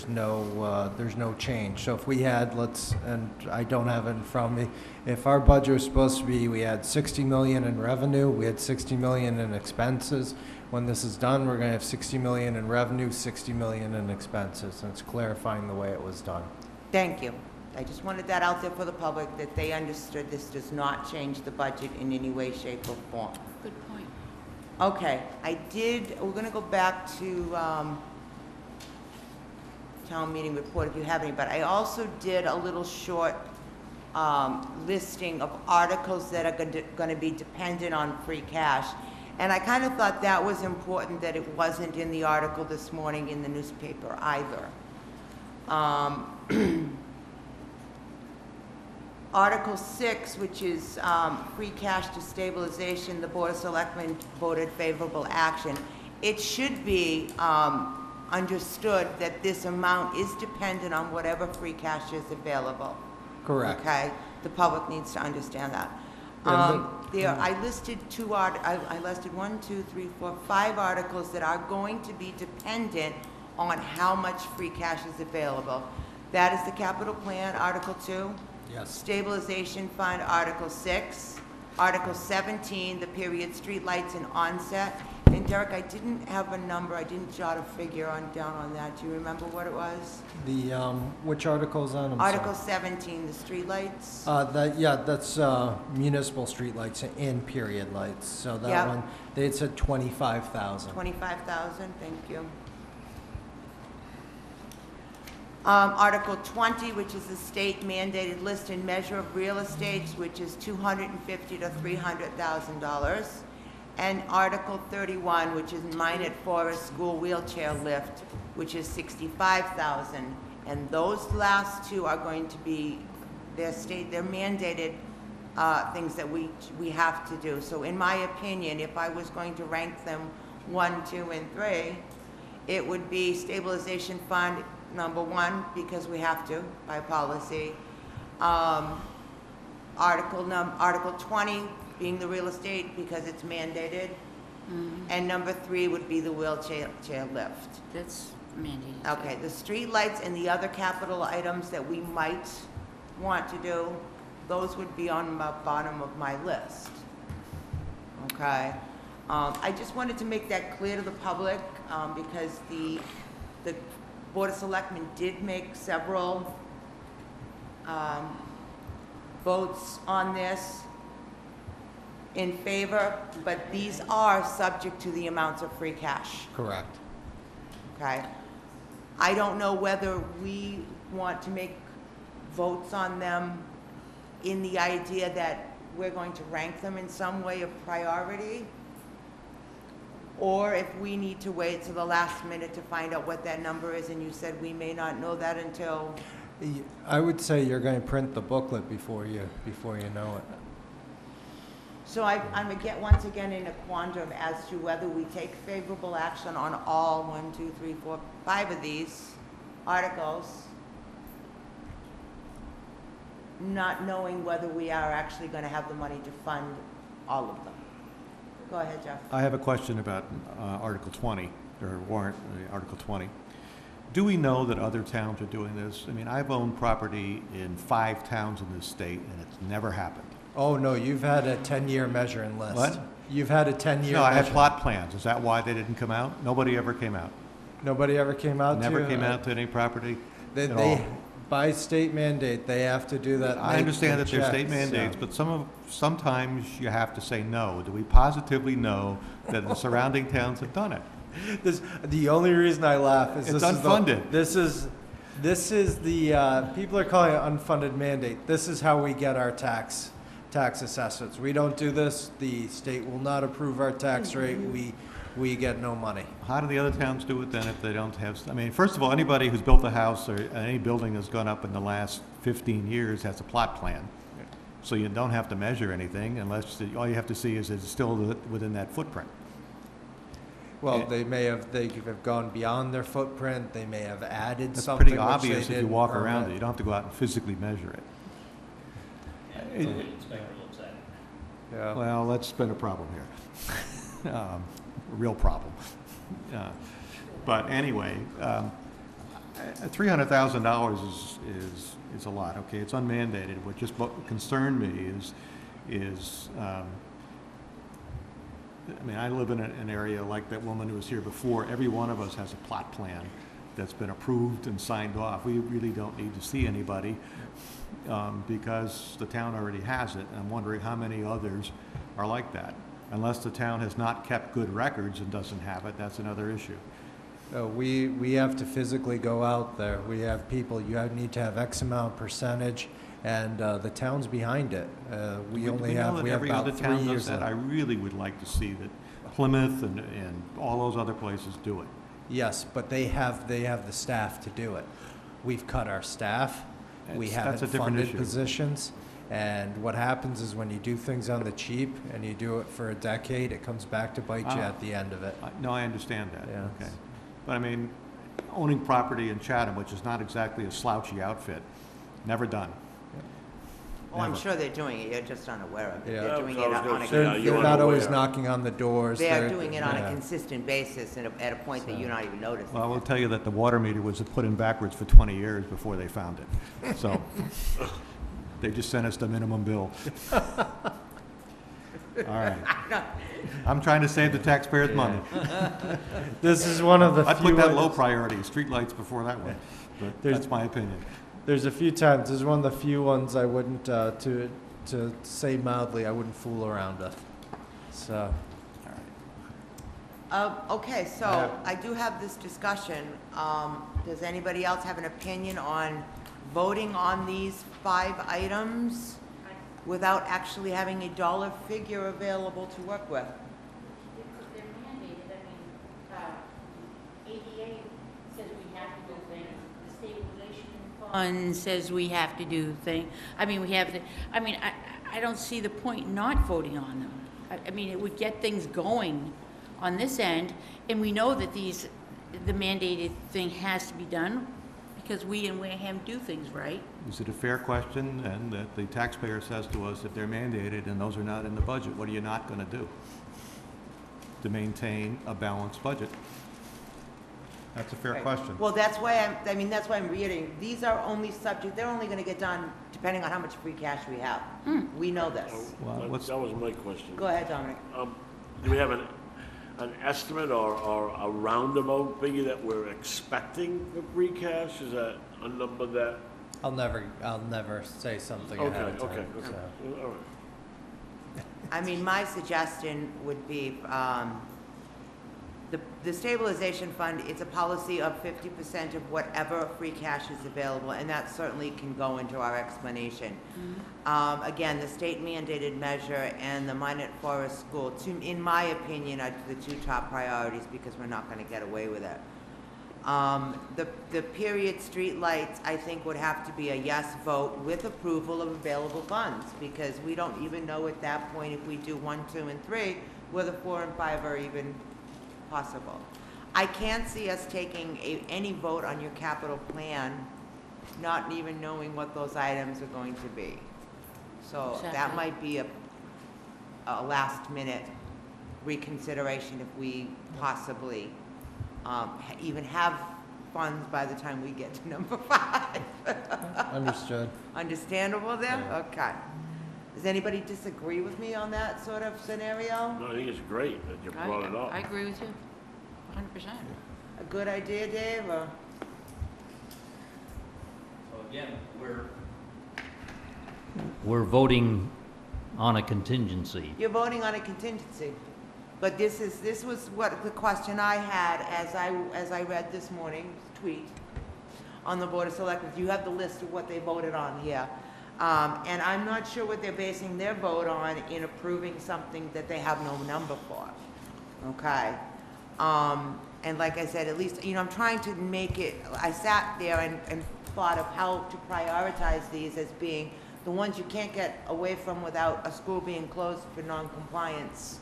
Speaker 6: no change. So if we had, and I don't have it in front of me, if our budget was supposed to be, we had 60 million in revenue, we had 60 million in expenses. When this is done, we're gonna have 60 million in revenue, 60 million in expenses, and it's clarifying the way it was done.
Speaker 1: Thank you. I just wanted that out there for the public, that they understood this does not change the budget in any way, shape, or form.
Speaker 3: Good point.
Speaker 1: Okay, we're gonna go back to, town meeting report if you have any, but I also did a little short, listing of articles that are gonna be dependent on free cash. And I kind of thought that was important, that it wasn't in the article this morning in the newspaper either. Article 6, which is free cash to stabilization, the Board of Selectmen voted favorable action. It should be understood that this amount is dependent on whatever free cash is available.
Speaker 6: Correct.
Speaker 1: Okay? The public needs to understand that. I listed I listed 5 articles that are going to be dependent on how much free cash is available. That is the capital plan, Article 2.
Speaker 6: Yes.
Speaker 1: Stabilization Fund, Article 6. Article 17, the period streetlights and onset. And Derek, I didn't have a number, I didn't jot a figure down on that. Do you remember what it was?
Speaker 6: Which article's on? I'm
Speaker 1: Article
Speaker 6: sorry.
Speaker 1: 17, the streetlights.
Speaker 6: That's municipal streetlights and period lights. So that
Speaker 1: Yep.
Speaker 6: one, they had said 25,000.
Speaker 1: 25,000, thank you. Article 20, which is the state mandated list and measure of real estates, which is $250,000 to $300,000. And Article 31, which is Minot Forest School wheelchair lift, which is $65,000. And those last two are going to be, they're mandated things that we have to do. So in my opinion, if I was going to rank them 1, 2, and 3, it would be stabilization fund number 1, because we have to by policy. Article 20 being the real estate because it's mandated. And number 3 would be the wheelchair lift.
Speaker 3: That's mandated.
Speaker 1: Okay, the street lights and the other capital items that we might want to do, those would be on the bottom of my list. Okay? I just wanted to make that clear to the public, because the Board of Selectmen did make several votes on this in favor, but these are subject to the amounts of free cash.
Speaker 6: Correct.
Speaker 1: Okay? I don't know whether we want to make votes on them in the idea that we're going to rank them in some way of priority, or if we need to wait till the last minute to find out what that number is, and you said we may not know that until...
Speaker 6: I would say you're going to print the booklet before you know it.
Speaker 1: So I'm once again in a quandrum as to whether we take favorable action on all 1, 2, 3, 4, 5 of these articles, not knowing whether we are actually going to have the money to fund all of them. Go ahead, Jeff.
Speaker 2: I have a question about Article 20, or warrant, Article 20. Do we know that other towns are doing this? I mean, I've owned property in 5 towns in this state, and it's never happened.
Speaker 6: Oh, no, you've had a 10-year measuring list.
Speaker 2: What?
Speaker 6: You've had a 10-year
Speaker 2: No, I had
Speaker 6: measuring-
Speaker 2: plot plans. Is that why they didn't come out? Nobody ever came out.
Speaker 6: Nobody ever came out to you?
Speaker 2: Never came out to any property at all.
Speaker 6: They, by state mandate, they have to do that.
Speaker 2: I understand that there's state mandates, but sometimes you have to say no. Do we positively know that the surrounding towns have done it?
Speaker 6: The only reason I laugh is
Speaker 2: It's
Speaker 6: this
Speaker 2: unfunded.
Speaker 6: This is the people are calling it unfunded mandate. This is how we get our tax assessments. We don't do this, the state will not approve our tax rate. We get no money.
Speaker 2: How do the other towns do it then if they don't have, I mean, first of all, anybody who's built a house or any building that's gone up in the last 15 years has a plot plan. So you don't have to measure anything unless, all you have to see is it's still within that footprint.
Speaker 6: Well,
Speaker 2: Yeah.
Speaker 6: they have gone beyond their footprint, they may have added
Speaker 2: It's
Speaker 6: something
Speaker 2: pretty
Speaker 6: which they
Speaker 2: obvious if you
Speaker 6: didn't
Speaker 2: walk around
Speaker 6: permit.
Speaker 2: it. You don't have to go out and physically measure it.
Speaker 5: And the inspector looks at it.
Speaker 6: Yeah.
Speaker 2: Well, that's been a problem here. A real problem. But anyway, $300,000 is a lot, okay? It's unmandated. What just concerned me is I mean, I live in an area like that woman who was here before. Every one of us has a plot plan that's been approved and signed off. We really don't need to see anybody because the town already has it. And I'm wondering how many others are like that. Unless the town has not kept good records and doesn't have it, that's another issue.
Speaker 6: We have to physically go out there. We have people, need to have X amount percentage, and the town's behind it. We
Speaker 2: know that
Speaker 6: have
Speaker 2: every other
Speaker 6: about 3
Speaker 2: town does
Speaker 6: years
Speaker 2: that. I
Speaker 6: left.
Speaker 2: really would like to see that Plymouth and all those other places do it.
Speaker 6: Yes, but they have the staff to do it. We've cut our staff. We
Speaker 2: That's a
Speaker 6: haven't
Speaker 2: different
Speaker 6: funded
Speaker 2: issue.
Speaker 6: positions. And what happens is when you do things on the cheap and you do it for a decade, it comes back to bite you
Speaker 2: Ah.
Speaker 6: at the end of it.
Speaker 2: No, I understand that,
Speaker 6: Yeah.
Speaker 2: okay. But I mean, owning property in Chatham, which is not exactly a slouchy outfit, never done.
Speaker 1: Oh, I'm
Speaker 2: Never.
Speaker 1: sure they're doing it, you're just unaware of it.
Speaker 6: Yeah.
Speaker 1: They're doing
Speaker 7: I
Speaker 1: it
Speaker 7: was
Speaker 1: on
Speaker 7: gonna
Speaker 1: a,
Speaker 7: say,
Speaker 6: They're,
Speaker 7: you
Speaker 6: they're not always
Speaker 7: unaware?
Speaker 6: knocking on the doors.
Speaker 1: they're doing it on a
Speaker 6: yeah.
Speaker 1: consistent basis and at a point that you're not even noticing.
Speaker 2: Well, I will tell you that the water meter was put in backwards for 20 years before they found it. So they just sent us the minimum bill. All right. I'm trying to save the taxpayers' money.
Speaker 6: This is one of the
Speaker 2: I
Speaker 6: few
Speaker 2: put that low
Speaker 6: items-
Speaker 2: priority, streetlights before that one, but
Speaker 6: There's-
Speaker 2: that's my opinion.
Speaker 6: There's a few times, this is one of the few ones I wouldn't, to say mildly, I wouldn't fool around with. So,
Speaker 1: Okay, so
Speaker 6: Yeah.
Speaker 1: I do have this discussion. Does anybody else have an opinion on voting on these 5 items without actually having a dollar figure available to work with?
Speaker 3: Because they're mandated, I mean, ADA says we have to do things, the stabilization fund says we have to do things. I mean, I don't see the point not voting on them. I mean, it would get things going on this end, and we know that the mandated thing has to be done because we in Wareham do things right.
Speaker 2: Is it a fair question, and that the taxpayer says to us, if they're mandated and those are not in the budget, what are you not going to do to maintain a balanced budget? That's a fair
Speaker 1: Right.
Speaker 2: question.
Speaker 1: Well, that's why that's why I'm reiterating, these are only subject, they're only gonna get done depending on how much free cash we have. We know this.
Speaker 2: Well, what's-
Speaker 7: That was my question.
Speaker 1: Go ahead, Dominic.
Speaker 7: Do we have an estimate or a roundabout figure that we're expecting for free cash? Is that a number that?
Speaker 6: I'll never say something
Speaker 7: Okay,
Speaker 6: ahead of time.
Speaker 7: okay,
Speaker 6: so.
Speaker 7: okay. All right.
Speaker 1: I mean, my suggestion would be, the stabilization fund, it's a policy of 50% of whatever free cash is available, and that certainly can go into our explanation. Again, the state mandated measure and the Minot Forest School, in my opinion, are the 2 top priorities because we're not gonna get away with it. The period street lights, I think, would have to be a yes vote with approval of available funds, because we don't even know at that point if we do 1, 2, and 3, whether 4 and 5 are even possible. I can't see us taking any vote on your capital plan, not even knowing what those items are going to be. So that
Speaker 3: Exactly.
Speaker 1: might be a last minute reconsideration if we possibly even have funds by the time we get to number 5.
Speaker 6: Understood.
Speaker 1: Understandable there?
Speaker 6: Yeah.
Speaker 1: Okay. Does anybody disagree with me on that sort of scenario?
Speaker 7: No, I think it's great that you brought it up.
Speaker 3: I agree with you, 100%.
Speaker 1: A good idea, Dave, or?
Speaker 5: So again, we're voting on a contingency.
Speaker 1: You're voting on a contingency. But this was what the question I had as I read this morning's tweet on the Board of Selectmen. You have the list of what they voted on here. And I'm not sure what they're basing their vote on in approving something that they have no number for. Okay? And like I said, at least, I'm trying to make it, I sat there and thought of how to prioritize these as being the ones you can't get away from without a school being closed for non-compliance,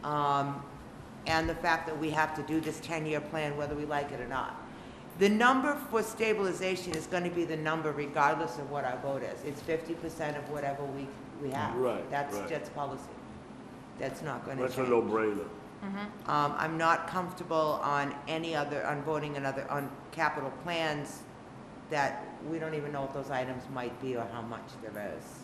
Speaker 1: and the fact that we have to do this 10-year plan whether we like it or not. The number for stabilization is gonna be the number regardless of what our vote is. It's 50% of whatever we have.
Speaker 7: Right,
Speaker 1: That's
Speaker 7: right.
Speaker 1: Jet's policy. That's not gonna
Speaker 7: That's a
Speaker 1: change.
Speaker 7: no-brainer.
Speaker 1: I'm not comfortable on on voting on capital plans that we don't even know what those items might be or how much there is.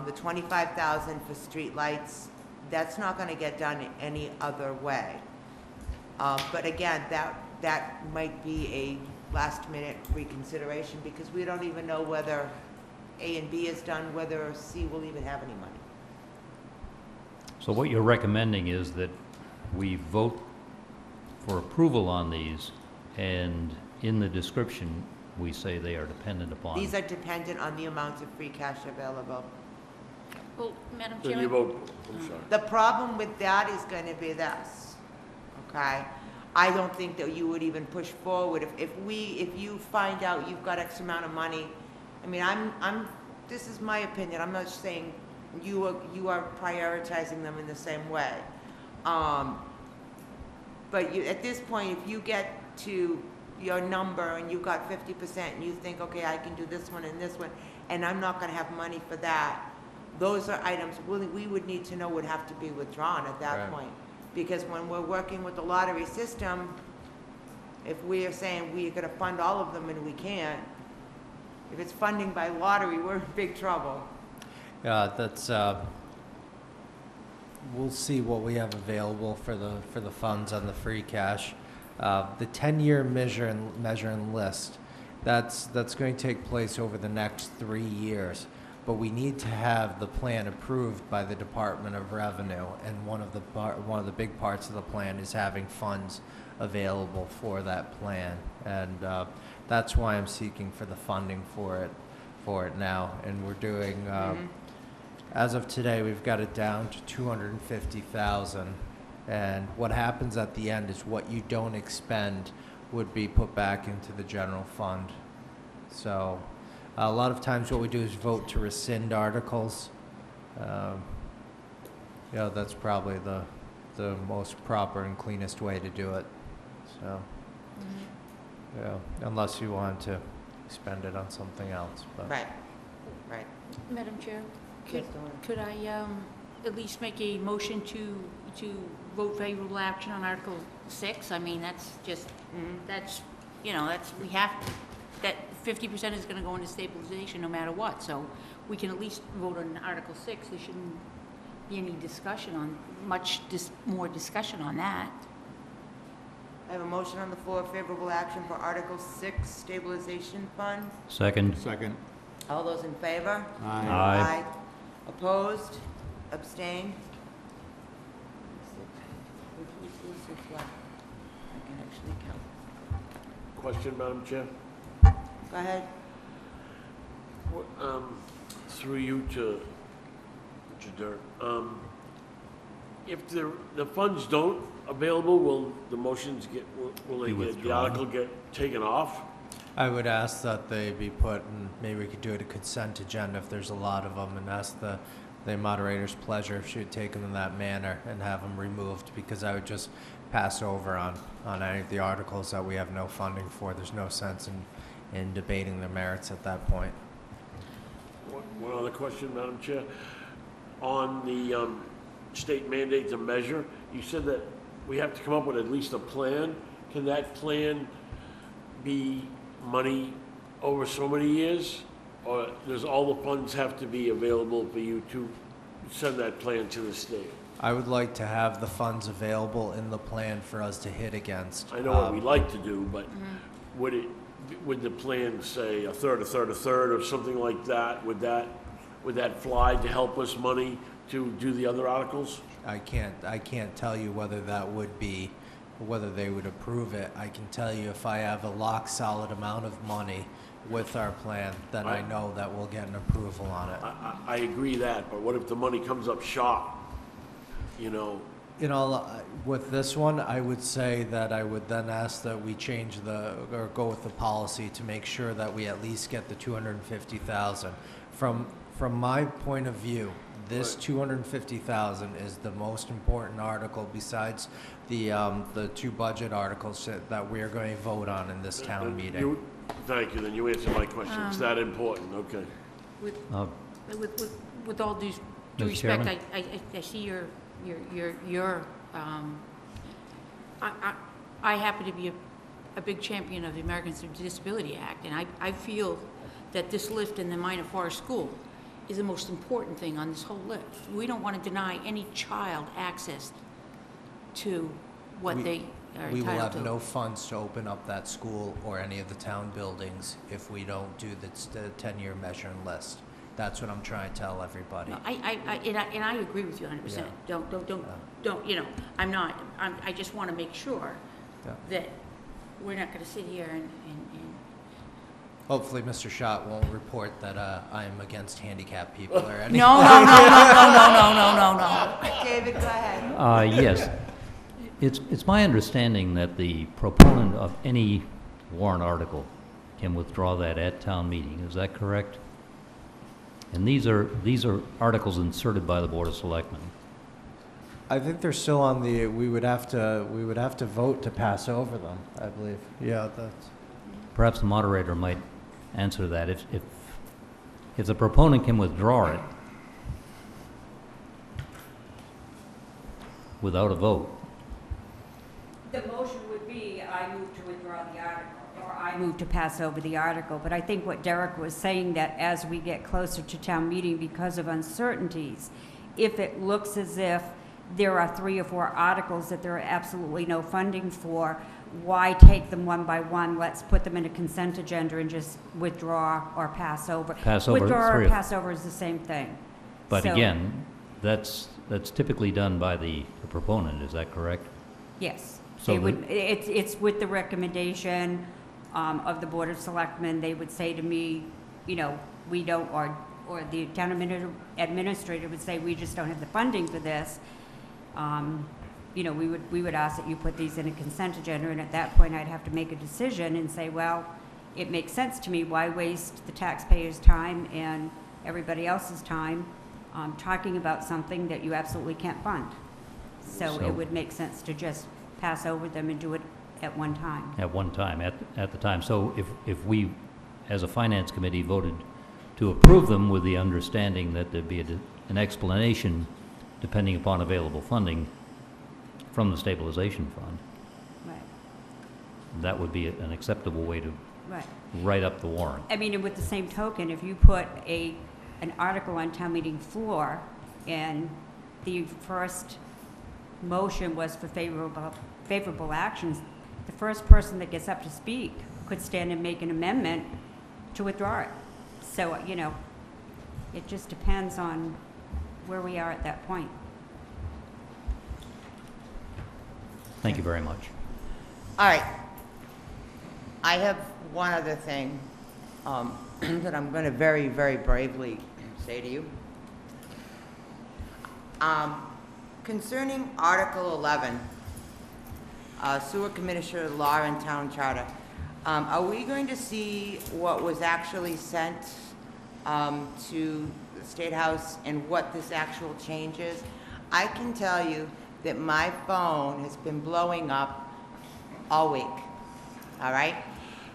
Speaker 1: The 25,000 for streetlights, that's not gonna get done any other way. But again, that might be a last-minute reconsideration because we don't even know whether A and B is done, whether C will even have any money.
Speaker 5: So what you're recommending is that we vote for approval on these, and in the description, we say they are dependent upon.
Speaker 1: These are dependent on the amounts of free cash available.
Speaker 3: Well, Madam
Speaker 7: So you
Speaker 3: Chairman,
Speaker 7: vote, I'm sorry.
Speaker 1: The problem with that is gonna be this, okay? I don't think that you would even push forward if you find out you've got X amount of money. I mean, this is my opinion, I'm not saying you are prioritizing them in the same way. But at this point, if you get to your number and you've got 50% and you think, okay, I can do this one and this one, and I'm not gonna have money for that, those are items we would need to know would have to be withdrawn at that
Speaker 6: Right.
Speaker 1: point. Because when we're working with the lottery system, if we are saying we're gonna fund all of them and we can't, if it's funding by lottery, we're in big trouble.
Speaker 6: Yeah, that's, we'll see what we have available for the funds on the free cash. The 10-year measure and list, that's going to take place over the next 3 years. But we need to have the plan approved by the Department of Revenue, and one of the big parts of the plan is having funds available for that plan. And that's why I'm seeking for the funding for it now. And we're doing, as of today, we've got it down to 250,000. And what happens at the end is what you don't expend would be put back into the general fund. So a lot of times what we do is vote to rescind articles. That's probably the most proper and cleanest way to do it. So, unless you want to spend it on something else. But.
Speaker 1: Right.
Speaker 3: Madam Chair,
Speaker 1: Yes, Dawn.
Speaker 3: could I at least make a motion to vote favorable action on Article 6? I mean, that's just, that's, we have, that 50% is gonna go into stabilization no matter what, so we can at least vote on Article 6. There shouldn't be any discussion on, more discussion on that.
Speaker 1: I have a motion on the floor, favorable action for Article 6, Stabilization Fund.
Speaker 5: Second.
Speaker 2: Second.
Speaker 1: All those in favor?
Speaker 5: Aye.
Speaker 1: Opposed? Abstained? Who's left? I can actually count.
Speaker 7: Question, Madam Chair?
Speaker 1: Go ahead.
Speaker 7: Through you to Dirt. If the funds don't available, will the motions will
Speaker 5: Be
Speaker 7: the
Speaker 5: withdrawn.
Speaker 7: article get taken off?
Speaker 6: I would ask that they be put, and maybe we could do it a consent agenda if there's a lot of them, and ask the moderator's pleasure if she would take them in that manner and have them removed, because I would just pass over on any of the articles that we have no funding for. There's no sense in debating their merits at that point.
Speaker 7: One other question, Madam Chair. On the state mandate to measure, you said that we have to come up with at least a plan. Can that plan be money over so many years? Or does all the funds have to be available for you to send that plan to the state?
Speaker 6: I would like to have the funds available in the plan for us to hit against.
Speaker 7: I know what we like to do, but would the plan say a third, or something like that? Would that fly to help us money to do the other articles?
Speaker 6: I can't tell you whether that would be, whether they would approve it. I can tell you if I have a lock solid amount of money with our plan, then I know that we'll get an approval on it.
Speaker 7: I agree that, but what if the money comes up short?
Speaker 6: With this one, I would say that I would then ask that we change or go with the policy to make sure that we at least get the 250,000. From my point of view, this 250,000 is the most important article besides the two budget articles that we are going to vote on in this town meeting.
Speaker 7: Thank you, then you answered my question. It's that important, okay.
Speaker 3: With all due
Speaker 5: Mr.
Speaker 3: respect,
Speaker 5: Chairman?
Speaker 3: I see I happen to be a big champion of the Americans with Disability Act, and I feel that this lift in the Minor Forest School is the most important thing on this whole list. We don't want to deny any child access to what they are entitled to.
Speaker 6: We will have no funds to open up that school or any of the town buildings if we don't do the 10-year measure and list. That's what I'm trying to tell everybody.
Speaker 3: No, and I agree with you 100%.
Speaker 6: Yeah.
Speaker 3: Don't, you know, I just want to make sure
Speaker 6: Yeah.
Speaker 3: that we're not going to sit here and
Speaker 6: Hopefully, Mr. Schott won't report that I am against handicapped people or anything.
Speaker 3: No.
Speaker 1: David, go ahead.
Speaker 5: Yes. It's my understanding that the proponent of any warrant article can withdraw that at town meeting. Is that correct? And these are articles inserted by the Board of Selectmen.
Speaker 6: I think they're still on the. We would have to vote to pass over them, I believe. Yeah, that's.
Speaker 5: Perhaps the moderator might answer that. If the proponent can withdraw it without a vote.
Speaker 10: The motion would be, I move to withdraw the article, or I move to pass over the article. But I think what Derek was saying, that as we get closer to town meeting, because of uncertainties, if it looks as if there are 3 or 4 articles that there are absolutely no funding for, why take them one by one? Let's put them in a consent agenda and just withdraw or pass over.
Speaker 5: Pass over
Speaker 10: Withdraw
Speaker 5: 3
Speaker 10: or
Speaker 5: of-
Speaker 10: pass over is the same thing.
Speaker 5: But
Speaker 10: So-
Speaker 5: again, that's typically done by the proponent, is that correct?
Speaker 10: Yes.
Speaker 5: So
Speaker 10: They would, it's with the recommendation of the Board of Selectmen. They would say to me, you know, we don't, or the town administrator would say, we just don't have the funding for this. You know, we would ask that you put these in a consent agenda, and at that point, I'd have to make a decision and say, well, it makes sense to me. Why waste the taxpayers' time and everybody else's time talking about something that you absolutely can't fund? So it would make sense to just pass over them and do it at one time.
Speaker 5: At one time, at the time. So if we, as a finance committee, voted to approve them with the understanding that there'd be an explanation depending upon available funding from the stabilization fund,
Speaker 10: Right,
Speaker 5: that would be an acceptable way to
Speaker 10: right.
Speaker 5: write up the warrant.
Speaker 10: I mean, and with the same token, if you put an article on town meeting floor and the first motion was for favorable actions, the first person that gets up to speak could stand and make an amendment to withdraw it. So, you know, it just depends on where we are at that point.
Speaker 5: Thank you very much.
Speaker 1: All right. I have one other thing that I'm going to very, very bravely say to you. Concerning Article 11, Sewer Commissioner Law and Town Charter, are we going to see what was actually sent to the State House and what this actual change is? I can tell you that my phone has been blowing up all week, all right?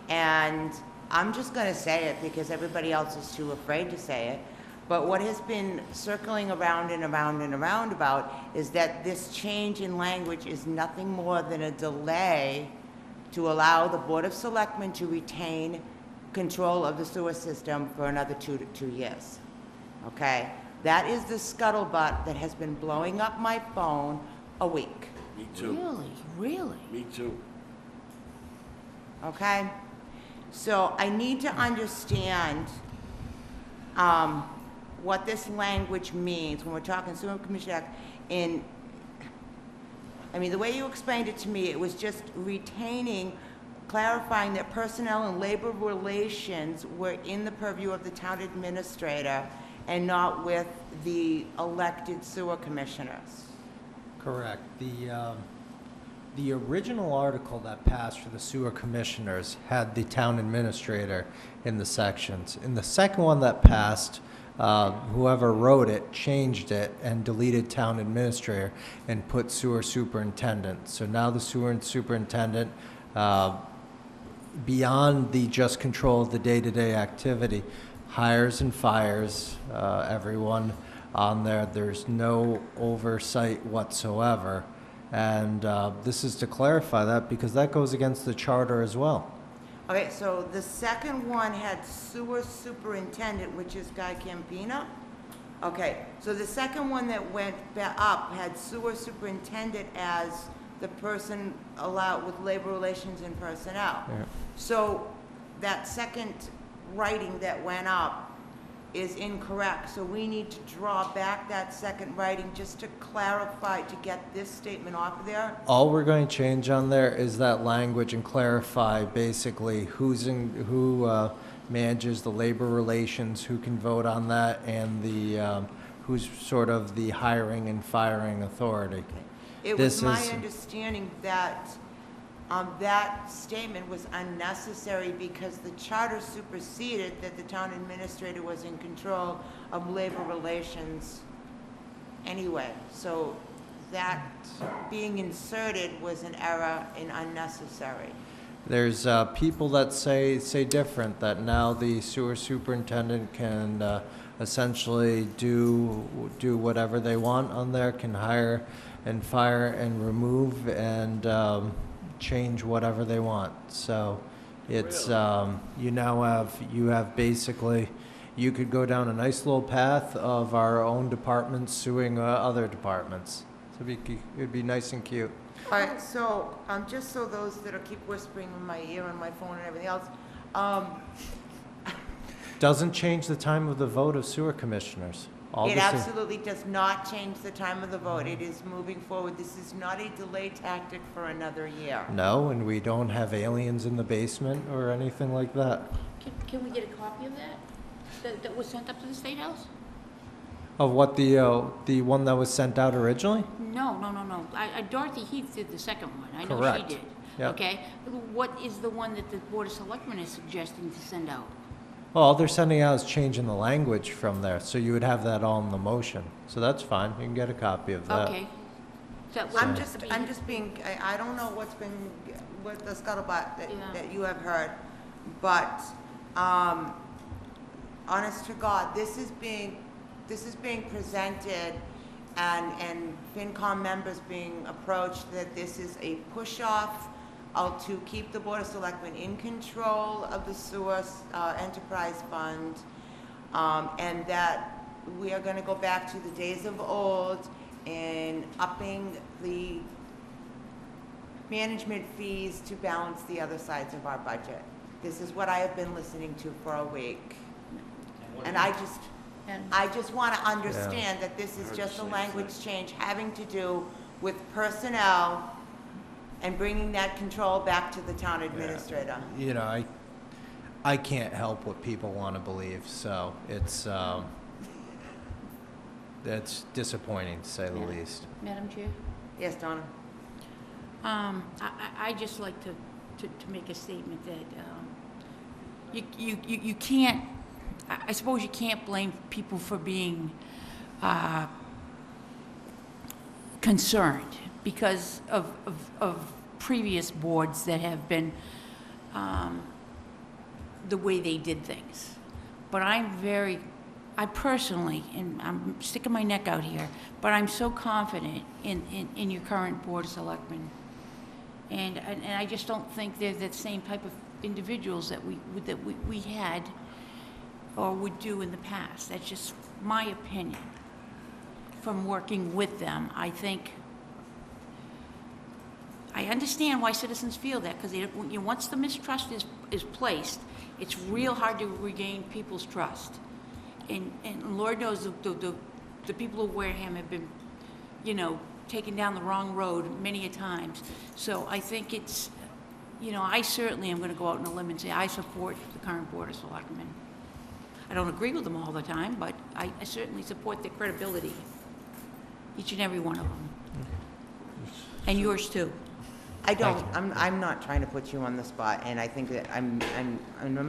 Speaker 1: And I'm just going to say it because everybody else is too afraid to say it. But what has been circling around and around and around about is that this change in language is nothing more than a delay to allow the Board of Selectmen to retain control of the sewer system for another two years, okay? That is the scuttlebutt that has been blowing up my phone a week,
Speaker 7: Me too.
Speaker 3: Really?
Speaker 7: Me too.
Speaker 1: okay? So I need to understand what this language means when we're talking Sewer Commission Act. I mean, the way you explained it to me, it was just clarifying that personnel and labor relations were in the purview of the town administrator and not with the elected sewer commissioners.
Speaker 6: Correct. The original article that passed for the sewer commissioners had the town administrator in the sections. In the second one that passed, whoever wrote it changed it and deleted town administrator and put sewer superintendent. So now the sewer superintendent, beyond the just control of the day-to-day activity, hires and fires everyone on there. There's no oversight whatsoever. And this is to clarify that because that goes against the charter as well.
Speaker 1: Okay, so the second one had sewer superintendent, which is Guy Campina. Okay, so the second one that went up had sewer superintendent as the person allowed with labor relations and personnel.
Speaker 6: Yeah.
Speaker 1: So that second writing that went up is incorrect, so we need to draw back that second writing just to clarify, to get this statement off of there.
Speaker 6: All we're going to change on there is that language and clarify basically who manages the labor relations, who can vote on that, and the who's sort of the hiring and firing authority.
Speaker 1: It was my understanding that that statement was unnecessary because the charter superseded that the town administrator was in control of labor relations anyway. So that being inserted was an error and unnecessary.
Speaker 6: There's people that say different, that now the sewer superintendent can essentially do whatever they want on there, can hire and fire and remove and change whatever they want. So it's you have basically, you could go down a nice little path of our own departments suing other departments. So it'd be nice and cute.
Speaker 1: All right, so just so those that keep whispering in my ear and my phone and everything else,
Speaker 6: Doesn't change the time of the vote of sewer commissioners.
Speaker 1: it absolutely does not change the time of the vote. It is moving forward. This is not a delay tactic for another year.
Speaker 6: No, and we don't have aliens in the basement or anything like that.
Speaker 3: Can we get a copy of that was sent up to the State House?
Speaker 6: Of what, the one that was sent out originally?
Speaker 3: No. Dorothy Heath did the second one. I know
Speaker 6: Correct.
Speaker 3: she did.
Speaker 6: Yep.
Speaker 3: Okay? What is the one that the Board of Selectmen is suggesting to send out?
Speaker 6: Well, all they're sending out is changing the language from there, so you would have that all in the motion. So that's fine, you can get a copy of that.
Speaker 3: Okay. So
Speaker 1: I'm just being, I don't know what the scuttlebutt
Speaker 3: Yeah.
Speaker 1: that you have heard, but, honest to God, this is being presented and FinCom members being approached that this is a push-off to keep the Board of Selectmen in control of the sewer enterprise fund, and that we are gonna go back to the days of old and upping the management fees to balance the other sides of our budget. This is what I have been listening to for a week. And I just want to understand that this is just a language change having to do with personnel and bringing that control back to the town administrator.
Speaker 6: You know, I can't help what people want to believe, so it's disappointing to say the least.
Speaker 3: Madam Chair?
Speaker 1: Yes, Donna?
Speaker 3: I just like to make a statement that you can't, I suppose you can't blame people for being concerned because of previous boards that have been the way they did things. But I personally, and I'm sticking my neck out here, but I'm so confident in your current Board of Selectmen. And I just don't think they're the same type of individuals that we had or would do in the past. That's just my opinion from working with them. I think, I understand why citizens feel that, because once the mistrust is placed, it's real hard to regain people's trust. And Lord knows the people of Wareham have been, taken down the wrong road many a times. So I think it's, I certainly am going to go out on a limb and say I support the current Board of Selectmen. I don't agree with them all the time, but I certainly support their credibility, each and every one of them. And yours too.
Speaker 1: I don't,
Speaker 6: Thank you.
Speaker 1: I'm not trying to put you on the spot, and I think that I'm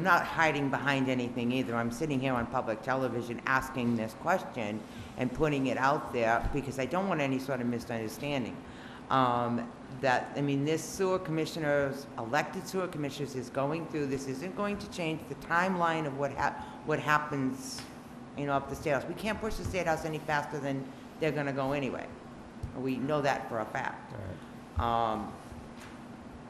Speaker 1: not hiding behind anything either. I'm sitting here on public television asking this question and putting it out there because I don't want any sort of misunderstanding. This sewer commissioners, elected sewer commissioners is going through, this isn't going to change the timeline of what happens, up the State House. We can't push the State House any faster than they're gonna go anyway. We know that for a fact.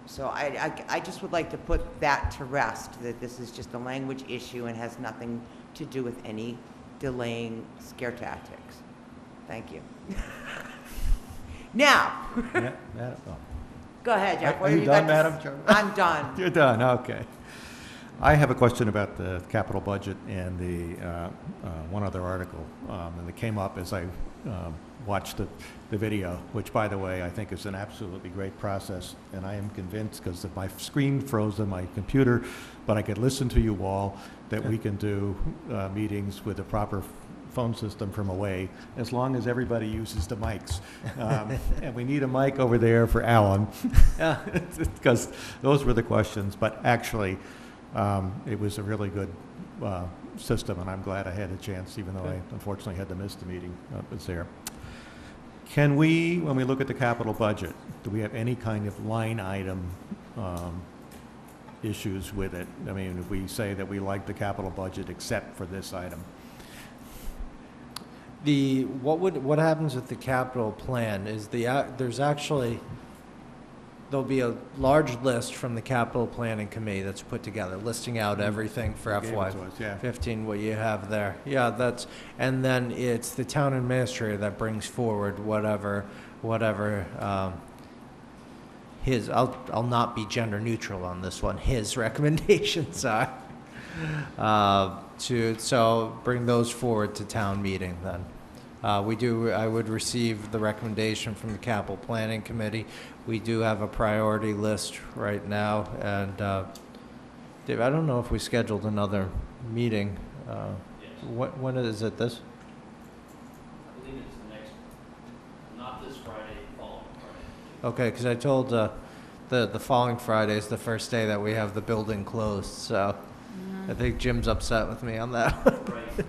Speaker 1: So I just would like to put that to rest, that this is just a language issue and has nothing to do with any delaying scare tactics. Thank you. Now,
Speaker 2: Yeah, Madam- oh.
Speaker 1: go ahead, Jeff. What
Speaker 2: Are
Speaker 1: have
Speaker 2: you
Speaker 1: got
Speaker 2: done,
Speaker 1: to
Speaker 2: Madam
Speaker 1: s-
Speaker 2: Chairman?
Speaker 1: I'm done.
Speaker 2: You're done, okay. I have a question about the capital budget and the, one other article, and it came up as I watched the video, which, by the way, I think is an absolutely great process, and I am convinced, because my screen froze on my computer, but I could listen to you all, that we can do meetings with a proper phone system from away, as long as everybody uses the mics. And we need a mic over there for Alan, because those were the questions. But actually, it was a really good system, and I'm glad I had a chance, even though I unfortunately had to miss the meeting. It was there. Can we, when we look at the capital budget, do we have any kind of line item issues with it? I mean, if we say that we like the capital budget except for this item.
Speaker 6: What happens with the capital plan is there'll be a large list from the capital planning committee that's put together, listing out everything for
Speaker 2: You gave it to us, yeah.
Speaker 6: FY15, what you have there. Yeah, and then it's the town administrator that brings forward whatever his, I'll not be gender neutral on this one, his recommendations are. So bring those forward to town meeting then. I would receive the recommendation from the capital planning committee. We do have a priority list right now, and Dave, I don't know if we scheduled another meeting.
Speaker 5: Yes.
Speaker 6: When is it this?
Speaker 5: I believe it's the next, not this Friday, following Friday.
Speaker 6: Okay, because I told the following Friday is the first day that we have the building closed, so I think Jim's upset with me on that.
Speaker 5: Right.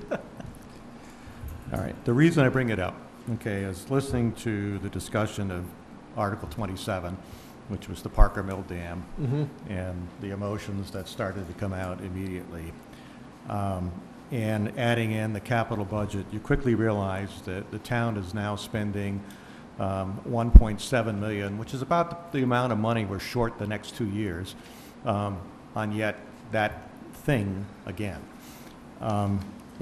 Speaker 2: All right. The reason I bring it up, okay, is listening to the discussion of Article 27, which was the Parker Mill Dam, and the emotions that started to come out immediately. And adding in the capital budget, you quickly realize that the town is now spending 1.7 million, which is about the amount of money we're short the next 2 years, on yet that thing again.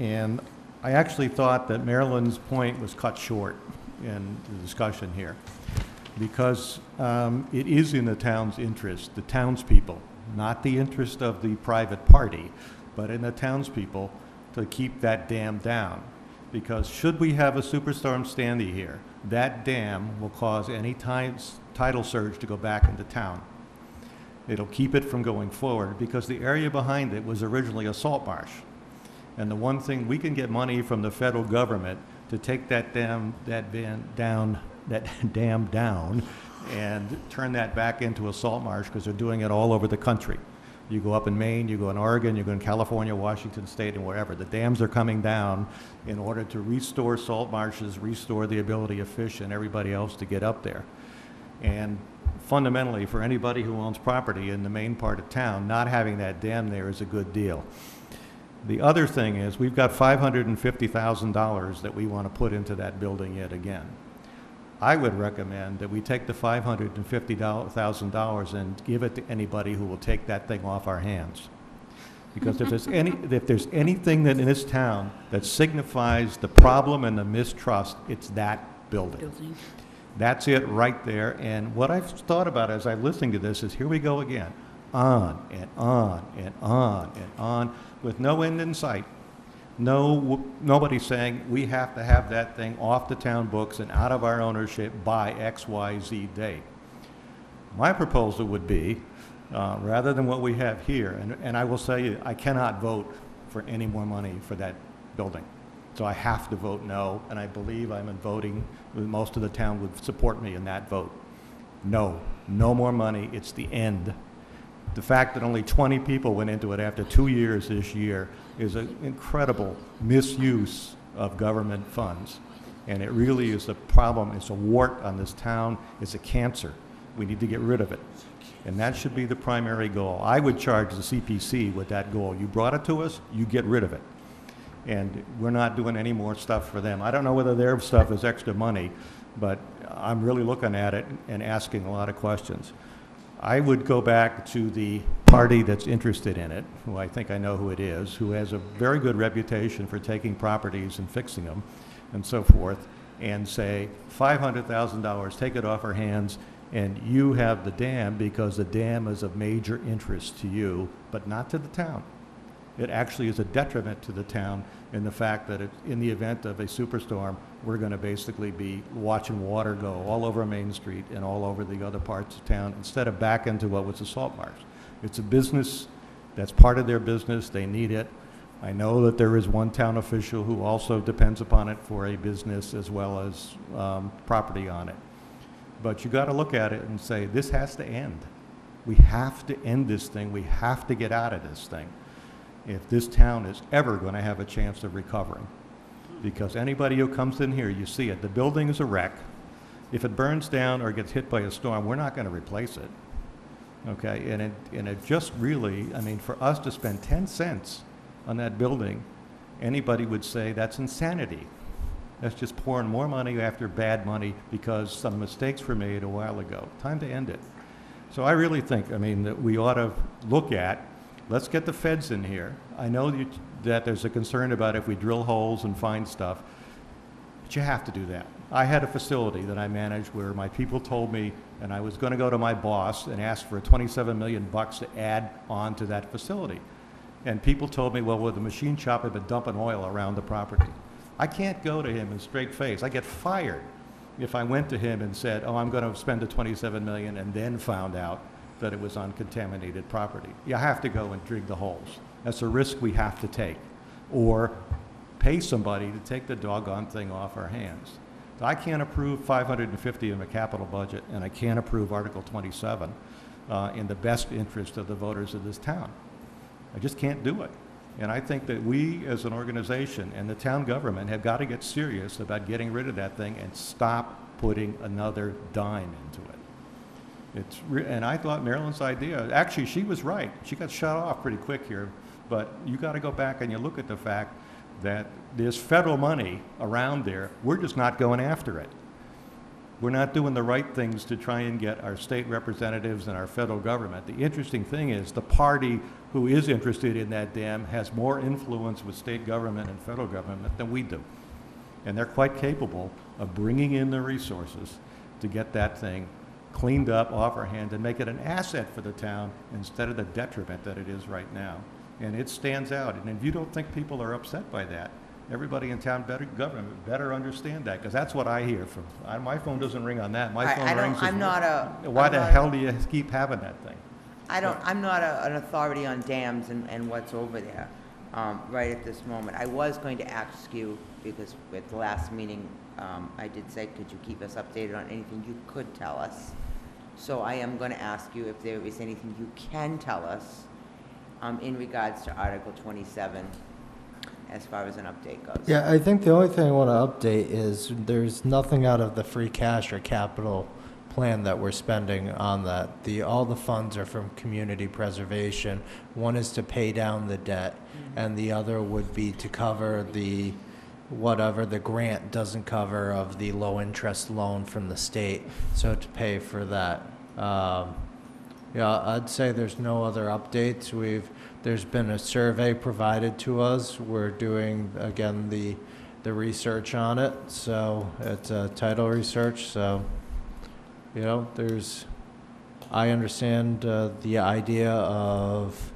Speaker 2: And I actually thought that Marilyn's point was cut short in the discussion here, because it is in the town's interest, the townspeople, not the interest of the private party, but in the townspeople, to keep that dam down. Because should we have a superstorm Sandy here, that dam will cause any tidal surge to go back into town. It'll keep it from going forward, because the area behind it was originally a salt marsh. And the one thing, we can get money from the federal government to take that dam down and turn that back into a salt marsh, because they're doing it all over the country. You go up in Maine, you go in Oregon, you go in California, Washington State, and wherever. The dams are coming down in order to restore salt marshes, restore the ability of fish and everybody else to get up there. And fundamentally, for anybody who owns property in the main part of town, not having that dam there is a good deal. The other thing is, we've got $550,000 that we want to put into that building yet again. I would recommend that we take the $550,000 and give it to anybody who will take that thing off our hands. Because if there's anything that in this town that signifies the problem and the mistrust, it's that building. That's it right there. And what I've thought about as I'm listening to this is, here we go again, on and on and on and on, with no end in sight. Nobody saying we have to have that thing off the town books and out of our ownership by XYZ date. My proposal would be, rather than what we have here, and I will say I cannot vote for any more money for that building. So I have to vote no, and I believe I'm in voting, most of the town would support me in that vote. No, no more money. It's the end. The fact that only 20 people went into it after 2 years this year is an incredible misuse of government funds. And it really is a problem. It's a wart on this town. It's a cancer. We need to get rid of it. And that should be the primary goal. I would charge the CPC with that goal. You brought it to us, you get rid of it. And we're not doing any more stuff for them. I don't know whether their stuff is extra money, but I'm really looking at it and asking a lot of questions. I would go back to the party that's interested in it, who I think I know who it is, who has a very good reputation for taking properties and fixing them and so forth, and say, $500,000, take it off our hands, and you have the dam because the dam is of major interest to you, but not to the town. It actually is a detriment to the town in the fact that in the event of a superstorm, we're going to basically be watching water go all over Main Street and all over the other parts of town instead of back into what was the salt marsh. It's a business. That's part of their business. They need it. I know that there is one town official who also depends upon it for a business as well as property on it. But you got to look at it and say, this has to end. We have to end this thing. We have to get out of this thing if this town is ever going to have a chance of recovering. Because anybody who comes in here, you see it. The building is a wreck. If it burns down or gets hit by a storm, we're not going to replace it. Okay, and it just really, I mean, for us to spend 10 cents on that building, anybody would say that's insanity. That's just pouring more money after bad money because some mistakes were made a while ago. Time to end it. So I really think, I mean, that we ought to look at, let's get the feds in here. I know that there's a concern about if we drill holes and find stuff, but you have to do that. I had a facility that I managed where my people told me, and I was going to go to my boss and ask for $27 million to add on to that facility. And people told me, well, the machine shop had been dumping oil around the property. I can't go to him in straight face. I get fired if I went to him and said, oh, I'm going to spend the $27 million and then found out that it was on contaminated property. You have to go and dig the holes. That's a risk we have to take. Or pay somebody to take the doggone thing off our hands. I can't approve 550 in the capital budget, and I can't approve Article 27 in the best interest of the voters of this town. I just can't do it. And I think that we as an organization and the town government have got to get serious about getting rid of that thing and stop putting another dime into it. And I thought Marilyn's idea, actually she was right. She got shut off pretty quick here, but you got to go back and you look at the fact that there's federal money around there. We're just not going after it. We're not doing the right things to try and get our state representatives and our federal government. The interesting thing is the party who is interested in that dam has more influence with state government and federal government than we do. And they're quite capable of bringing in the resources to get that thing cleaned up off our hands and make it an asset for the town instead of the detriment that it is right now. And it stands out. And if you don't think people are upset by that, everybody in town government better understand that, because that's what I hear from. My phone doesn't ring on that. My phone rings. Why the hell do you keep having that thing?
Speaker 1: I'm not an authority on dams and what's over there right at this moment. I was going to ask you, because at the last meeting, I did say, could you keep us updated on anything you could tell us? So I am going to ask you if there is anything you can tell us in regards to Article 27, as far as an update goes.
Speaker 6: Yeah, I think the only thing I want to update is there's nothing out of the free cash or capital plan that we're spending on that. All the funds are from community preservation. One is to pay down the debt, and the other would be to cover the whatever the grant doesn't cover of the low interest loan from the state, so to pay for that. Yeah, I'd say there's no other updates. There's been a survey provided to us. We're doing, again, the research on it, so it's title research, so, you know, I understand the idea of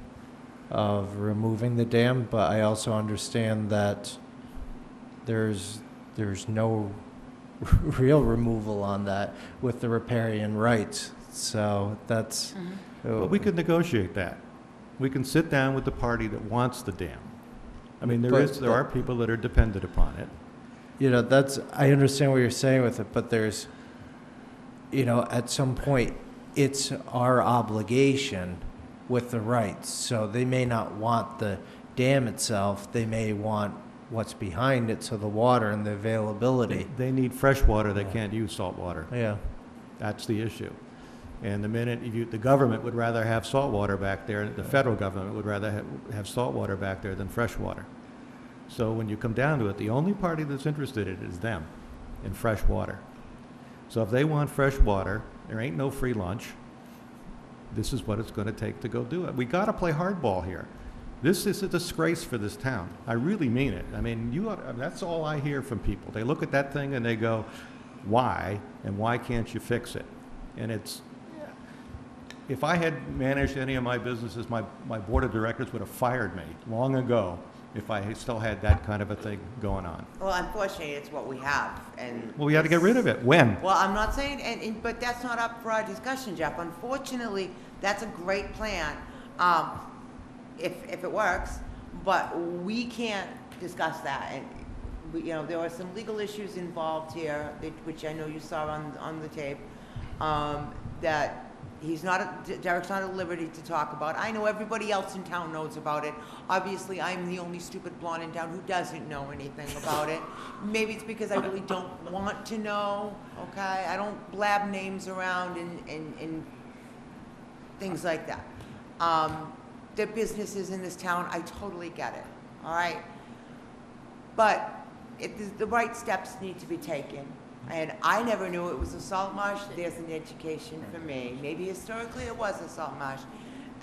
Speaker 6: removing the dam, but I also understand that there's no real removal on that with the riparian rights. So that's...
Speaker 2: Well, we could negotiate that. We can sit down with the party that wants the dam. I mean, there are people that are dependent upon it.
Speaker 6: You know, I understand what you're saying with it, but you know, at some point, it's our obligation with the rights. So they may not want the dam itself, they may want what's behind it, so the water and the availability.
Speaker 2: They need fresh water, they can't use salt water.
Speaker 6: Yeah.
Speaker 2: That's the issue. And the minute the government would rather have salt water back there, the federal government would rather have salt water back there than fresh water. So when you come down to it, the only party that's interested in it is them, in fresh water. So if they want fresh water, there ain't no free lunch. This is what it's going to take to go do it. We got to play hardball here. This is a disgrace for this town. I really mean it. I mean, that's all I hear from people. They look at that thing and they go, why, and why can't you fix it? And if I had managed any of my businesses, my board of directors would have fired me long ago if I still had that kind of a thing going on.
Speaker 1: Well, unfortunately, it's what we have, and.
Speaker 2: Well, we had to get rid of it. When?
Speaker 1: Well, I'm not saying, but that's not up for our discussion, Jeff. Unfortunately, that's a great plan, if it works, but we can't discuss that. And, there are some legal issues involved here, which I know you saw on the tape, that Derek's not at liberty to talk about. I know everybody else in town knows about it. Obviously, I'm the only stupid blonde in town who doesn't know anything about it. Maybe it's because I really don't want to know, okay? I don't blab names around and things like that. The businesses in this town, I totally get it, all right? But the right steps need to be taken. And I never knew it was a salt marsh. There's an education for me. Maybe historically it was a salt marsh.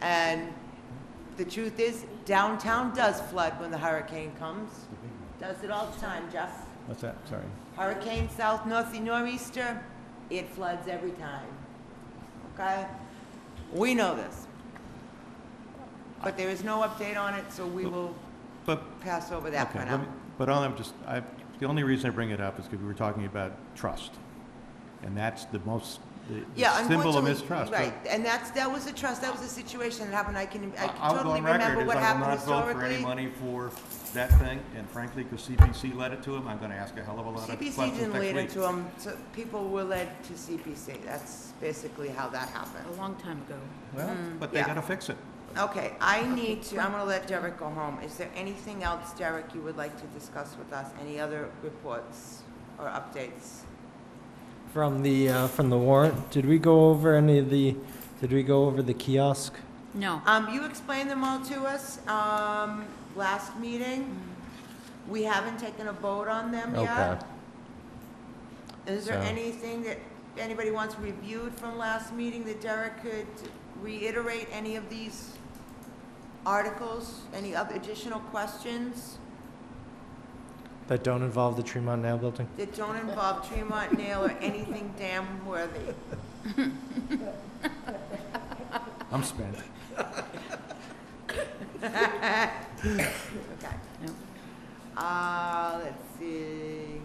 Speaker 1: And the truth is, downtown does flood when the hurricane comes. Does it all the time, Jeff.
Speaker 2: What's that? Sorry.
Speaker 1: Hurricane south, nor'easter, it floods every time. Okay? We know this. But there is no update on it, so we will pass over that for now.
Speaker 2: The only reason I bring it up is because we were talking about trust. And that's the most, the symbol of mistrust.
Speaker 1: Right, and that was a trust, that was a situation that happened. I can totally remember what happened historically.
Speaker 2: I will not vote for any money for that thing, and frankly, because CPC led it to him, I'm gonna ask a hell of a lot of questions next week.
Speaker 1: CPC didn't lead it to him, so people were led to CPC. That's basically how that happened.
Speaker 3: A long time ago.
Speaker 2: Well, but they
Speaker 1: Yeah.
Speaker 2: gotta fix it.
Speaker 1: Okay, I'm gonna let Derek go home. Is there anything else, Derek, you would like to discuss with us? Any other reports or updates?
Speaker 6: From the warrant, did we go over the kiosk?
Speaker 3: No.
Speaker 1: You explained them all to us, last meeting. We haven't taken a vote on them yet.
Speaker 6: Okay.
Speaker 1: Is there
Speaker 6: So-
Speaker 1: anything that anybody wants reviewed from last meeting that Derek could reiterate any of these articles? Any other additional questions
Speaker 6: That don't involve the Tremont Nail Building?
Speaker 1: that don't involve Tremont Nail or anything damn worthy?
Speaker 2: I'm spent.
Speaker 1: Okay. Let's see.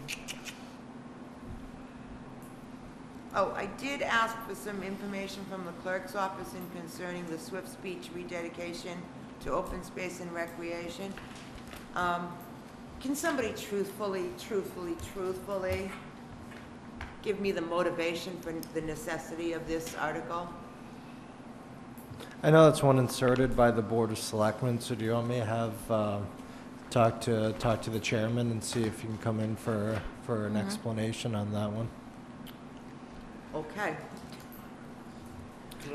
Speaker 1: Oh, I did ask for some information from the clerk's office in concerning the Swift Speech rededication to open space and recreation. Can somebody truthfully give me the motivation for the necessity of this article?
Speaker 6: I know that's one inserted by the Board of Selectmen, so do you want me to have, talk to the chairman and see if you can come in for an explanation on that one?
Speaker 1: Okay.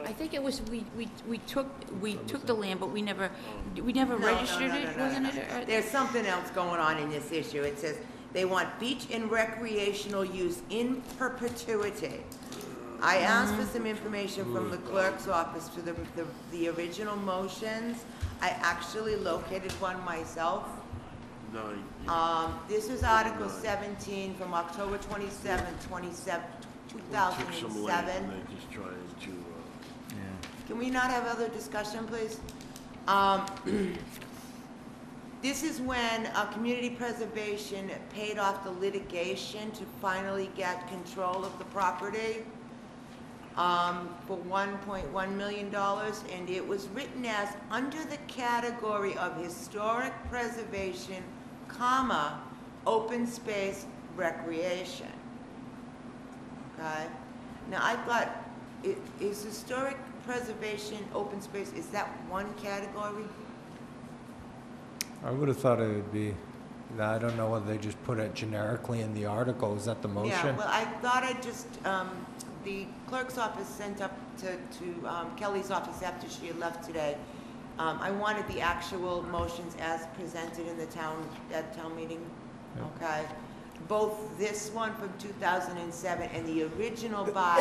Speaker 3: I think it was, we took the land, but we never registered it, wasn't it? Or-
Speaker 1: There's something else going on in this issue. It says they want beach and recreational use in perpetuity. I asked for some information from the clerk's office for the original motions. I actually located one myself.
Speaker 7: No,
Speaker 1: This is Article 17 from October 27th, 2007.
Speaker 7: took some land and they're just trying to,
Speaker 1: Can we not have other discussion, please? This is when Community Preservation paid off the litigation to finally get control of the property for $1.1 million, and it was written as under the category of historic preservation, open space recreation. Okay? Now, I thought, is historic preservation, open space, is that one category?
Speaker 6: I would have thought it would be, I don't know whether they just put it generically in the article. Is that the motion?
Speaker 1: Yeah, well, I thought I just, the clerk's office sent up to Kelly's office after she had left today. I wanted the actual motions as presented in the at town meeting, okay? Both this one from 2007 and the original by,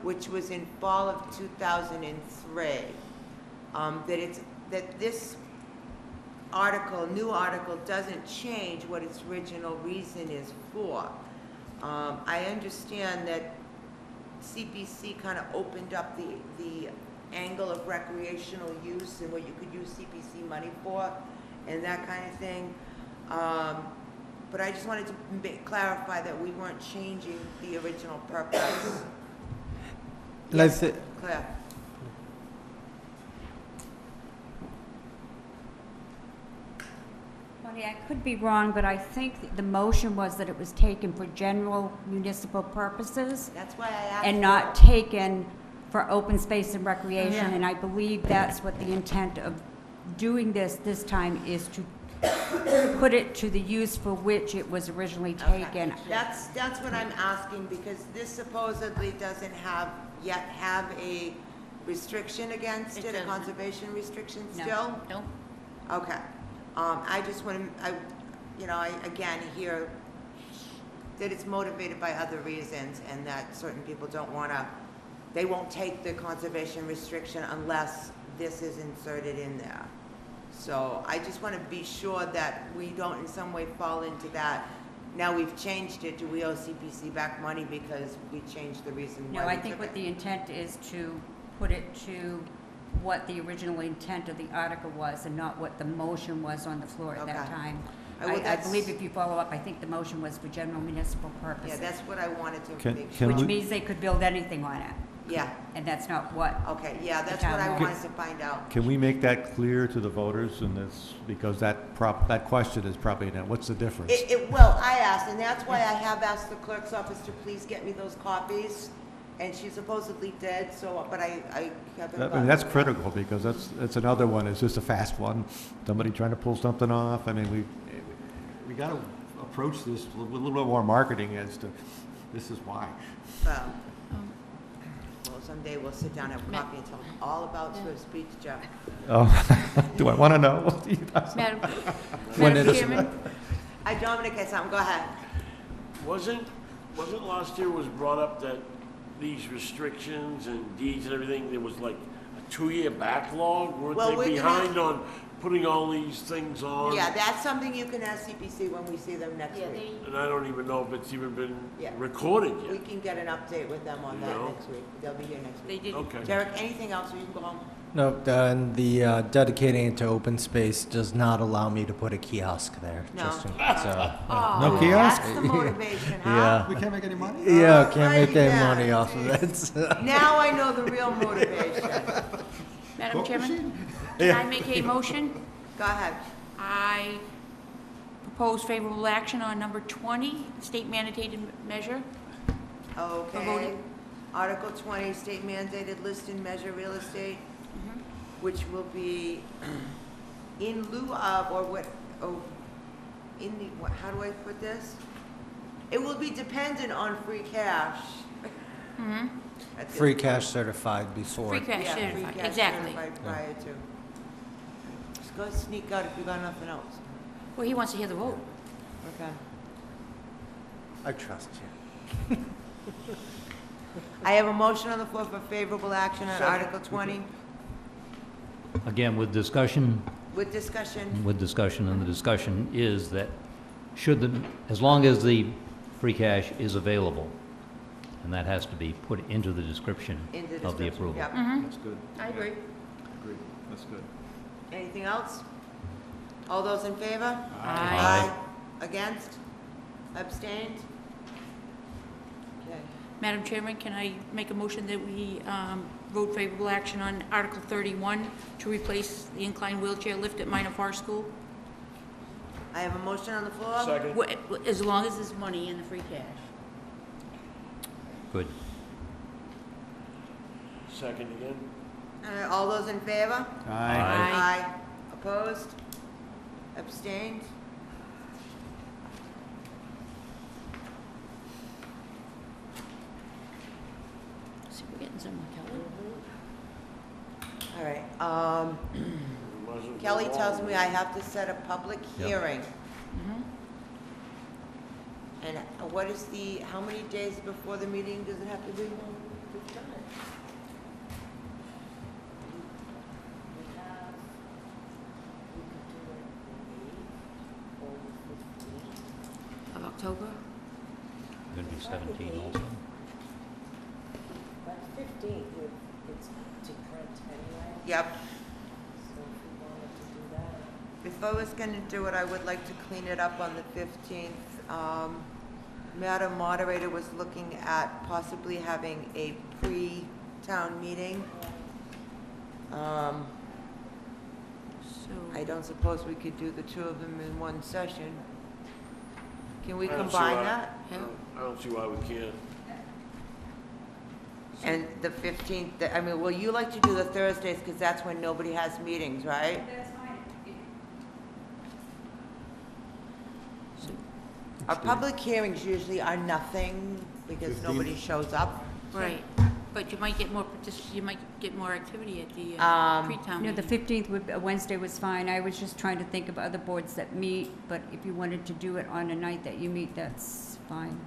Speaker 1: which was in fall of 2003, that this article, new article, doesn't change what its original reason is for. I understand that CPC kind of opened up the angle of recreational use and what you could use CPC money for and that kind of thing. But I just wanted to clarify that we weren't changing the original purpose. Yes, Claire?
Speaker 10: Bonnie, I could be wrong, but I think the motion was that it was taken for general municipal purposes
Speaker 1: That's why I asked.
Speaker 10: and not taken for open space and recreation.
Speaker 1: Yeah.
Speaker 10: And I believe that's what the intent of doing this time is, to put it to the use for which it was originally
Speaker 1: Okay.
Speaker 10: taken.
Speaker 1: That's what I'm asking, because this supposedly doesn't yet have a restriction against
Speaker 3: It
Speaker 1: it, a
Speaker 3: doesn't.
Speaker 1: conservation restriction
Speaker 10: No.
Speaker 1: still?
Speaker 3: Nope.
Speaker 1: Okay. I just want to, I again hear that it's motivated by other reasons and that certain people they won't take the conservation restriction unless this is inserted in there. So I just want to be sure that we don't in some way fall into that. Now we've changed it, do we owe CPC back money because we changed the reason why
Speaker 10: No,
Speaker 1: we
Speaker 10: I think
Speaker 1: took
Speaker 10: what
Speaker 1: it?
Speaker 10: the intent is to put it to what the original intent of the article was and not what the motion was on the floor at that
Speaker 1: Okay.
Speaker 10: time.
Speaker 1: Well,
Speaker 10: I
Speaker 1: that's-
Speaker 10: believe if you follow up, I think the motion was for general municipal
Speaker 1: Yeah,
Speaker 10: purposes,
Speaker 1: that's what I wanted to
Speaker 2: Can-
Speaker 1: make
Speaker 2: can
Speaker 1: sure.
Speaker 10: which
Speaker 2: we-
Speaker 10: means they could build anything on it,
Speaker 1: Yeah,
Speaker 10: and that's not what.
Speaker 1: okay, yeah, that's
Speaker 10: The
Speaker 1: what I
Speaker 10: town
Speaker 1: wanted
Speaker 10: wants.
Speaker 1: to find out.
Speaker 2: Can we make that clear to the voters in this, because that question is probably, now, what's the difference?
Speaker 1: Well, I asked, and that's why I have asked the clerk's office to please get me those copies, and she supposedly did, so, but I haven't
Speaker 2: I mean,
Speaker 1: gotten
Speaker 2: that's
Speaker 1: them.
Speaker 2: critical, because that's another one, it's just a fast one, somebody trying to pull something off. I mean, we got to approach this with a little bit more marketing as to, this is why.
Speaker 1: Well, someday we'll sit down and have coffee and talk all about Swift's Beach, Jeff.
Speaker 2: Oh, do I want to know?
Speaker 3: Madam
Speaker 6: When
Speaker 3: Madam
Speaker 6: it is-
Speaker 3: Chairman,
Speaker 1: Dominic has something, go ahead.
Speaker 7: Wasn't last year was brought up that these restrictions and deeds and everything, there was like a 2-year backlog?
Speaker 1: Well,
Speaker 7: Weren't
Speaker 1: we're
Speaker 7: they
Speaker 1: gonna-
Speaker 7: behind on putting all these things on?
Speaker 1: Yeah, that's something you can ask CPC when we see them next
Speaker 3: yeah,
Speaker 1: week.
Speaker 7: And I don't even know if it's even been
Speaker 1: Yeah.
Speaker 7: recorded
Speaker 1: We
Speaker 7: yet.
Speaker 1: can get an update with them on that
Speaker 7: No.
Speaker 1: next week. They'll be here next
Speaker 3: they
Speaker 1: week.
Speaker 3: did,
Speaker 7: Okay.
Speaker 1: Derek, anything else, or you can go home?
Speaker 6: No, and the dedicating it to open space does not allow me to put a kiosk there.
Speaker 1: No.
Speaker 6: Just so,
Speaker 2: No kiosk?
Speaker 1: That's the motivation, huh?
Speaker 6: yeah.
Speaker 2: We can't make any money?
Speaker 6: Yeah, can't make
Speaker 1: Alrighty
Speaker 6: any
Speaker 1: then.
Speaker 6: money off of it.
Speaker 1: Now I know the real motivation.
Speaker 3: Madam Chairman, can I make a motion?
Speaker 1: Go ahead.
Speaker 3: I propose favorable action on number 20, state mandated measure.
Speaker 1: Okay.
Speaker 3: voting.
Speaker 1: Article 20, state mandated list and measure real estate,
Speaker 3: Mm-hmm.
Speaker 1: which will be in lieu of, or what, how do I put this? It will be dependent on free cash.
Speaker 3: Mhm.
Speaker 1: At this
Speaker 6: Free
Speaker 1: point.
Speaker 6: cash certified before.
Speaker 3: Free cash
Speaker 1: Yeah, free
Speaker 3: certified,
Speaker 1: cash
Speaker 3: exactly.
Speaker 1: certified prior to. Just go sneak out if you got nothing else.
Speaker 3: Well, he wants to hear the vote.
Speaker 1: Okay.
Speaker 6: I trust you.
Speaker 1: I have a motion on the floor for favorable action on Article 20
Speaker 5: Again, with discussion,
Speaker 1: with discussion.
Speaker 5: and the discussion is that as long as the free cash is available, and that has to be put into the description
Speaker 1: Into
Speaker 5: of the
Speaker 1: description,
Speaker 5: approval.
Speaker 1: yep.
Speaker 2: That's good.
Speaker 3: I agree.
Speaker 2: Agreed. That's good.
Speaker 1: Anything else? All those in favor?
Speaker 3: Aye.
Speaker 1: Against? Abstained? Okay.
Speaker 3: Madam Chairman, can I make a motion that we vote favorable action on Article 31 to replace the inclined wheelchair lift at Minor Forest School?
Speaker 1: I have a motion on the floor.
Speaker 7: Second.
Speaker 3: As long as there's money in the free cash.
Speaker 5: Good.
Speaker 7: second again.
Speaker 1: All those in favor?
Speaker 2: Aye.
Speaker 1: Aye. Opposed? Abstained?
Speaker 3: See, we're getting somewhere, Kelly.
Speaker 1: All right,
Speaker 7: Wasn't
Speaker 1: Kelly
Speaker 7: long.
Speaker 1: tells me I have to set a public
Speaker 5: Yep.
Speaker 1: hearing.
Speaker 3: Mm-hmm.
Speaker 1: And what is how many days before the meeting does it have to be?
Speaker 3: Of October?
Speaker 5: Going to be 17 also.
Speaker 11: But 15th, it's to print anyway,
Speaker 1: Yep.
Speaker 11: so if we wanted to do that.
Speaker 1: If I was gonna do it, I would like to clean it up on the 15th. Madam Moderator was looking at possibly having a pre-town meeting.
Speaker 3: So,
Speaker 1: I don't suppose we could do the two of them in one session. Can we
Speaker 7: I don't see
Speaker 1: combine
Speaker 7: why-
Speaker 1: that?
Speaker 3: yeah.
Speaker 7: I don't see why we can't.
Speaker 1: And the 15th, I mean, well, you like to do the Thursdays because that's when nobody has meetings, right?
Speaker 10: That's fine.
Speaker 3: So,
Speaker 1: Our public hearings usually are nothing because
Speaker 2: 15th?
Speaker 1: nobody shows up.
Speaker 3: right, but you might get more, you might get more activity at the pre-town
Speaker 10: No,
Speaker 3: meeting.
Speaker 10: the 15th Wednesday was fine. I was just trying to think of other boards that meet, but if you wanted to do it on a night that you meet, that's fine.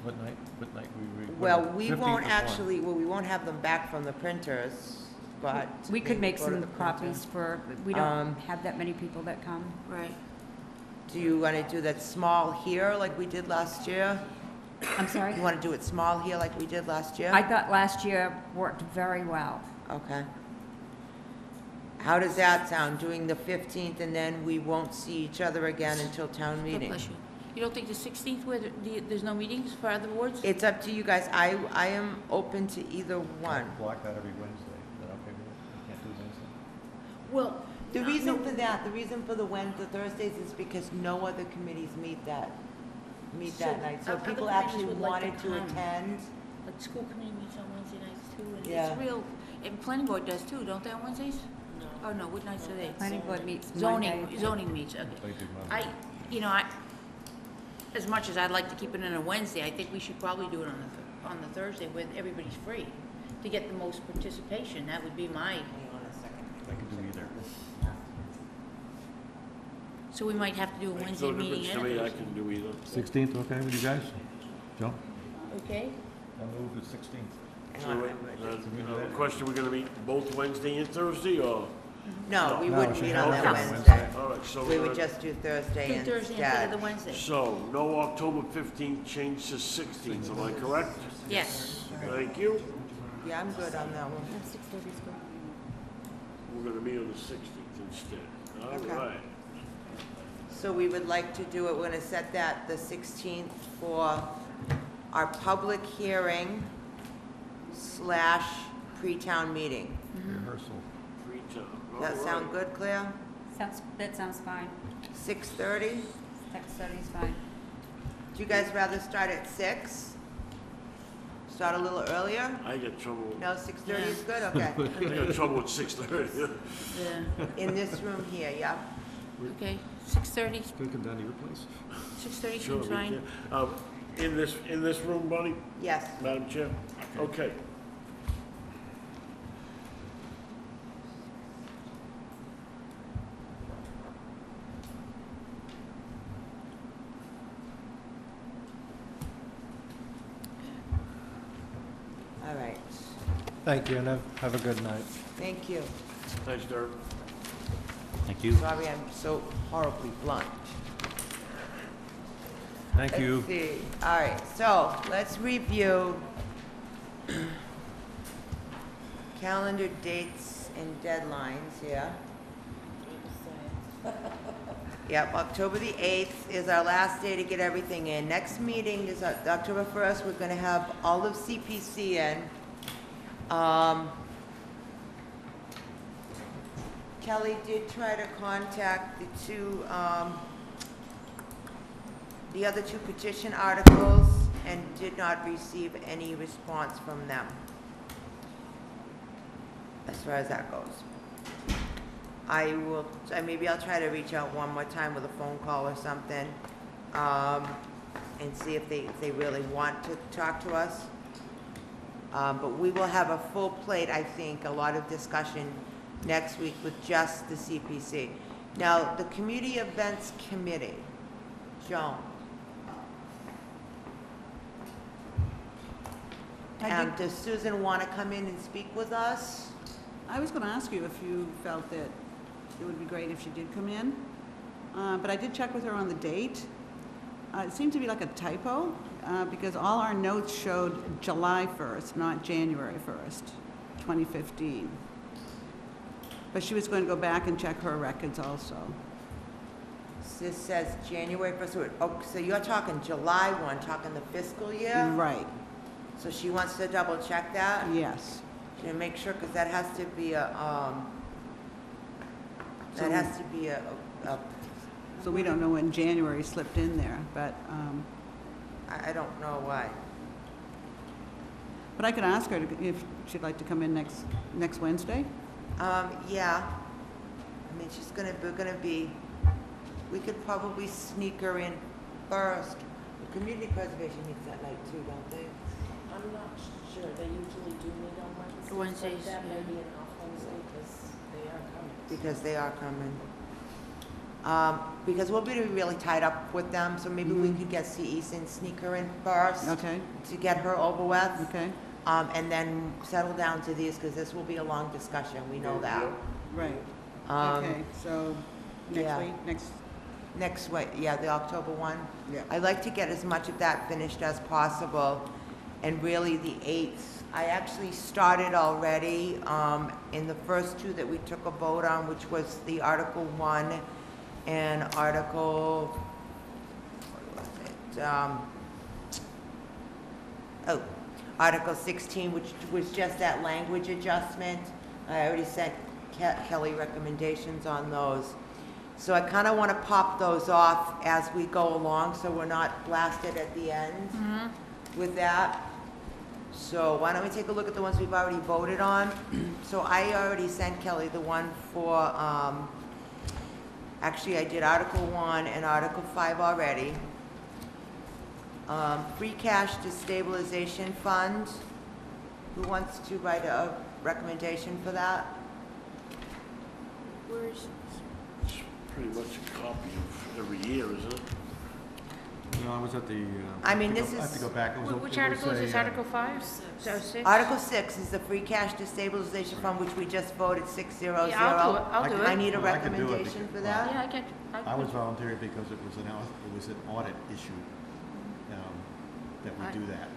Speaker 2: What night we?
Speaker 1: Well, we won't actually, well, we won't have them back from the printers, but.
Speaker 10: We could make
Speaker 1: go to
Speaker 10: some
Speaker 1: the printer.
Speaker 10: copies for, we
Speaker 1: Um,
Speaker 10: don't have that many people that come.
Speaker 3: Right.
Speaker 1: Do you want to do that small here like we did last year?
Speaker 10: I'm sorry?
Speaker 1: You want to do it small here like we did last year?
Speaker 10: I thought last year worked very well.
Speaker 1: Okay. How does that sound, doing the 15th and then we won't see each other again until town
Speaker 3: God
Speaker 1: meeting?
Speaker 3: bless you. You don't think the 16th, where there's no meetings for other boards?
Speaker 1: It's up to you guys. I am open to either one.
Speaker 2: Block that every Wednesday. Is that okay with you? You can't do Wednesday?
Speaker 3: Well,
Speaker 1: The reason for that, the reason for the Thursdays is because no other committees meet that
Speaker 3: So,
Speaker 1: night. So
Speaker 3: other
Speaker 1: people
Speaker 3: committees
Speaker 1: actually
Speaker 3: would like to
Speaker 1: wanted to
Speaker 3: come.
Speaker 1: attend.
Speaker 3: like school committee meets on Wednesday nights too, and
Speaker 1: Yeah.
Speaker 3: it's real, and planning board does too, don't they on Wednesdays?
Speaker 11: No.
Speaker 3: Oh, no, what nights are they?
Speaker 10: Planning board meets
Speaker 3: Zoning,
Speaker 10: Monday.
Speaker 3: zoning meets, okay. As much as I'd like to keep it in a Wednesday, I think we should probably do it on the Thursday when everybody's free, to get the most participation, that would be my,
Speaker 1: Hang on a second.
Speaker 2: I can do either.
Speaker 3: so we might have to do a
Speaker 7: Makes
Speaker 3: Wednesday
Speaker 7: no
Speaker 3: meeting
Speaker 7: difference
Speaker 3: and
Speaker 7: to
Speaker 3: a
Speaker 7: me, I
Speaker 3: Thursday.
Speaker 7: can do either.
Speaker 2: 16th, okay with you guys? Joe?
Speaker 3: Okay?
Speaker 2: I'll move the 16th.
Speaker 1: Hang
Speaker 7: So,
Speaker 1: on.
Speaker 7: question, we're gonna meet both Wednesday and Thursday, or?
Speaker 1: No, we
Speaker 2: No,
Speaker 1: wouldn't
Speaker 2: she
Speaker 1: meet
Speaker 2: has
Speaker 1: on
Speaker 2: to
Speaker 1: that
Speaker 2: be
Speaker 1: Wednesday.
Speaker 7: All right, so,
Speaker 1: We would just do Thursday
Speaker 3: Do Thursday instead of the
Speaker 1: instead.
Speaker 3: Wednesday.
Speaker 7: so, no October 15th, change to 16th, am I correct?
Speaker 3: Yes.
Speaker 7: Thank you.
Speaker 1: Yeah, I'm good on that one.
Speaker 10: 6:30 is good.
Speaker 7: We're gonna meet on the 16th instead. All
Speaker 1: Okay.
Speaker 7: right.
Speaker 1: So we would like to do it, we're gonna set that the 16th for our public hearing / pre-town meeting.
Speaker 2: Rehearsal.
Speaker 7: Freetown.
Speaker 1: That
Speaker 7: All
Speaker 1: sound
Speaker 7: right.
Speaker 1: good, Claire?
Speaker 10: That sounds fine.
Speaker 1: 6:30?
Speaker 10: 6:30 is fine.
Speaker 1: Do you guys rather start at 6? Start a little earlier?
Speaker 7: I get trouble,
Speaker 1: No, 6:30 is good, okay.
Speaker 7: I got trouble with 6:30.
Speaker 3: Yeah,
Speaker 1: In this room here, yeah.
Speaker 3: okay, 6:30,
Speaker 2: Can we come down to your place?
Speaker 3: 6:30
Speaker 7: Sure,
Speaker 3: seems
Speaker 7: we
Speaker 3: fine.
Speaker 7: can. In this room, Bonnie,
Speaker 1: Yes.
Speaker 7: Madam Chair? Okay.
Speaker 1: All right.
Speaker 6: Thank you, and have a good night.
Speaker 1: Thank you.
Speaker 7: Thanks, Derek.
Speaker 5: Thank you.
Speaker 1: Sorry I'm so horribly blunt.
Speaker 2: Thank you.
Speaker 1: Let's see. All right, so let's review calendar dates and deadlines here. Yep, October the 8th is our last day to get everything in. Next meeting is October 1st. We're gonna have all of CPC in. Kelly did try to contact the other two petition articles and did not receive any response from them. as far as that goes. Maybe I'll try to reach out one more time with a phone call or something, and see if they really want to talk to us. But we will have a full plate, I think, a lot of discussion next week with just the CPC. Now, the Community Events Committee, Joan. Does Susan want to come in and speak with us?
Speaker 9: I was going to ask you if you felt that it would be great if she did come in, but I did check with her on the date. It seemed to be like a typo, because all our notes showed July 1st, not January 1st, 2015. But she was going to go back and check her records also.
Speaker 1: This says January 1st, so you're talking July 1, talking the fiscal year?
Speaker 9: Right,
Speaker 1: So she wants to double check that?
Speaker 9: yes.
Speaker 1: To make sure, because that has to be a,
Speaker 9: So we don't know when January slipped in there, but
Speaker 1: I don't know why.
Speaker 9: I could ask her if she'd like to come in next Wednesday.
Speaker 1: Yeah. I mean, we're gonna be, we could probably sneak her in first. The community preservation meets that night too, don't they?
Speaker 11: I'm not sure, they usually do meet on Wednesdays.
Speaker 3: Wednesdays,
Speaker 11: But that may
Speaker 3: yeah.
Speaker 11: be an off Wednesday because
Speaker 1: Because they are coming. Because we'll be really tied up with them, so maybe we could get CEs and sneak her in first.
Speaker 9: Okay,
Speaker 1: To get her over with.
Speaker 9: okay,
Speaker 1: And then settle down to these, because this will be a long discussion, we know that.
Speaker 9: right.
Speaker 1: Um,
Speaker 9: Okay, so
Speaker 1: yeah.
Speaker 9: next week,
Speaker 1: Next week, yeah, the October one.
Speaker 9: Yeah.
Speaker 1: I'd like to get as much of that finished as possible, and really the 8th. I actually started already in the first two that we took a vote on, which was the Article 1 and Article, what was it? Article 16, which was just that language adjustment. I already sent Kelly recommendations on those. So I kind of want to pop those off as we go along, so we're not blasted at the end with that. So why don't we take a look at the ones we've already voted on? So I already sent Kelly the one for, actually I did Article 1 and Article 5 already. Free cash to stabilization fund. Who wants to write a recommendation for that?
Speaker 3: Where is,
Speaker 7: It's pretty much a copy of every year, isn't it?
Speaker 2: No, I was at the,
Speaker 1: I mean,
Speaker 2: I
Speaker 1: this
Speaker 2: have to
Speaker 1: is-
Speaker 2: go back. It was
Speaker 3: which
Speaker 2: it was
Speaker 3: article is this,
Speaker 2: a,
Speaker 3: Article 5? So 6?
Speaker 1: Article 6 is the free cash to stabilization fund, which we just voted 600.
Speaker 3: Yeah, I'll do it, I'll
Speaker 2: I
Speaker 3: do
Speaker 2: can-
Speaker 1: I
Speaker 3: it.
Speaker 1: need a
Speaker 2: Well, I can do it
Speaker 1: recommendation
Speaker 2: because-
Speaker 1: for that.
Speaker 3: Yeah, I get,
Speaker 2: I was volunteering because it was an audit issue, that we do that.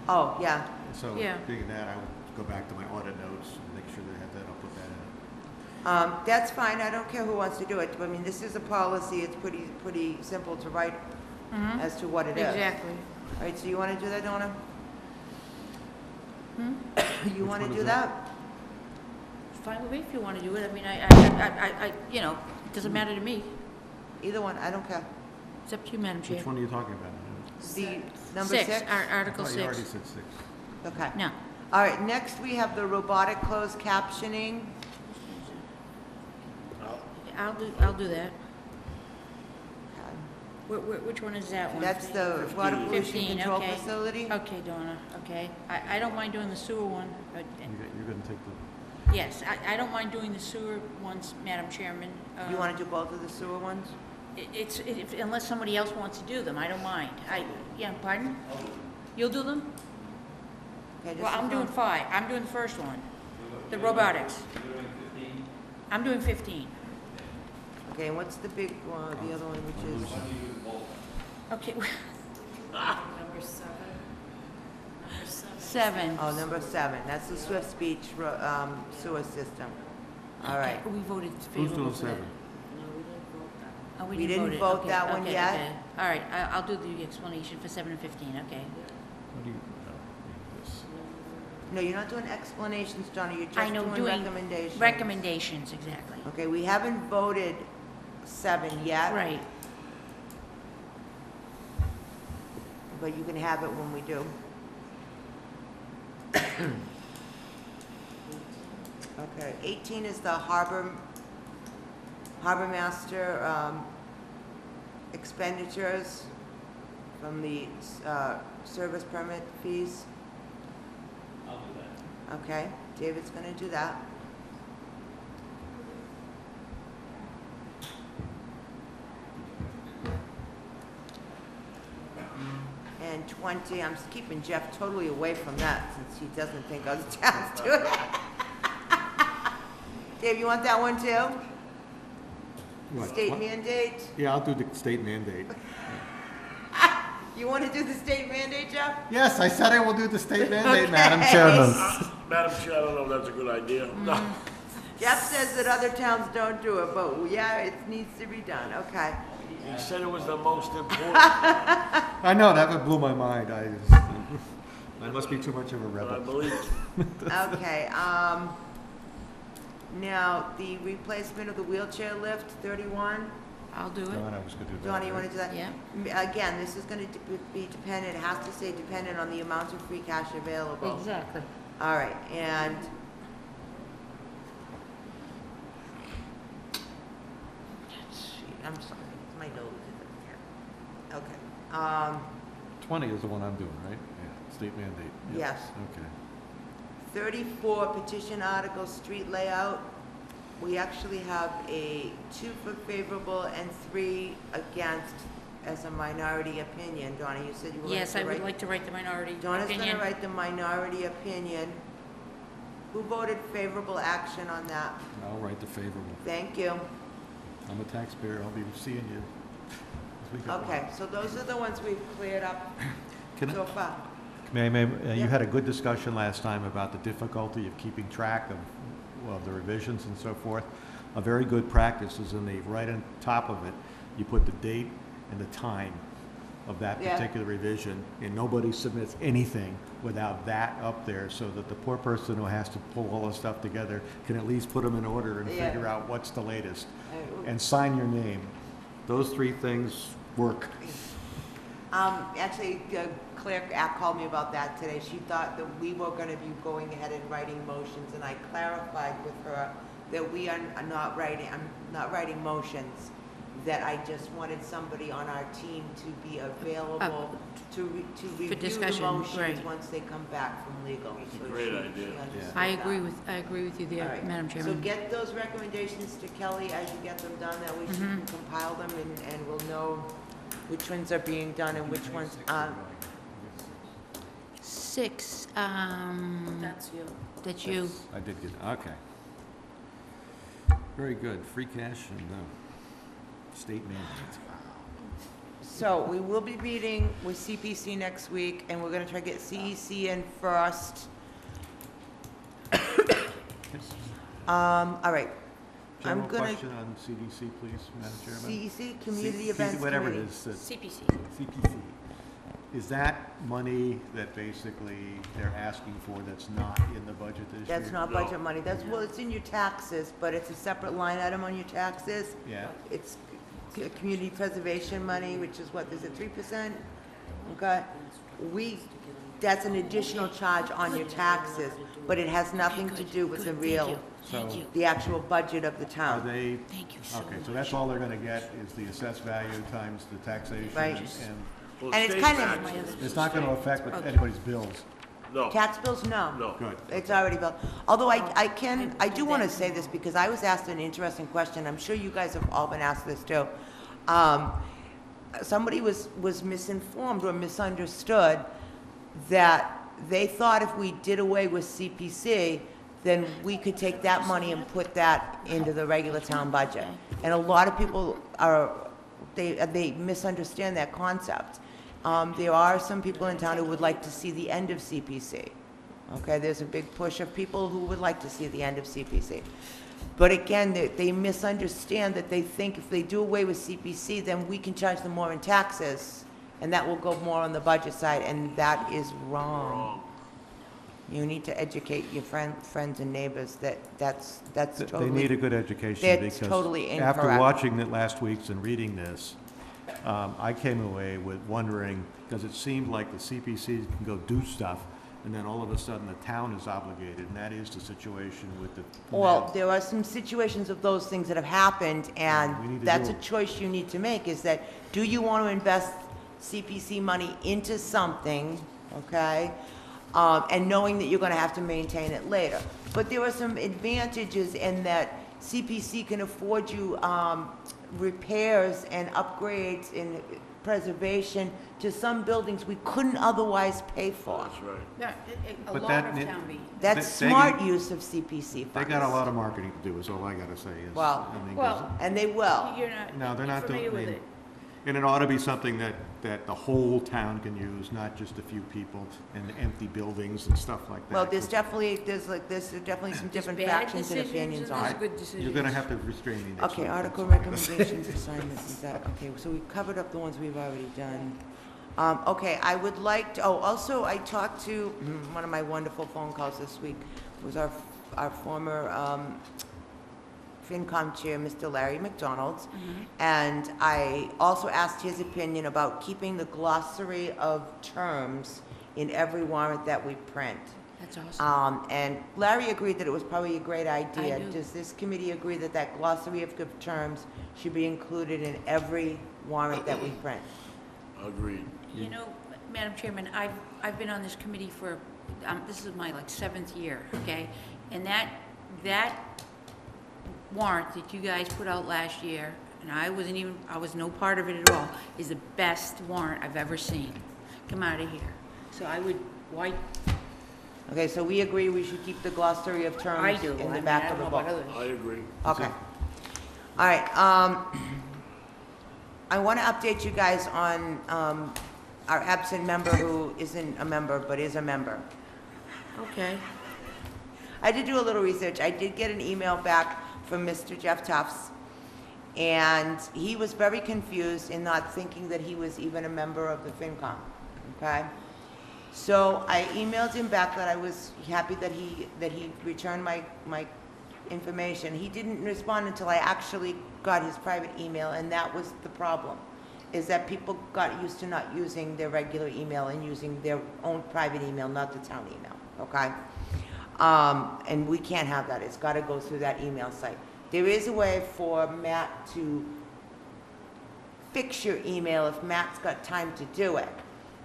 Speaker 1: Oh, yeah.
Speaker 2: So
Speaker 3: Yeah.
Speaker 2: being that, I would go back to my audit notes and make sure they have that, I'll put that in.
Speaker 1: That's fine, I don't care who wants to do it. I mean, this is a policy, it's pretty simple to write as to what it is.
Speaker 3: exactly.
Speaker 1: All right, so you want to do that, Donna? You
Speaker 2: Which
Speaker 1: want to
Speaker 2: one
Speaker 1: do
Speaker 2: is
Speaker 1: that?
Speaker 3: Fine with me if you want to do it. I mean, you know, it doesn't matter to me.
Speaker 1: Either one, I don't care.
Speaker 3: It's up to you, Madam Chair.
Speaker 2: Which one are you talking about?
Speaker 1: The number
Speaker 3: 6,
Speaker 1: 6?
Speaker 3: Article
Speaker 2: I thought you already
Speaker 3: 6.
Speaker 2: said 6.
Speaker 1: Okay.
Speaker 3: No.
Speaker 1: All right, next we have the robotic closed captioning.
Speaker 3: I'll do that.
Speaker 1: Okay.
Speaker 3: Which one is that one?
Speaker 1: That's the water pollution
Speaker 3: 15,
Speaker 1: control
Speaker 3: okay.
Speaker 1: facility.
Speaker 3: Okay, Donna, okay. I don't mind doing the sewer one, but,
Speaker 2: You're gonna take the,
Speaker 3: yes, I don't mind doing the sewer ones, Madam Chairman.
Speaker 1: You want to do both of the sewer ones?
Speaker 3: Unless somebody else wants to do them, I don't mind. Yeah, pardon? You'll do them?
Speaker 1: Okay, just
Speaker 3: Well, I'm
Speaker 1: as
Speaker 3: doing
Speaker 1: long-
Speaker 3: 5. I'm doing the first one, the robotics. I'm doing 15.
Speaker 1: Okay, and what's the big one, the other one, which is?
Speaker 3: Okay,
Speaker 11: number 7.
Speaker 3: 7.
Speaker 1: Oh, number 7, that's the Swift Beach sewer system. All right.
Speaker 3: Okay, we voted
Speaker 2: who's
Speaker 3: favorable
Speaker 2: doing
Speaker 3: for that.
Speaker 2: 7?
Speaker 11: No, we didn't vote that.
Speaker 3: Oh,
Speaker 1: We
Speaker 3: didn't
Speaker 1: didn't
Speaker 3: it.
Speaker 1: vote
Speaker 3: Okay,
Speaker 1: that one
Speaker 3: okay,
Speaker 1: yet?
Speaker 3: okay. All right, I'll do the explanation for 7 and 15, okay.
Speaker 2: What do you, no, this.
Speaker 1: No, you're not doing explanations, Johnny, you're
Speaker 3: I
Speaker 1: just
Speaker 3: know,
Speaker 1: doing
Speaker 3: doing
Speaker 1: recommendations.
Speaker 3: recommendations, exactly.
Speaker 1: Okay, we haven't voted 7 yet.
Speaker 3: Right.
Speaker 1: But you can have it when we do. Okay, 18 is the harbor master expenditures from the service permit fees.
Speaker 8: I'll do that.
Speaker 1: Okay, David's gonna do that. And 20, I'm just keeping Jeff totally away from that since he doesn't think other towns do it. Dave, you want that one too?
Speaker 2: What?
Speaker 1: State
Speaker 2: What?
Speaker 1: mandate?
Speaker 2: Yeah, I'll do the state mandate.
Speaker 1: You want to do the state mandate, Jeff?
Speaker 2: Yes, I said I will do the state mandate,
Speaker 1: Okay.
Speaker 2: Madam Chairman.
Speaker 7: Madam Chair, I don't know if that's a good idea. No.
Speaker 1: Jeff says that other towns don't do it, but yeah, it needs to be done, okay.
Speaker 7: He said it was the most important.
Speaker 2: I know, that blew my mind. I must be too much of a
Speaker 7: I
Speaker 2: rebel.
Speaker 7: believe it.
Speaker 1: Okay, now, the replacement of the wheelchair lift, 31.
Speaker 3: I'll do it.
Speaker 2: Donna was gonna do that.
Speaker 1: Donna, you want to do that?
Speaker 3: Yeah.
Speaker 1: Again, this is going to be dependent, it has to say dependent on the amount of free cash available.
Speaker 3: Exactly.
Speaker 1: All right, and I'm sorry, my nose isn't here. Okay,
Speaker 2: 20 is the one I'm doing, right? Yeah, state mandate. Yep.
Speaker 1: yes.
Speaker 2: Okay.
Speaker 1: 34 petition article street layout. We actually have a 2 for favorable and 3 against as a minority opinion. Donna, you said you would like to write.
Speaker 3: Yes, I would like to write the minority
Speaker 1: Donna's going to
Speaker 3: opinion.
Speaker 1: write the minority opinion. Who voted favorable action on that?
Speaker 2: I'll write the favorable.
Speaker 1: Thank you.
Speaker 2: I'm a taxpayer, I'll be seeing you as we go along.
Speaker 1: Okay, so those are the ones we've cleared up
Speaker 2: Can I-
Speaker 1: so far.
Speaker 2: you
Speaker 1: Yeah.
Speaker 2: had a good discussion last time about the difficulty of keeping track of the revisions and so forth. A very good practice is right on top of it, you put the date and the time of that
Speaker 1: Yeah.
Speaker 2: particular revision, and nobody submits anything without that up there, so that the poor person who has to pull all this stuff together can at least put them in order and
Speaker 1: Yeah.
Speaker 2: figure out what's the latest,
Speaker 1: Uh,
Speaker 2: and sign your name. Those 3 things work.
Speaker 1: Actually, Claire called me about that today. She thought that we were gonna be going ahead and writing motions, and I clarified with her that we are not writing, I'm not writing motions, that I just wanted somebody on our team to be available to review the
Speaker 3: discussion,
Speaker 1: motions
Speaker 3: right.
Speaker 1: once they come back from legal.
Speaker 7: That's a
Speaker 1: So
Speaker 7: great
Speaker 1: she
Speaker 7: idea.
Speaker 1: understood
Speaker 3: I
Speaker 1: that.
Speaker 3: agree with you
Speaker 1: All
Speaker 3: there,
Speaker 1: right.
Speaker 3: Madam
Speaker 1: So
Speaker 3: Chairman.
Speaker 1: get those recommendations to Kelly as you get them done, that way she can compile them and we'll know which ones are being done and which ones aren't.
Speaker 3: 6,
Speaker 11: That's you.
Speaker 3: that's you.
Speaker 2: I did get, okay. Very good, free cash and state mandates.
Speaker 1: So we will be meeting with CPC next week, and we're gonna try to get CEC in first. All right. I'm
Speaker 2: General
Speaker 1: gonna,
Speaker 2: question on CDC, please, Madam Chairman?
Speaker 1: CEC, Community
Speaker 2: C-
Speaker 1: Events
Speaker 2: Whatever it
Speaker 1: Committee.
Speaker 2: is, that
Speaker 3: CPC.
Speaker 2: CPC. Is that money that basically they're asking for that's not in the budget this year?
Speaker 1: That's not
Speaker 7: No.
Speaker 1: budget money, that's, well, it's in your taxes, but it's a separate line item on your taxes.
Speaker 2: Yeah,
Speaker 1: It's community preservation money, which is what, is it 3%? Okay, that's an additional charge on your taxes, but it has nothing to do with the real,
Speaker 3: Thank you.
Speaker 1: the actual budget of the
Speaker 2: are
Speaker 1: town.
Speaker 2: they,
Speaker 3: Thank you so
Speaker 2: okay,
Speaker 3: much.
Speaker 2: so that's all they're gonna get is the assessed value times the taxation?
Speaker 1: Right.
Speaker 2: And
Speaker 7: Well,
Speaker 1: And it's
Speaker 7: state
Speaker 1: kind of-
Speaker 7: taxes.
Speaker 2: it's not gonna affect anybody's bills?
Speaker 7: No,
Speaker 1: Tax bills, no.
Speaker 7: no.
Speaker 2: Good.
Speaker 1: It's already built. Although I do want to say this because I was asked an interesting question. I'm sure you guys have all been asked this too. Somebody was misinformed or misunderstood that they thought if we did away with CPC, then we could take that money and put that into the regular town budget. And a lot of people they misunderstand that concept. There are some people in town who would like to see the end of CPC. Okay, there's a big push of people who would like to see the end of CPC. But again, they misunderstand that they think if they do away with CPC, then we can charge them more in taxes, and that will go more on the budget side, and that is wrong. You need to educate your friends and neighbors that that's
Speaker 2: They
Speaker 1: totally.
Speaker 2: need a good education
Speaker 1: That's
Speaker 2: because
Speaker 1: totally
Speaker 2: after
Speaker 1: incorrect.
Speaker 2: watching it last week's and reading this, I came away with wondering, because it seemed like the CPC can go do stuff and then all of a sudden the town is obligated, and that is the situation with the.
Speaker 1: Well, there are some situations of those things that have happened,
Speaker 2: We
Speaker 1: and
Speaker 2: need to
Speaker 1: that's
Speaker 2: do
Speaker 1: a
Speaker 2: it.
Speaker 1: choice you need to make, is that, do you want to invest CPC money into something, okay? And knowing that you're gonna have to maintain it later. But there are some advantages in that CPC can afford you, repairs and upgrades and preservation to some buildings we couldn't otherwise pay for.
Speaker 7: That's right.
Speaker 3: Yeah, a
Speaker 2: But
Speaker 3: lot
Speaker 2: that
Speaker 3: of
Speaker 2: ne-
Speaker 3: town meetings.
Speaker 1: That's
Speaker 2: They- they
Speaker 1: smart
Speaker 2: can-
Speaker 1: use of CPC
Speaker 2: They
Speaker 1: funds.
Speaker 2: got a lot of marketing to do, is all I gotta say is.
Speaker 1: Well-
Speaker 2: I mean,
Speaker 3: Well,
Speaker 1: And they will.
Speaker 3: you're not
Speaker 2: No, they're not doing,
Speaker 3: familiar
Speaker 2: I
Speaker 3: with
Speaker 2: mean,
Speaker 3: it.
Speaker 2: and it ought to be something that the whole town can use, not just a few people, and empty buildings and stuff like that.
Speaker 1: Well, there's definitely some different
Speaker 3: Bad
Speaker 1: factions and
Speaker 3: decisions
Speaker 1: opinions
Speaker 3: and
Speaker 1: on
Speaker 3: there's
Speaker 1: it.
Speaker 3: good decisions.
Speaker 2: You're gonna have to restrain me next
Speaker 1: Okay,
Speaker 2: week.
Speaker 1: article
Speaker 2: That's all I'm gonna say.
Speaker 1: recommendations, assignments, is that, okay, so we covered up the ones we've already done. Okay, I would like to, also, I talked to, one of my wonderful phone calls this week was our former, FinCom chair, Mr. Larry McDonald. And I also asked his opinion about keeping the glossary of terms in every warrant that we print.
Speaker 3: That's awesome.
Speaker 1: And Larry agreed that it was probably a great idea.
Speaker 3: do.
Speaker 1: Does this committee agree that that glossary of terms should be included in every warrant that we print?
Speaker 7: Agreed.
Speaker 3: You know, Madam Chairman, I've been on this committee for, this is my like 7th year, okay? And that warrant that you guys put out last year, and I was no part of it at all, is the best warrant I've ever seen come out of here. So why,
Speaker 1: Okay, so we agree we should keep the glossary of
Speaker 3: I
Speaker 1: terms
Speaker 3: do.
Speaker 1: in
Speaker 3: I
Speaker 1: the
Speaker 3: mean,
Speaker 1: back
Speaker 3: I
Speaker 1: of
Speaker 3: don't
Speaker 1: the
Speaker 3: know about
Speaker 1: book.
Speaker 3: others.
Speaker 7: I agree.
Speaker 1: Okay. All right, I want to update you guys on our absent member who isn't a member, but is a member.
Speaker 3: Okay.
Speaker 1: I did do a little research. I did get an email back from Mr. Jeff Tufts, and he was very confused in not thinking that he was even a member of the FinCom, okay? So I emailed him back that I was happy that he returned my information. He didn't respond until I actually got his private email, and that was the problem, is that people got used to not using their regular email and using their own private email, not the town email, okay? And we can't have that. It's got to go through that email site. There is a way for Matt to fix your email if Matt's got time to do it,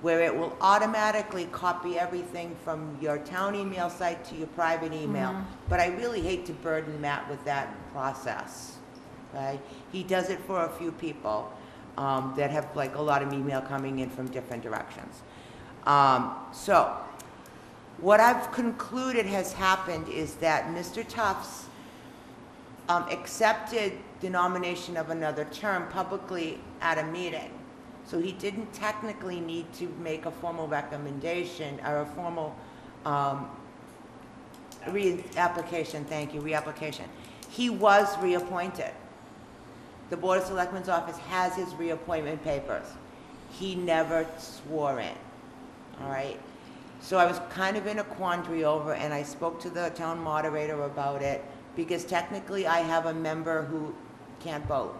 Speaker 1: where it will automatically copy everything from your town email site to your private email. But I really hate to burden Matt with that process, okay? He does it for a few people that have like a lot of email coming in from different directions. So what I've concluded has happened is that Mr. Tufts accepted the nomination of another term publicly at a meeting. So he didn't technically need to make a formal recommendation or a formal reapplication, thank you, reapplication. He was reappointed. The Board of Selectmen's office has his reappointment papers. He never swore in, all right? So I was kind of in a quandary over, and I spoke to the town moderator about it, because technically I have a member who can't vote.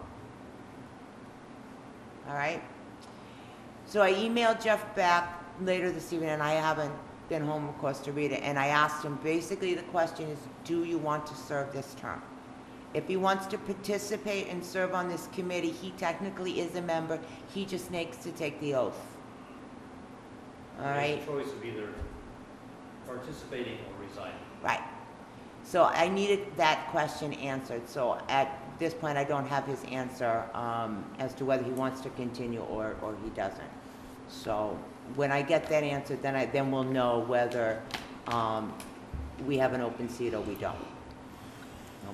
Speaker 1: All right? So I emailed Jeff back later this evening, and I haven't been home, of course, to read it, and I asked him, basically the question is, do you want to serve this term? If he wants to participate and serve on this committee, he technically is a member, he just needs to take the oath. All right?
Speaker 5: There's a choice of either participating or resigning.
Speaker 1: Right. So I needed that question answered, so at this point, I don't have his answer as to whether he wants to continue or he doesn't. So when I get that answer, then we'll know whether we have an open seat or we don't.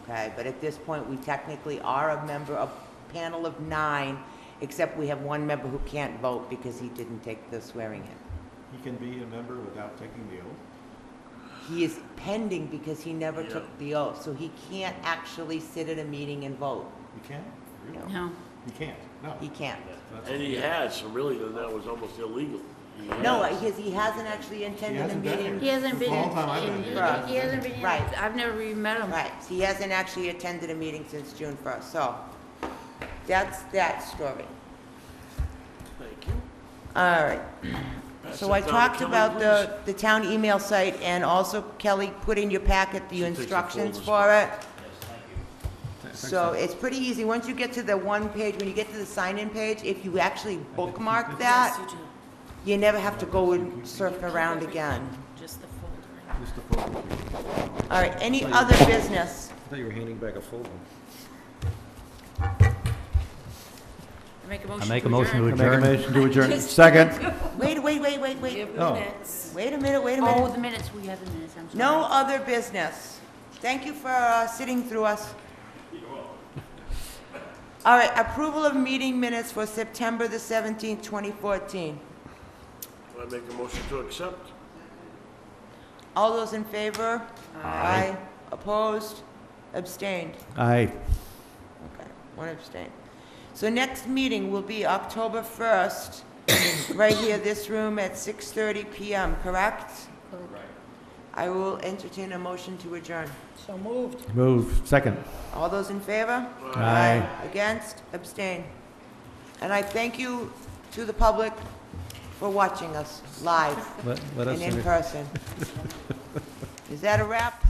Speaker 1: Okay, but at this point, we technically are a member of a panel of 9, except we have one member who can't vote because he didn't take the swearing in.
Speaker 2: He can be a member without taking the oath?
Speaker 1: He is pending because he never took the oath, so he can't actually sit at a meeting and vote.
Speaker 2: You can't? Really?
Speaker 3: No.
Speaker 2: You can't? No.
Speaker 1: He can't.
Speaker 2: That's-
Speaker 7: And he has, so really, then that was almost illegal.
Speaker 1: No, he hasn't actually attended a
Speaker 2: hasn't been
Speaker 1: meeting.
Speaker 3: He hasn't been,
Speaker 2: Long time I've been here.
Speaker 3: he hasn't been,
Speaker 1: Right.
Speaker 3: I've never even met him.
Speaker 1: Right, so he hasn't actually attended a meeting since June 1st, so that's that story.
Speaker 7: Thank you.
Speaker 1: All right. So I talked about the town email site, and also Kelly put in your packet the instructions for it. So it's pretty easy. Once you get to the one page, when you get to the sign-in page, if you actually bookmark that,
Speaker 3: Yes, you do.
Speaker 1: you never have to go and surf around again.
Speaker 3: Just the folder.
Speaker 2: Just a photo.
Speaker 1: All right, any other business?
Speaker 2: I thought you were handing back a folder.
Speaker 5: I make a motion to adjourn.
Speaker 2: to adjourn. Second.
Speaker 1: Wait.
Speaker 3: We have
Speaker 2: Oh.
Speaker 3: minutes.
Speaker 1: Wait a minute.
Speaker 3: Oh, the minutes, we have the minutes, I'm sorry.
Speaker 1: No other business. Thank you for sitting through us. All right, approval of meeting minutes for September the 17th, 2014.
Speaker 7: I make a motion to accept?
Speaker 1: All those in favor? Aye. Opposed? Abstained?
Speaker 2: Aye.
Speaker 1: Okay, one abstain. So next meeting will be October 1st, right here, this room at 6:30 PM, correct? Correct. I will entertain a motion to adjourn.
Speaker 3: So moved.
Speaker 2: Move. Second.
Speaker 1: All those in favor?
Speaker 2: Aye.
Speaker 1: Against? Abstain. And I thank you to the public for watching us live
Speaker 2: Let us
Speaker 1: and in person. Is that a wrap?